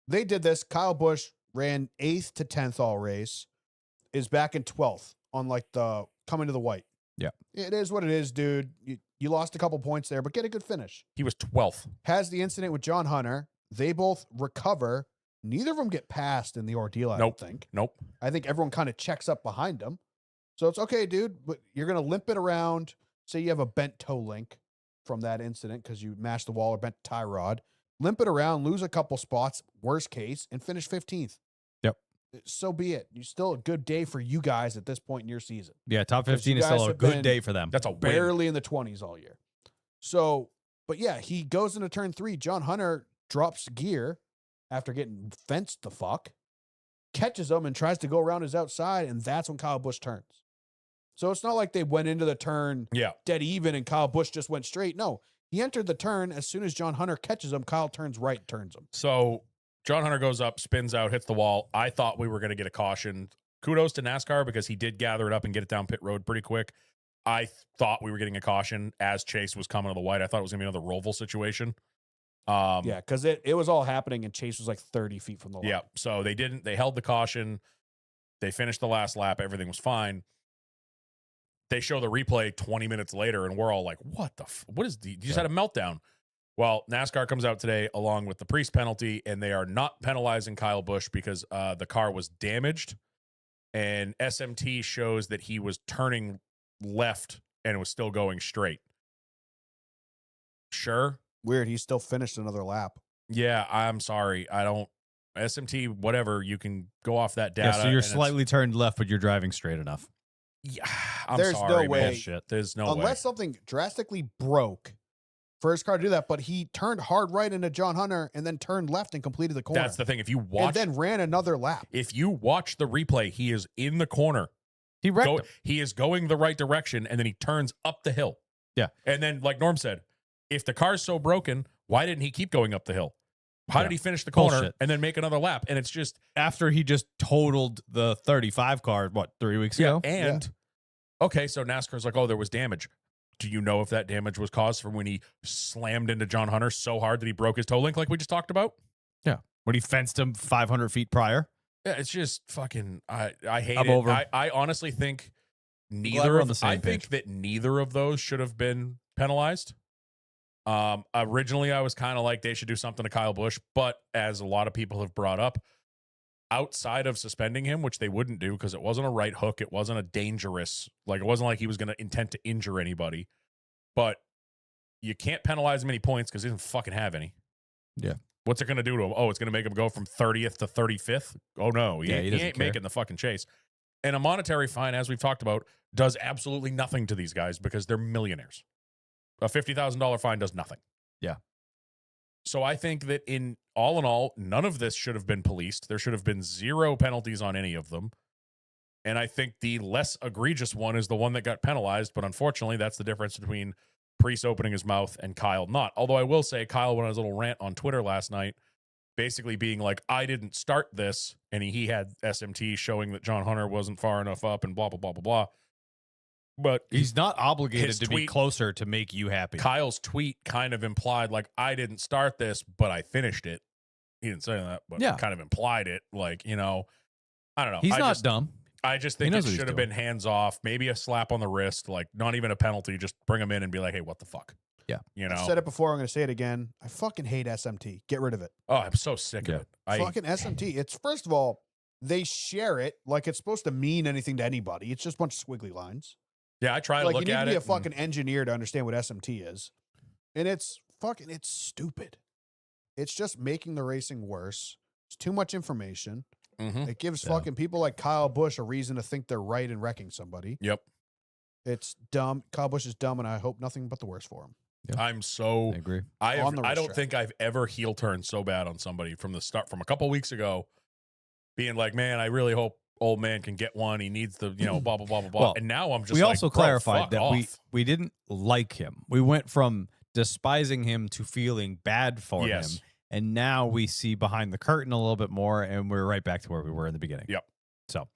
they did this. Kyle Busch ran 8th to 10th all race, is back in 12th on like the coming to the white. Yeah. It is what it is, dude. You lost a couple points there, but get a good finish. He was 12th. Has the incident with John Hunter. They both recover. Neither of them get passed in the ordeal, I don't think. Nope. I think everyone kind of checks up behind them. So it's okay, dude, but you're going to limp it around. Say you have a bent toe link from that incident because you mashed the wall or bent tie rod. Limp it around, lose a couple spots, worst case, and finish 15th. Yep. So be it. You still a good day for you guys at this point in your season. Yeah, top 'Cause you 15 is still guys a have good been day for them. That's a win. Barely in the 20s all year. So, but yeah, he goes into turn 3. John Hunter drops gear after getting fenced the fuck, catches him and tries to go around his outside, and that's when Kyle Busch turns. So it's not like they went into the turn Yeah. dead even and Kyle Busch just went straight. No, he entered the turn. As soon as John Hunter catches him, Kyle turns right, turns him. So John Hunter goes up, spins out, hits the wall. I thought we were going to get a caution. Kudos to NASCAR because he did gather it up and get it down pit road pretty quick. I thought we were getting a caution as Chase was coming to the white. I thought it was going to be another Roval situation. Yeah, because it was all happening and Chase was like 30 feet from the line. Yeah. So they didn't. They held the caution. They finished the last lap. Everything was fine. They show the replay 20 minutes later, and we're all like, what the what is the, you just had a meltdown. Well, NASCAR comes out today along with the Priest penalty, and they are not penalizing Kyle Busch because the car was damaged, and SMT shows that he was turning left and it was still going straight. Sure. Weird. He still finished another lap. Yeah, I'm sorry. I don't, SMT, whatever, you can go off that data. Yeah, so and you're it's- slightly turned left, but you're driving straight enough. Yeah, I'm There's no sorry, way. man. There's no way. Unless something drastically broke for his car to do that, but he turned hard right into John Hunter and then turned left and completed the corner. That's the thing. If you and watch, then ran another lap. if you watch the replay, he is in the corner. He wrecked him. He is going the right direction, and then he turns up the hill. Yeah. And then, like Norm said, if the car's so broken, why didn't he keep going up the hill? How Yeah. did he finish the corner Bullshit. and then make another lap? And it's just After he just totaled the 35 car, 3 weeks ago? And okay, so NASCAR's like, oh, there was damage. Do you know if that damage was caused from when he slammed into John Hunter so hard that he broke his toe link, like we just talked about? Yeah. When he fenced him 500 feet prior? Yeah, it's just fucking. I hate I'm it. over. I honestly think glad neither we're of on the same I think page. that neither of those should have been penalized. Originally, I was kind of like they should do something to Kyle Busch, but as a lot of people have brought up, outside of suspending him, which they wouldn't do because it wasn't a right hook, it wasn't a dangerous, like it wasn't like he was going to intend to injure anybody, but you can't penalize him any points because he doesn't fucking have any. Yeah. What's it going to do to him? Oh, it's going to make him go from 30th to 35th? Oh, no. He, Yeah, he he doesn't ain't care. making the fucking chase. And a monetary fine, as we've talked about, does absolutely nothing to these guys because they're millionaires. A $50,000 fine does nothing. Yeah. So I think that in all, none of this should have been policed. There should have been zero penalties on any of them. And I think the less egregious one is the one that got penalized. But unfortunately, that's the difference between Priest opening his mouth and Kyle not. Although I will say Kyle went on his little rant on Twitter last night, basically being like, I didn't start this. And he had SMT showing that John Hunter wasn't far enough up and blah, blah, blah, blah, blah. But He's not obligated his to be tweet- closer to make you happy. Kyle's tweet kind of implied like, I didn't start this, but I finished it. He didn't say that, but Yeah. kind of implied it. Like, I don't know. He's I not just, dumb. I just He think knows it what he's should have doing. been hands off, maybe a slap on the wrist, like not even a penalty. Just bring him in and be like, hey, what the fuck? Yeah. I said it before. I'm going to say it again. I fucking hate SMT. Get rid of it. Oh, I'm so sick Yeah. of it. I Fucking SMT. It's first of all, they share it like it's supposed to mean anything to anybody. It's just a bunch of squiggly lines. try to Like you look need at to be it. a fucking engineer to understand what SMT is, and it's stupid. It's just making the racing worse. It's too much information. Mhm. It gives Yeah. fucking people like Kyle Busch a reason to think they're right in wrecking somebody. Yep. It's dumb. Kyle Busch is dumb, and I hope nothing but the worst for him. I'm so I agree. On the I don't racetrack. think I've ever heel turned so bad on somebody from the start, from a couple weeks ago, being like, man, I really hope old man can get one. He needs the, blah, blah, blah, blah, blah. Well, And now I'm just We like, also bro, clarified fuck that off. we didn't like him. We went from despising him to feeling bad for Yes. him. And now we see behind the curtain a little bit more, and we're right back to where we were in the beginning. Yep. So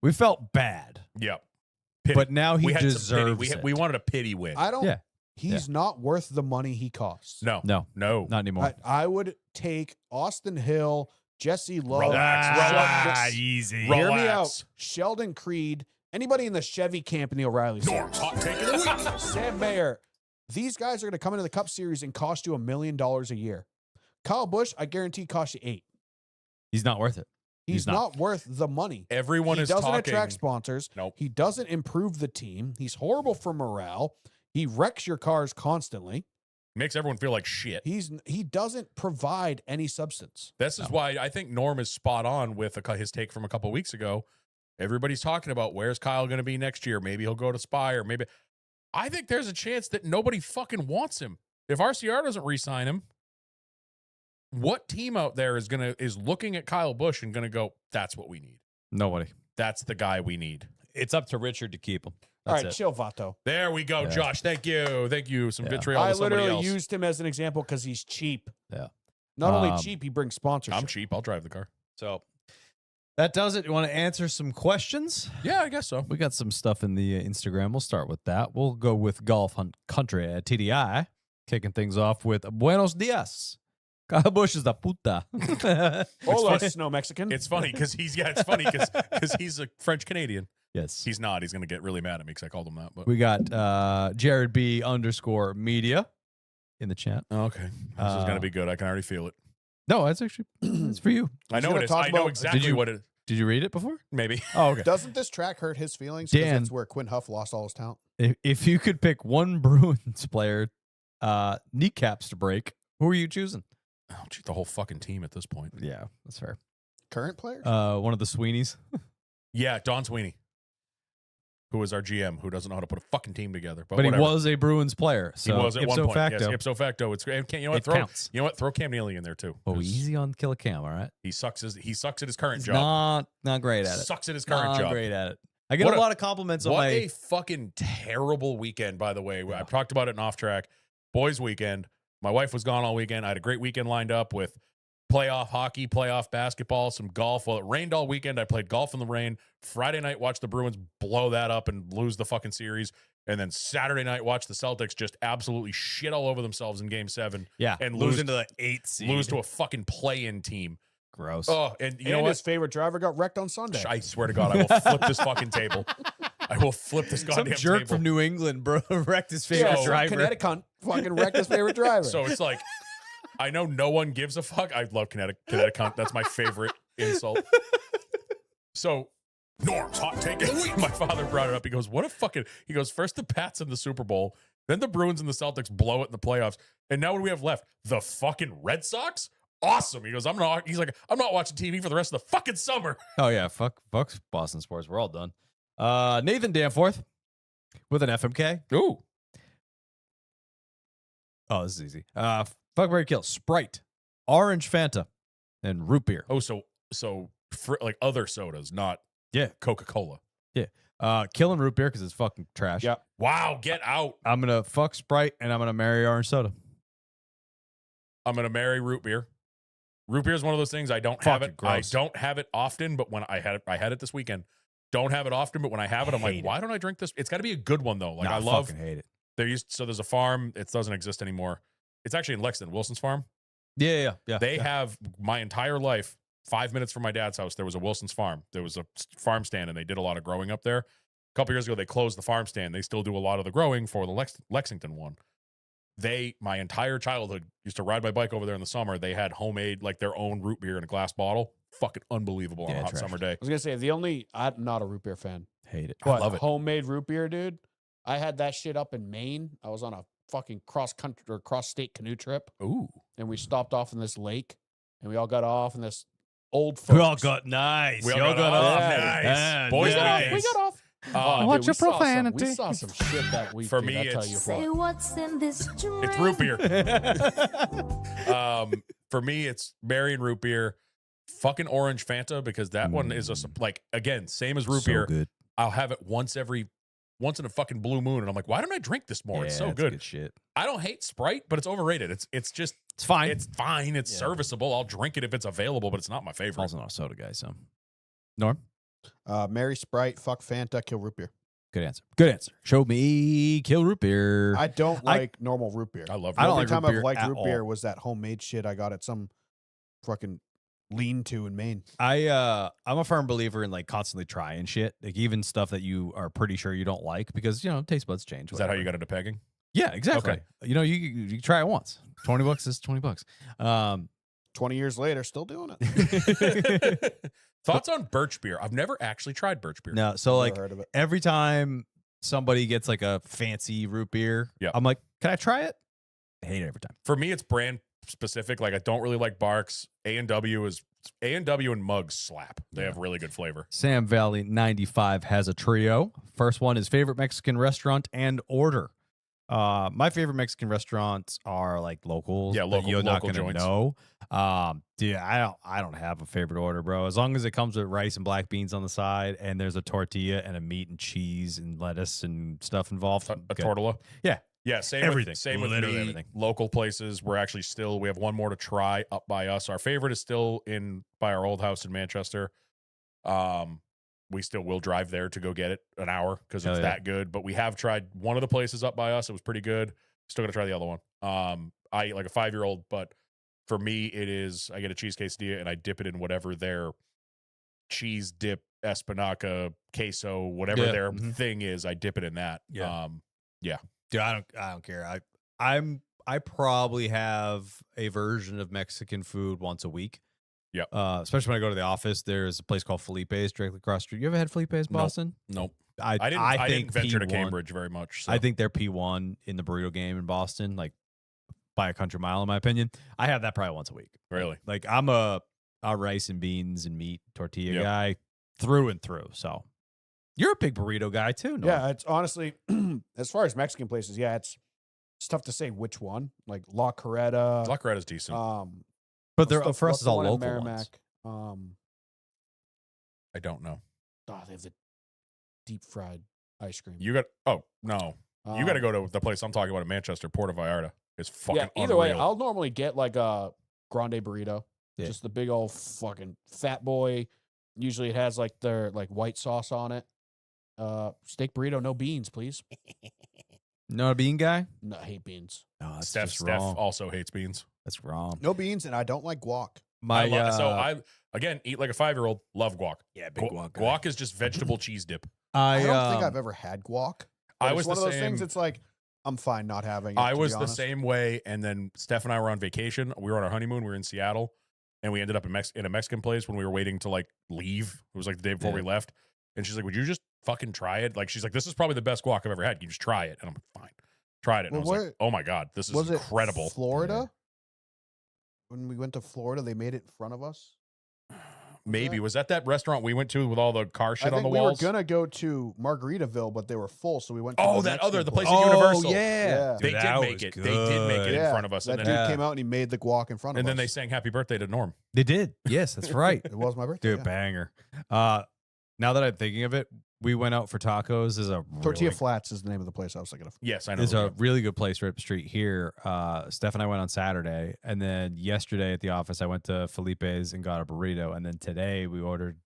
we felt bad, Yep. Pity. but now he we had some pity. deserves it. We wanted a pity win. I don't. Yeah. He's not worth the money he costs. No. No, No. not anymore. I would take Austin Hill, Jesse Love, Relax, relax. easy. Hear me out. Relax. Sheldon Creed, anybody in the Chevy camp in the O'Reilly Norm's hot take of the week. Sam Mayer. These guys are going to come into the Cup Series and cost you $1 million a year. Kyle Busch, I guarantee, costs you $8 million. He's not worth it. He's not. not worth the money. Everyone He is doesn't talking. attract sponsors. Nope. He doesn't improve the team. He's horrible for morale. He wrecks your cars constantly. Makes everyone feel like shit. He doesn't provide any substance. This is why I think Norm is spot on with his take from a couple weeks ago. Everybody's talking about where's Kyle going to be next year. Maybe he'll go to Spire. Maybe. I think there's a chance that nobody fucking wants him. If RCR doesn't re-sign him, what team out there is looking at Kyle Busch and gonna go, that's what we need. Nobody. That's the guy we need. It's up to Richard to keep him. All That's right, it. chill, Vato. There we go, Yeah. Josh. Thank you. Thank you. Some Yeah. vitriol to I somebody literally else. used him as an example because he's cheap. Yeah. Not only Um, cheap, he brings sponsorship. I'm cheap. I'll drive the car. So that does it. You want to answer some questions? Yeah, I guess so. We got some stuff in the Instagram. We'll start with that. We'll go with Golf Hunt Country at TDI, kicking things off with Buenos Dias. Kyle Busch is the puta. Hola, funny. Snow Mexican. It's funny because it's funny because he's a French Canadian. Yes. He's not. He's gonna get really mad at me because I called him that. But We got Jared B _ in the chat. okay, this is gonna be good. I can already feel it. No, that's actually it's for you. I know gonna it is. talk I know about- exactly Did you- what it. Did you read it before? Maybe. Oh, okay. Doesn't this track hurt his feelings? Because Dan. it's where Quinn Huff lost all his talent. If you could pick one Bruins player kneecaps to break, who are you choosing? Oh, gee, the whole fucking team at this point. Yeah, that's fair. Current players? One of the Sweeneys. Yeah, Don Sweeney, who is our GM, who doesn't know how to put a fucking team together. But, But he whatever. was a Bruins player. He So was at one ipso point. facto, Yes, ipso facto. It's great. You know what? it counts. You know what? Throw Cam Neely in there too. Oh, 'cause easy on Kill a Cam, all right? He sucks at his current He's job. not great at it. Sucks at his current Not job. great at it. I get What a a- lot of compliments on What my. a fucking terrible weekend, by the way. Yeah. I've talked about it in Off Track. Boys weekend. My wife was gone all weekend. I had a great weekend lined up with playoff hockey, playoff basketball, some golf. Well, it rained all weekend. I played golf in the rain. Friday night, watched the Bruins blow that up and lose the fucking series. And then Saturday night, watched the Celtics just absolutely shit all over themselves in Game 7 yeah, and lose lose into the 8th seed. lose to a fucking play-in team. Gross. Oh, and you know and what? his favorite driver got wrecked on Sunday. I swear to God, I will flip this fucking table. I will flip this Some goddamn jerk table. from New England, bro, wrecked his favorite So- driver. Connecticut fucking wrecked his favorite driver. So it's like, I know no one gives a fuck. I love Connecticut. That's my favorite insult. So, Norm's hot take of the week. My father brought it up. He goes, what a fucking, he goes, first the Pats in the Super Bowl, Then the Bruins and the Celtics blow it in the playoffs. And now what do we have left? The fucking Red Sox? Awesome. He goes, he's like, I'm not watching TV for the rest of the fucking summer. Oh yeah, fuck Boston sports. We're all done. Nathan Danforth with an FMK. Ooh. Oh, this is easy. Fuck, Mary kill. Sprite, orange Fanta, and root beer. Oh, so like other sodas, not Coca-Cola. Killing root beer because it's fucking trash. Yep. Wow, get out. I'm gonna fuck Sprite and I'm gonna marry orange soda. I'm gonna marry root beer. Root beer is one of those things I don't have Fucking it. gross. I don't have it often, but when I had it this weekend. Don't have it often, but when I have it, I'm like, Hate why don't I drink this? It's got to be a good one though. Like I love. fucking hate it. There's a farm. It doesn't exist anymore. It's actually in Lexington, Wilson's farm. Yeah. They have my entire life. 5 minutes from my dad's house, there was a Wilson's farm. There was a farm stand, and they did a lot of growing up there. A couple years ago, they closed the farm stand. They still do a lot of the growing for the Lexington one. My entire childhood, used to ride my bike over there in the summer. They had homemade, like their own root beer in a glass bottle. Fucking unbelievable on a hot trash. summer day. I was gonna say I'm not a root beer fan. Hate it. But love it. homemade root beer, dude. I had that shit up in Maine. I was on a fucking cross state canoe trip, Ooh. and we stopped off in this lake, and we all got off in this old. We all folks- got nice. We all Y'all got off. Nice. Yeah, Boys we got off. nice. We got off. Uh, Dude, Watch we your saw some- profanity. We saw some shit that week. For dude, me, I tell it's- you Say what. what's in this drink. It's root beer. For me, it's berry and root beer. Fucking orange Fanta, because that one is like, again, same as root beer. Good. I'll have it once in a fucking blue moon, and I'm like, why don't I drink this more? It's so good. shit. I don't hate Sprite, but it's overrated. It's just It's fine. It's fine. It's Yeah. serviceable. I'll drink it if it's available, but it's not my favorite. also not a soda guy. So, Norm, Mary Sprite, fuck Fanta, kill root beer. good answer. Good answer. Show me kill root beer. I don't like normal root beer. I love. I root don't Every like time root beer I've liked at root beer all. was that homemade shit I got at some fucking lean-to in Maine. I'm a firm believer in like constantly trying shit, like even stuff that you are pretty sure you don't like, because taste buds change. Is that how whatever. you got into pegging? Yeah, exactly. Okay. You try it once. $20 is $20. 20 years later, still doing it. Thoughts on birch beer? I've never actually tried birch beer. No, so Never like heard of it. every time somebody gets like a fancy root beer, Yeah. I'm like, can I try it? I hate it every time. For me, it's brand specific. Like I don't really like Barks. A&W and Mugs slap. They have really good flavor. Sam Valley 95 has a trio. First one is favorite Mexican restaurant and order. My favorite Mexican restaurants are like locals. Yeah, that you're not local gonna joints. know. Dude, I don't have a favorite order, bro. As long as it comes with rice and black beans on the side, and there's a tortilla and a meat and cheese and lettuce and stuff involved. A good. tortilla. Yeah. Yeah, same Everything. With, same with Literally me. everything. Local places. We have one more to try up by us. Our favorite is still by our old house in Manchester. We still will drive there to go get it an hour because Hell it's yeah. that good. But we have tried one of the places up by us. It was pretty good. Still got to try the other one. I eat like a 5-year-old, but for me, it is I get a cheese quesadilla and I dip it in whatever their cheese dip, espinaca, queso, whatever Yeah. their Mhm. thing is. I dip it in that. Yeah. Dude, I don't care. I probably have a version of Mexican food once a week. Yep. Especially when I go to the office. There's a place called Felipe's directly across the street. You ever had Felipe's, Boston? Nope. I I think didn't venture to P1 Cambridge very much. So. I think they're P1 in the burrito game in Boston, like by a country mile, in my opinion. I have that probably once a week. Really? Like I'm a rice and beans and meat tortilla Yep. guy through and through. So you're a big burrito guy too, Norm. Yeah, it's honestly, as far as Mexican places, yeah, it's tough to say which one. Like La Carreta. La Carreta's decent. But they're what's for us, what's it's the all one in local Merrimack? ones. I don't know. They have the deep fried ice cream. You got no. You got to go to the place I'm talking about in Manchester, Puerto Vallarta. It's fucking Yeah, either way, unreal. I'll normally get like a grande burrito. Yeah. Just the big old fucking fat boy. Usually it has like their like white sauce on it. Steak burrito, no beans, please. Not a bean guy? No, I hate beans. No, that's Steph just wrong. also hates beans. That's wrong. No beans, and I don't like guac. My I again eat like a 5-year-old. Love guac. yeah, Guac is just vegetable cheese dip. I don't think I've ever had guac. I But was it's one the of those same. things. It's like I'm fine not having it. I to be was the honest. same way. And then Steph and I were on vacation. We were on our honeymoon. We were in Seattle, and we ended up in a Mexican place when we were waiting to like leave. It was like the day before we left, and she's like, "Would you just fucking try it?" Like she's like, "This is probably the best guac I've ever had. You just try it." And I'm like, "Fine." Tried it. And Well, I was like, oh my God, this is Was incredible. it Florida? When we went to Florida, they made it in front of us. Maybe. Was that restaurant we went to with all the car shit I on the think we walls? were gonna go to Margaritaville, but they were full, so we went to Oh, the that other, the Mexican place at Universal. Yeah. They Dude, did that make was it. They did make it in Yeah, front of us. That And dude then, Yeah. came out and he made the guac in front of and us. then they sang happy birthday to Norm. They did. Yes, that's right. It was my birthday. Dude, yeah. banger. Now that I'm thinking of it, we went out for tacos. There's a Tortilla really, Flats is the name of the place I was thinking of. Yes, I know. there's a really good place right up the street here. Steph and I went on Saturday, and then yesterday at the office I went to Felipe's and got a burrito, and then today we ordered,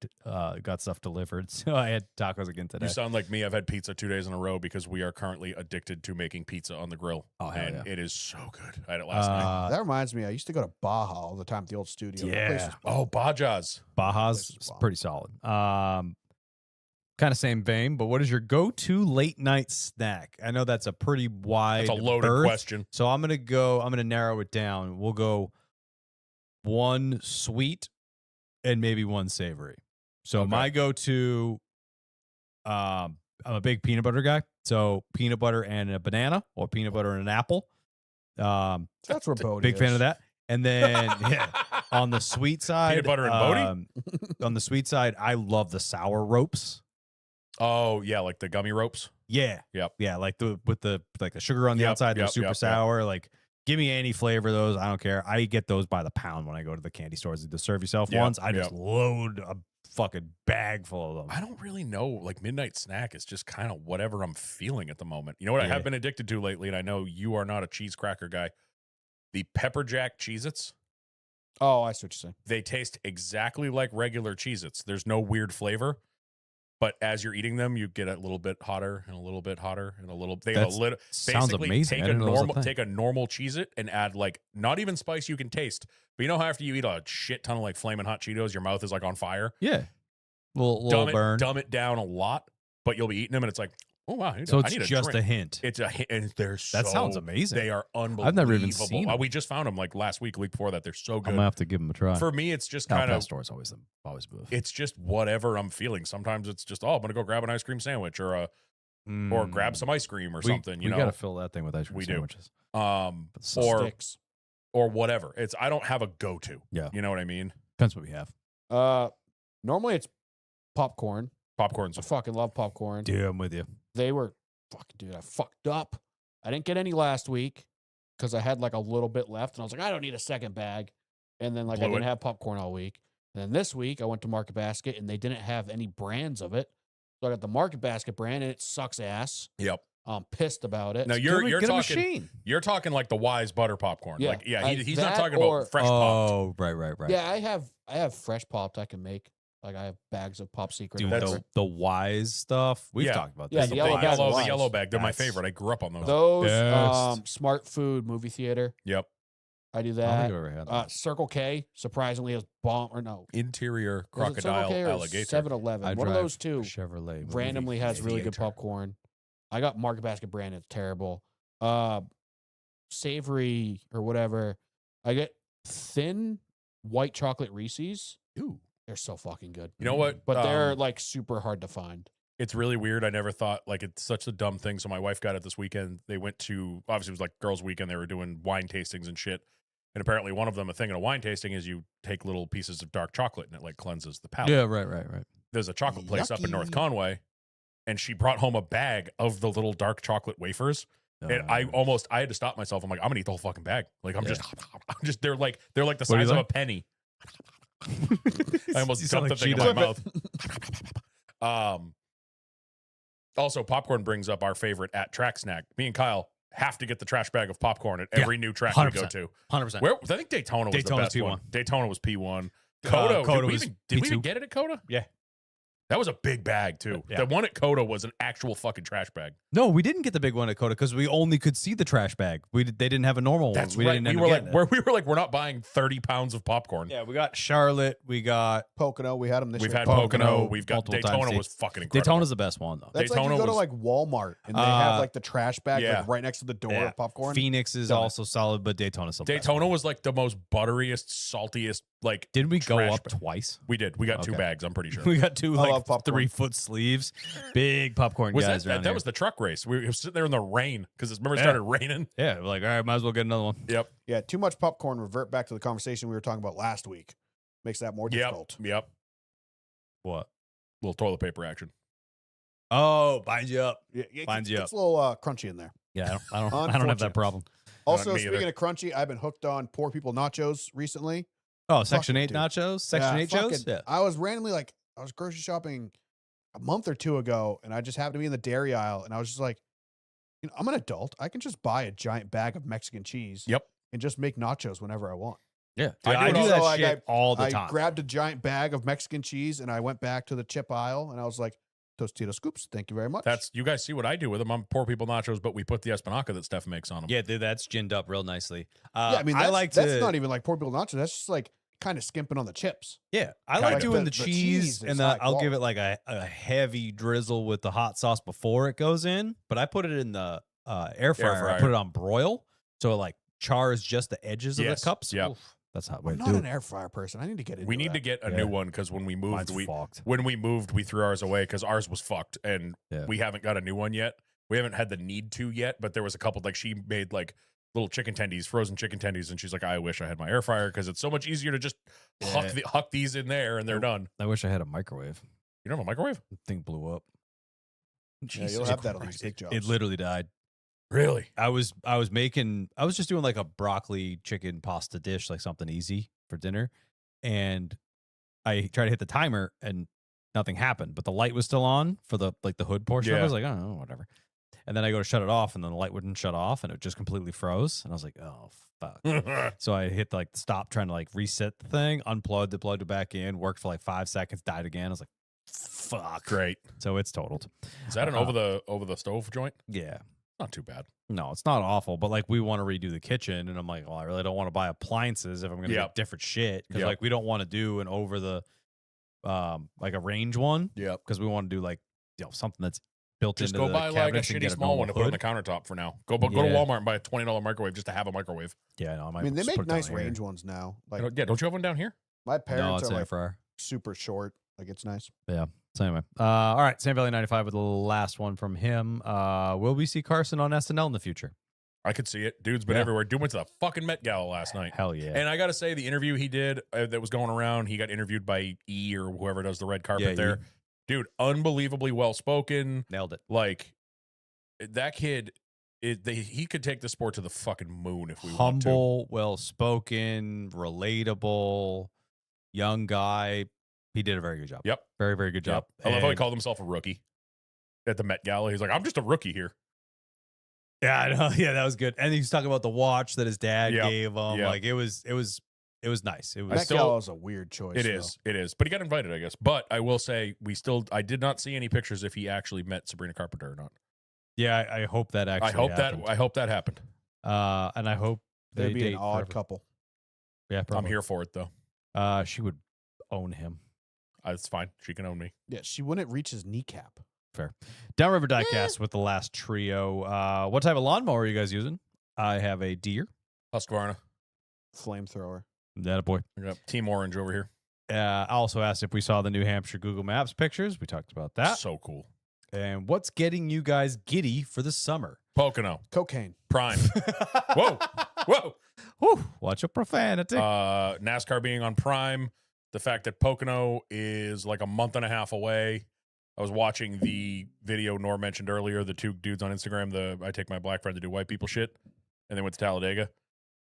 got stuff delivered. So I had tacos again today. You sound like me. I've had pizza 2 days in a row because we are currently addicted to making pizza on the grill. Oh, hell and yeah. it is so good. I had it last night. That reminds me, I used to go to Baja all the time at the old studio. That place Yeah. was Oh, Baja's. Baja's This is is bomb. pretty solid. Kind of same vein, but what is your go-to late night snack? I know that's a pretty wide That's a loaded berth, question. so I'm gonna narrow it down. We'll go one sweet and maybe one savory. So Okay. my go-to, I'm a big peanut butter guy. So peanut butter and a banana, or peanut butter and an apple. That's where Bodie Big fan is. of that. And then yeah, on the sweet side, Peanut butter and Bodie? on the sweet side, I love the sour ropes. Oh, yeah, like the gummy ropes. Yeah. Yep. Yeah, like the sugar on the Yep, outside, they're yep, super yep, yep. sour. Like, give me any flavor of those. I don't care. I get those by the pound when I go to the candy stores. The serve yourself Yep, ones. I just yep. load a fucking bag full of them. I don't really know. Like midnight snack is just kind of whatever I'm feeling at the moment. You know what I Yeah. have been addicted to lately, and I know you are not a cheese cracker guy. The pepper jack Cheez-Its. Oh, I see what you're saying. They taste exactly like regular Cheez-Its. There's no weird flavor. But as you're eating them, you get a little bit hotter and a little bit hotter and a little. They have a little. Sounds Basically, amazing. take I a didn't know it was a normal thing. take a normal Cheez-It and add like not even spice you can taste. But you know how after you eat a shit ton of like flaming hot Cheetos, your mouth is like on fire. Yeah. Little burn. Dumb it down a lot, but you'll be eating them and it's like, oh wow, So I it's need a just drink. a hint. It's a hint, and they're so. That sounds amazing. They are unbelievable. I've never even seen them. We just found them like last week, week before that. They're so I'm good. gonna have to give them a try. For me, it's just Al kind of. Pastor's always move. It's just whatever I'm feeling. Sometimes it's just, oh, I'm gonna go grab an ice cream sandwich or grab some ice cream or something. You know, gotta fill that thing with ice cream We do. sandwiches. or Sticks. or whatever. It's I don't have a go to. Yeah. You know what I mean? Depends what we have. Normally it's popcorn. Popcorn's I fucking love popcorn. Dude, I'm with you. They were fucking dude. I fucked up. I didn't get any last week because I had like a little bit left, and I was like, I don't need a second bag. And then like I Blew didn't it. have popcorn all week. And then this week I went to Market Basket, and they didn't have any brands of it. So I got the Market Basket brand, and it sucks ass. Yep. I'm pissed about it. Now you're Get a talking machine. you're talking like the Wise butter popcorn. Yeah, Like yeah, I- he's not that talking or- about fresh popped. Oh, right. Yeah, I have fresh popped I can make. Like I have bags of Pop Secret. Dude, or whatever. the Wise stuff. We've Yeah. talked about Yeah, this. the The yellow bag yellow, Wise. the yellow bag. They're my That's- favorite. I grew up on those. Those Best. Smart Food movie theater. Yep. I do I don't that. think I've ever had that. Circle K surprisingly has bomb or no Interior was it Circle crocodile K or alligator. 7-Eleven. I One of drive those two Chevrolet movie randomly has really good Aviator. popcorn. I got Market Basket brand. It's terrible. Savory or whatever. I get thin white chocolate Reese's. Ooh. They're so fucking good. You know what? But they're like super hard to find. It's really weird. I never thought like it's such a dumb thing. So my wife got it this weekend. They went to obviously it was like girls' weekend. They were doing wine tastings and shit. And apparently one of them, a thing in a wine tasting is you take little pieces of dark chocolate and it like cleanses the palate. Yeah, right. There's a chocolate place up in North Yucky. Conway, and she brought home a bag of the little dark chocolate wafers. And I had to stop myself. I'm like, I'm gonna eat the whole fucking bag. Like I'm just they're like the What do you size of a like? penny. I almost You sound dumped the like thing in my Cheetos. mouth. Also, popcorn brings up our favorite at track snack. Me and Kyle have to get the trash bag of popcorn at every new track we go 100%. to. 100%. Where I think Daytona was Daytona's the best P1. one. Daytona was P1. Coda, Coda did we was even P2. get it at Coda? Yeah. That was a big bag too. Yeah. The one at Coda was an actual fucking trash bag. No, we didn't get the big one at Coda because we only could see the trash bag. They didn't have a normal That's one. right. Didn't We end were up like, getting it. we were like, we're not buying 30 pounds of popcorn. Yeah, we got Charlotte. We got Pocono. We had them this We've year. had Pocono Pocono. We've got multiple Daytona times. was fucking incredible. Daytona's the best one though. That's Daytona like you go to was- like Walmart and they have Uh, like the trash bag yeah. like right next to the door Yeah. of popcorn. Phoenix is Done it. also solid, but Daytona's the best Daytona one. was like the most butteriest, saltiest like. Did we go trash up twice? We did. We got 2 Okay. bags. I'm pretty sure. We got 2 I like love popcorn. 3-foot sleeves, big popcorn Was guys that around that here. was the truck race? We were sitting there in the rain because remember it Yeah. started raining. Yeah, we're like, all right, might as well get another one. Yep. Yeah, too much popcorn. Revert back to the conversation we were talking about last week. Makes that more difficult. Yep. What? Little toilet paper action. Oh, binds you up. Yeah, it Finds gets, you gets a little crunchy in there. Yeah, I don't have Unfortunate. that problem. Also, me speaking either. of crunchy, I've been hooked on poor people nachos recently. Oh, Section Fuck it, 8 dude. nachos? Section 8 fucking- shows? Yeah. I was randomly like, I was grocery shopping a month or 2 ago, and I just happened to be in the dairy aisle, and I was just like, I'm an adult. I can just buy a giant bag of Mexican cheese. Yep. And just make nachos whenever I want. Yeah. I I do do it that also, like, shit all the I time. grabbed a giant bag of Mexican cheese, and I went back to the chip aisle, and I was like, Tostito scoops. Thank you very much. That's you guys see what I do with them. I'm poor people nachos, but we put the espinaca that Steph makes on them. Yeah, dude, that's ginned up real nicely. yeah, I mean, I that's, like that's to. not even like poor people nachos. That's just like kind of skimping on the chips. Yeah, I Kinda. like doing The the cheese cheese, is and high I'll give quality. it like a heavy drizzle with the hot sauce before it goes in. But I put it in the air fryer. I fryer. put it on broil, so it like chars just the edges of Yes, the cups. yep. Oof, that's hot way I'm to not do an it. air fryer person. I need to get into We need that. to get a Yeah. new one because when we moved, Mine's fucked. when we moved, we threw ours away because ours was fucked, and Yeah. we haven't got a new one yet. We haven't had the need to yet, but there was a couple. Like she made like little chicken tendies, frozen chicken tendies, and she's like, "I wish I had my air fryer because it's so much easier to just huck these in there and they're done." I wish I had a microwave. You don't have a microwave? Thing blew up. Yeah, you'll have that on these big jobs. It literally died. Really? I was just doing like a broccoli chicken pasta dish, like something easy for dinner, and I tried to hit the timer and nothing happened, but the light was still on for the hood portion. Yeah. I was like, oh, whatever. And then I go to shut it off, and then the light wouldn't shut off, and it just completely froze. And I was like, oh fuck. So I hit like stop, trying to like reset the thing, unplugged it, plugged it back in, worked for like 5 seconds, died again. I was like, fuck. Great. So it's totaled. Is that an over the stove joint? Yeah. Not too bad. No, it's not awful, but like we want to redo the kitchen, and I'm like, well, I really don't want to buy appliances if I'm going to Yep. get different shit because Yep. like we don't want to do an over the like a range one Yep. because we want to do like something that's built Just into go the buy like a cabinets and shitty get small one to normal put on hood. the countertop for now. Go to Yeah. Walmart and buy a $20 microwave just to have a microwave. Yeah, no, I mean, they make nice range ones now. Like Yeah, don't you have one down here? my No, parents it's are air like fryer. super short. Like it's nice. So anyway, all right, Sam Valley 95 with the last one from him. Will we see Carson on SNL in the future? I could see it. Dude's been Yeah. everywhere. Dude went to the fucking Met Gala last night. Hell yeah. And I got to say, the interview he did that was going around, he got interviewed by E or whoever does the red carpet Yeah, there. E. Dude, unbelievably well spoken. Nailed it. Like, that kid, he could take the sport to the fucking moon if we want to. Humble, well spoken, relatable, young guy. He did a very good job. Yep. Very, very good job. I love how he And- called himself a rookie at the Met Gala. He's like, I'm just a rookie here. Yeah, I know. Yeah, that was good. And he was talking about the watch that his dad Yep. gave him. Yep. Like it was nice. It was Met still- Gala is a weird choice. It though. is. It is. But he got invited, I guess. But I will say, I did not see any pictures if he actually met Sabrina Carpenter or not. Yeah, I hope that actually I hope happened. that happened. And I hope they They'd be date an odd forever. couple. Yeah, probably. I'm here for it though. She would own him. It's fine. She can own me. Yeah, she wouldn't reach his kneecap. Fair. Downriver Diecast with the last trio. What type of lawnmower are you guys using? I have a Deere. Husqvarna. Flamethrower. That a boy. I got Team Orange over here. I also asked if we saw the New Hampshire Google Maps pictures. We talked about that. So cool. And what's getting you guys giddy for the summer? Pocono. Cocaine. Prime. Whoa. Whoa. Whew, watch your profanity. NASCAR being on Prime. The fact that Pocono is like a month and a half away. I was watching the video Nor mentioned earlier, the two dudes on Instagram, I take my black friend to do white people shit, and they went to Talladega.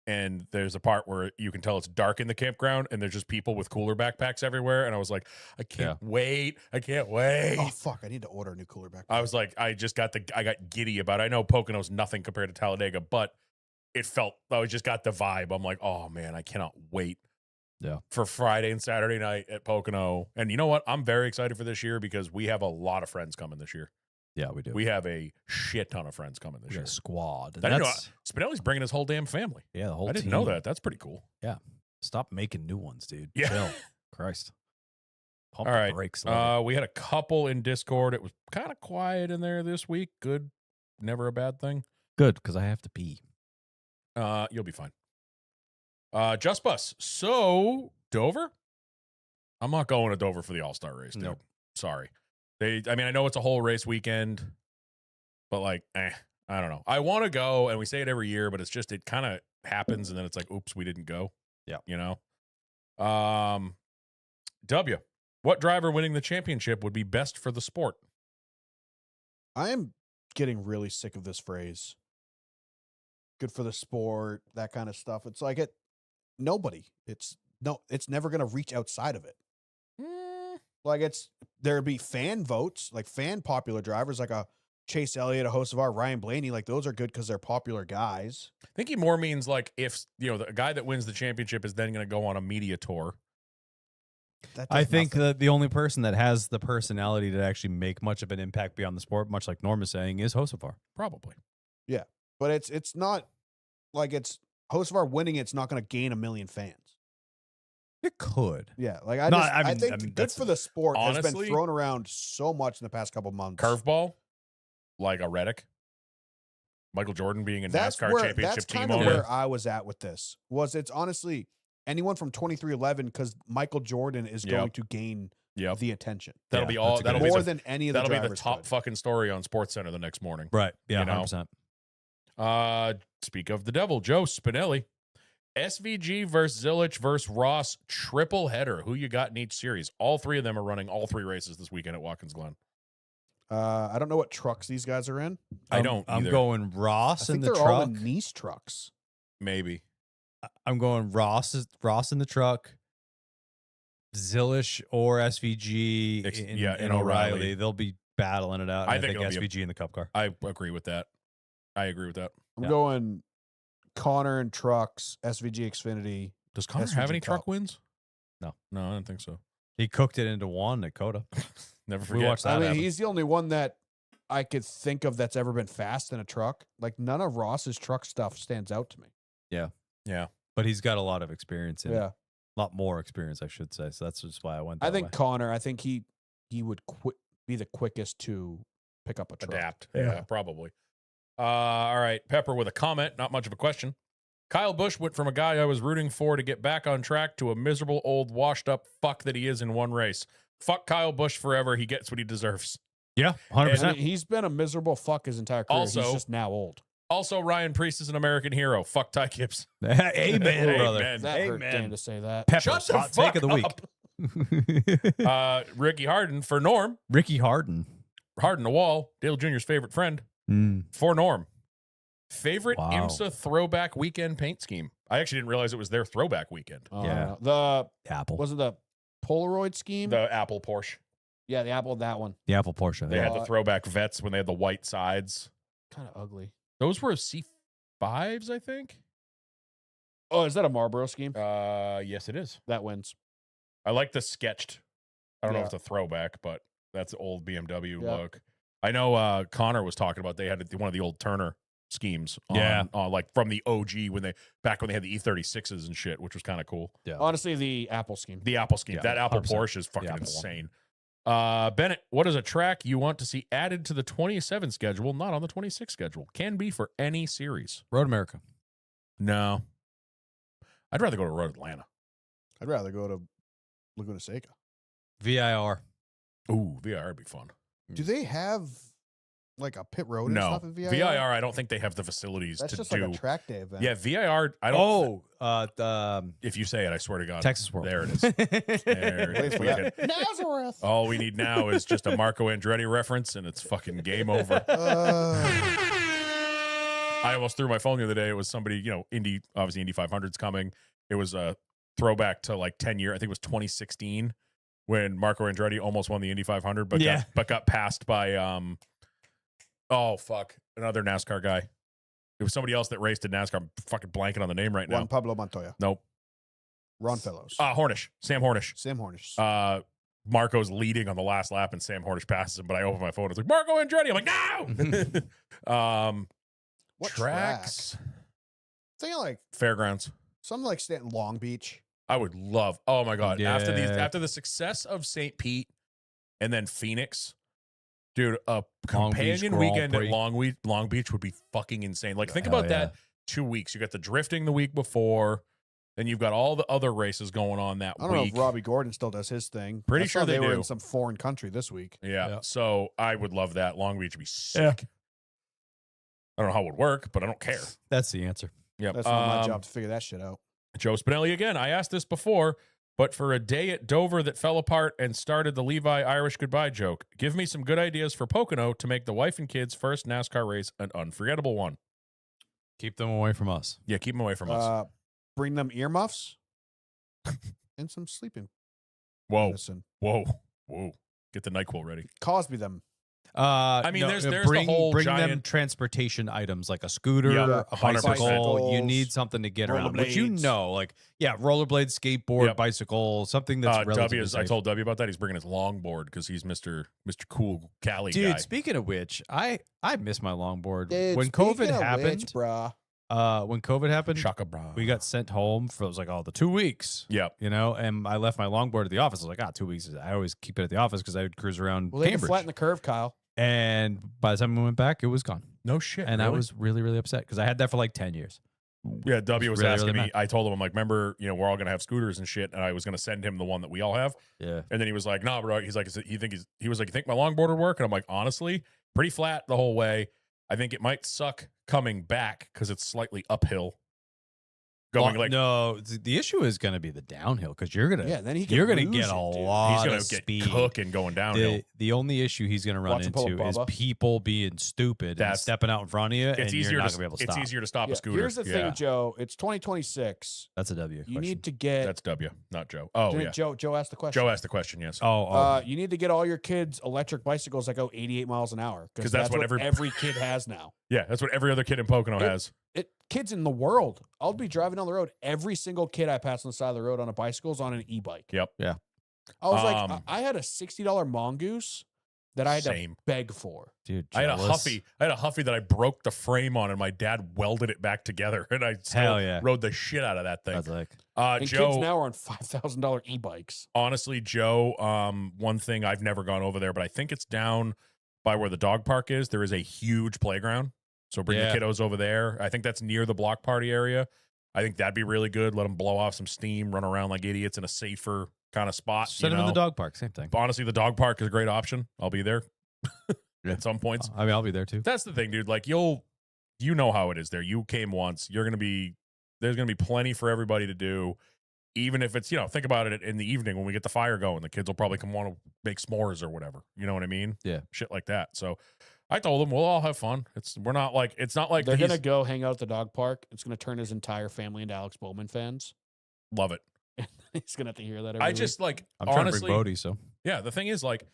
And there's a part where you can tell it's dark in the campground, and there's just people with cooler backpacks everywhere. And I was like, I can't wait. I can't wait. Oh fuck! I need to order a new cooler back. I was like, I got giddy about it. I know Pocono's nothing compared to Talladega, but I just got the vibe. I'm like, oh man, I cannot wait. Yeah. For Friday and Saturday night at Pocono. And you know what? I'm very excited for this year because we have a lot of friends coming this year. Yeah, we do. We have a shit ton of friends coming this We got year. a squad. I didn't know Spinelli's bringing his whole damn family. Yeah, the whole I didn't team. know that. That's pretty cool. Stop making new ones, dude. Yeah. Chill. Christ. Pump All the right. brakes. Love We had a couple in Discord. It was kind of quiet in there this week. Good. Never a bad thing. it. Good, because I have to pee. You'll be fine. Just Bus. So Dover? I'm not going to Dover for the All-Star race, dude. Nope. Sorry. I know it's a whole race weekend, but like, I don't know. I want to go, and we say it every year, but it's just, it kind of happens, and then it's like, oops, we didn't go. Yeah. You know? W. What driver winning the championship would be best for the sport? I am getting really sick of this phrase. Good for the sport, that kind of stuff. It's like nobody. It's never going to reach outside of it. Like there'd be fan votes, like fan popular drivers, like a Chase Elliott, a host of our Ryan Blaney. Like those are good because they're popular guys. I think he more means like if, the guy that wins the championship is then going to go on a media tour. I think that the only person that has the personality to actually make much of an impact beyond the sport, much like Norm is saying, is Hocevar. Probably. Yeah. But it's not like it's Hocevar winning. It's not going to gain 1 million fans. It could. Yeah. Like I think mean, good that's- for the sport has honestly, been thrown around so much in the past couple months. Curveball, like a Reddick. Michael Jordan being a NASCAR championship that's team kind of owner. where I was at with this. It's honestly anyone from 2311 because Michael Jordan is going to gain Yep. the attention. That'll be all. that's a That'll good be more the, than any of the that'll be the drivers top could. fucking story on SportsCenter the next morning. Right. Yeah, You know? 100%. Speak of the devil, Joe Spinelli. SVG versus Zilich versus Ross triple header. Who you got in each series? All three of them are running all three races this weekend at Watkins Glen. I don't know what trucks these guys are in. I don't I'm either. going I Ross in think the they're all truck. in Nice trucks. Maybe. I'm going Ross in the truck. Zillish or SVG in O'Reilly. They'll be battling it out. I And think it'll be SVG in the Cup car. I agree with that. I'm Yeah. going Connor and trucks, SVG Xfinity. Does Connor SVG have any Cup. truck wins? No. No, I don't think so. He cooked it into one at Coda. Never We forget. watched that. I mean, happen. he's the only one that I could think of that's ever been fast in a truck. Like none of Ross's truck stuff stands out to me. Yeah. But he's got a lot of experience in it. Yeah. A lot more experience, I should say. So that's just why I went that I think way. Connor, I think he would be the quickest to pick up a truck. Adapt. Yeah. Yeah, probably. All right. Pepper with a comment, not much of a question. Kyle Busch went from a guy I was rooting for to get back on track to a miserable old washed up fuck that he is in one race. Fuck Kyle Busch forever. He gets what he deserves. Yeah, I 100%. mean, he's been a miserable fuck his entire career. Also- he's just now old. Also, Ryan Priest is an American hero. Fuck Ty Gibbs. Amen, brother. Amen. That hurt Amen. Dan to say that. Pepper's Shut the hot take fuck of the week. Ricky Harden for Norm. Ricky Harden. Harden the wall. Dale Jr.'s favorite friend for Norm. Favorite Wow. IMSA throwback weekend paint scheme. I actually didn't realize it was their throwback weekend. Yeah. The Apple. was it the Polaroid scheme? The Apple Porsche. Yeah, the Apple, that one. The Apple Porsche. They yeah. had the throwback vets when they had the white sides. Kind of ugly. Those were C5s, I think. Oh, is that a Marlboro scheme? Yes, it is. That wins. I like the sketched. I don't know Yeah. if it's a throwback, but that's the old BMW Yeah. look. I know Connor was talking about they had one of the old Turner schemes. Yeah. Like from the OG when they had the E36s and shit, which was kind of cool. Yeah. Honestly, the Apple scheme. The Apple scheme. Yeah, that Apple 100%. Porsche is fucking Apple one. insane. Bennett, what is a track you want to see added to the 27 schedule, not on the 26 schedule? Can be for any series. Road America. No. I'd rather go to Road Atlanta. I'd rather go to Laguna Seca. VIR. Ooh, VIR would be fun. Do they have like a pit road and No. stuff in VIR? VIR, I don't don't think they have the facilities That's to just do. like a track day event. Yeah, VIR, I don't. If you say it, I swear to God. Texas World. There it is. There it Wait is. for We that. can- Nazareth. all we need now is just a Marco Andretti reference, and it's fucking game over. I almost threw my phone the other day. It was somebody, Indy 500's coming. It was a throwback to like 10 year. I think it was 2016 when Marco Andretti almost won the Indy 500, but Yeah. got passed by another NASCAR guy. It was somebody else that raced in NASCAR. I'm fucking blanking on the name right now. Juan Pablo Montoya. Nope. Ron Fellows. Hornish. Sam Hornish. Sam Hornish. Marco's leading on the last lap, and Sam Hornish passes him. But I open my phone. It's like Marco Andretti. I'm like, no. What tracks? Thinking like Fairgrounds. something like staying in Long Beach. I would love. Oh my god! Yeah. After the success of St. Pete and then Phoenix, dude, a Long Beach companion Grand weekend Prix. at Long Beach would be fucking insane. Like think Hell about yeah. that. 2 weeks. You got the drifting the week before. Then you've got all the other races going on that I don't know week. if Robbie Gordon still does his thing. Pretty I sure saw they were do. in some foreign country this week. Yeah. Yeah. So I would love that. Long Beach would be sick. I don't know how it would work, but I don't care. That's the answer. Yep. That's not my job to figure that shit out. Joe Spinelli again. I asked this before, but for a day at Dover that fell apart and started the Levi Irish goodbye joke, give me some good ideas for Pocono to make the wife and kids' first NASCAR race an unforgettable one. Keep them away from us. Yeah, keep them away from us. Bring them earmuffs and some sleeping Whoa, medicine. whoa, whoa. Get the NyQuil ready. Cosby them. I mean, there's the bring whole them giant- transportation items like a scooter, Yep, a 100%. bicycle. You Bicycles, need something to get around, which you rollerblades. know, like rollerblades, skateboard, Yep. bicycle, something that's relatively I safe. told W about that. He's bringing his longboard because he's Mr. Cool Cali Dude, guy. speaking of which, I miss my longboard. Dude, When speaking COVID of happened, which, brah. when COVID happened, Shaka bra. we got sent home for it was like the 2 weeks. Yep. You know, and I left my longboard at the office. I was like, 2 weeks. I always keep it at the office because I would cruise around Well, they can Cambridge. flatten the curve, Kyle. And by the time we went back, it was gone. No shit. And I really? was really, really upset because I had that for like 10 years. Yeah, W was really, asking really me. mad. I told him, I'm like, remember, we're all gonna have scooters and shit, and I was gonna send him the one that we all have. Yeah. And then he was like, "Nah, bro." He's like, "You think he was like, you think my longboard would work?" And I'm like, honestly, pretty flat the whole way. I think it might suck coming back because it's slightly uphill. Going like no, the issue is going to be the downhill because you're gonna Yeah, then he can you're gonna lose get it, a dude. lot he's gonna of get speed. cooking going downhill. The only issue he's going to run Watch him pull a into is Bubba. people being stupid and That's- stepping out in front of you, and It's you're easier not to going to be able to it's stop. easier to stop Yeah, a scooter. here's the thing, Yeah. Joe. It's 2026. That's a W. You question. need to get. That's W, not Joe. Oh Didn't yeah, Joe asked the question. Joe asked the question. Yes. You need to get all your kids electric bicycles that go 88 miles an hour 'Cause that's what every kid has now. Yeah, that's what every other kid in Pocono has. Kids in the world. I'll be driving down the road. Every single kid I pass on the side of the road on a bicycle is on an e-bike. Yep. Yeah. I was like, Um, I had a $60 mongoose that I had Same. to beg for. Dude, I had a jealous. Huffy. I had a Huffy that I broke the frame on, and my dad welded it back together, and I still Hell yeah. rode the shit out of that thing. That's like And Joe, kids now are on $5,000 e-bikes. honestly, Joe, one thing I've never gone over there, but I think it's down by where the dog park is. There is a huge playground, so bring Yeah. the kiddos over there. I think that's near the block party area. I think that'd be really good. Let them blow off some steam, run around like idiots in a safer kind of spot. send them in the dog park. Same thing. But honestly, the dog park is a great option. I'll be there at some points. I mean, I'll be there too. That's the thing, dude. Like you know how it is there. You came once. There's gonna be plenty for everybody to do. Even if it's, think about it in the evening when we get the fire going, the kids will probably come want to make s'mores or whatever. You know what I mean? Yeah. Shit like that. So I told them we'll all have fun. It's not like They're he's- going to go hang out at the dog park. It's going to turn his entire family into Alex Bowman fans. love it. He's going to have to hear that every I week. just like I'm trying to honestly, bring Bodie, so yeah, the thing is like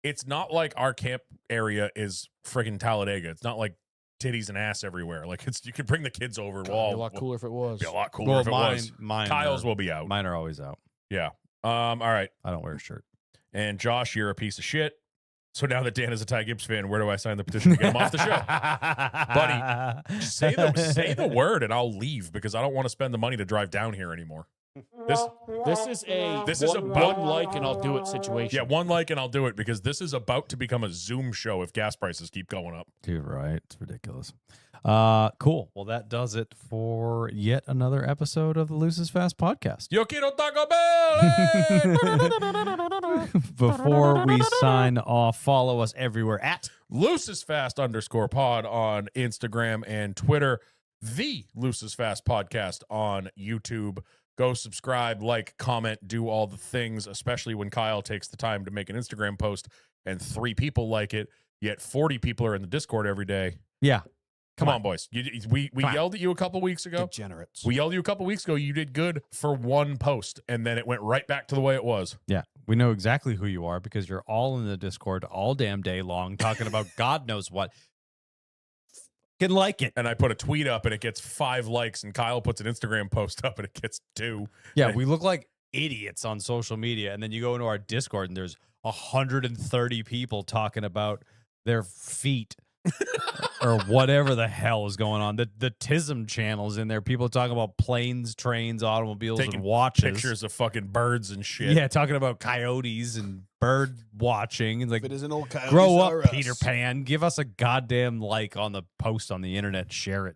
it's not like our camp area is friggin' Talladega. It's not like titties and ass everywhere. Like you could bring the kids over. God, it'd be a lot cooler if it was. Be a lot cooler if it was. mine. Kyle's are, will be out. Mine are always out. Yeah. All right. I don't wear a shirt. And Josh, you're a piece of shit. So now that Dan is a Ty Gibbs fan, where do I sign the petition to get him off the show? Buddy, say the word and I'll leave because I don't want to spend the money to drive down here anymore. This is a one like and I'll do it situation. Yeah, one like and I'll do it because this is about to become a Zoom show if gas prices keep going up. Dude, right? It's ridiculous. Cool. Well, that does it for yet another episode of the Lucis Fast podcast. Yo quiero Taco Bell! Before we sign off, follow us everywhere at LucisFast_pod on Instagram and Twitter. The Lucis Fast podcast on YouTube. Go subscribe, like, comment, do all the things, especially when Kyle takes the time to make an Instagram post and 3 people like it, yet 40 people are in the Discord every day. Yeah. Come on, boys. We Come on. yelled at you a couple weeks ago. Degenerates. We yelled at you a couple weeks ago. You did good for one post, and then it went right back to the way it was. Yeah. We know exactly who you are because you're all in the Discord all damn day long talking about God knows what. Can like it. And I put a tweet up, and it gets 5 likes, and Kyle puts an Instagram post up, and it gets 2. Yeah, we look like idiots on social media, and then you go into our Discord, and there's 130 people talking about their feet or whatever the hell is going on. The TISM channels in there, people talking about planes, trains, automobiles, Taking and watches. Pictures of fucking birds and shit. Yeah, talking about coyotes and bird watching. It's like, If it isn't old Coyotes grow R up, Us. Peter Pan. Give us a goddamn like on the post on the internet. Share it.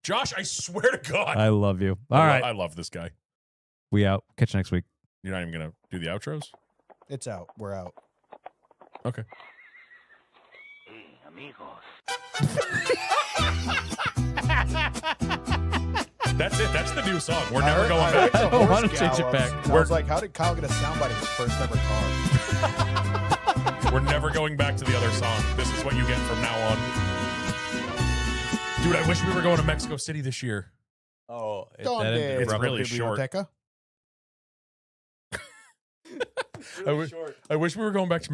Josh, I swear to God. I love you. All right. I love this guy. We out. Catch you next week. You're not even going to do the outros? It's out. We're out. Okay. That's it. That's the new song. We're never going back. I don't wanna change it back. I was like, how did Kyle get a soundbite of his first ever car? We're never going back to the other song. This is what you get from now on. Dude, I wish we were going to Mexico City this year. Oh, Donde It's really short. Biblioteca? I wish we were going back to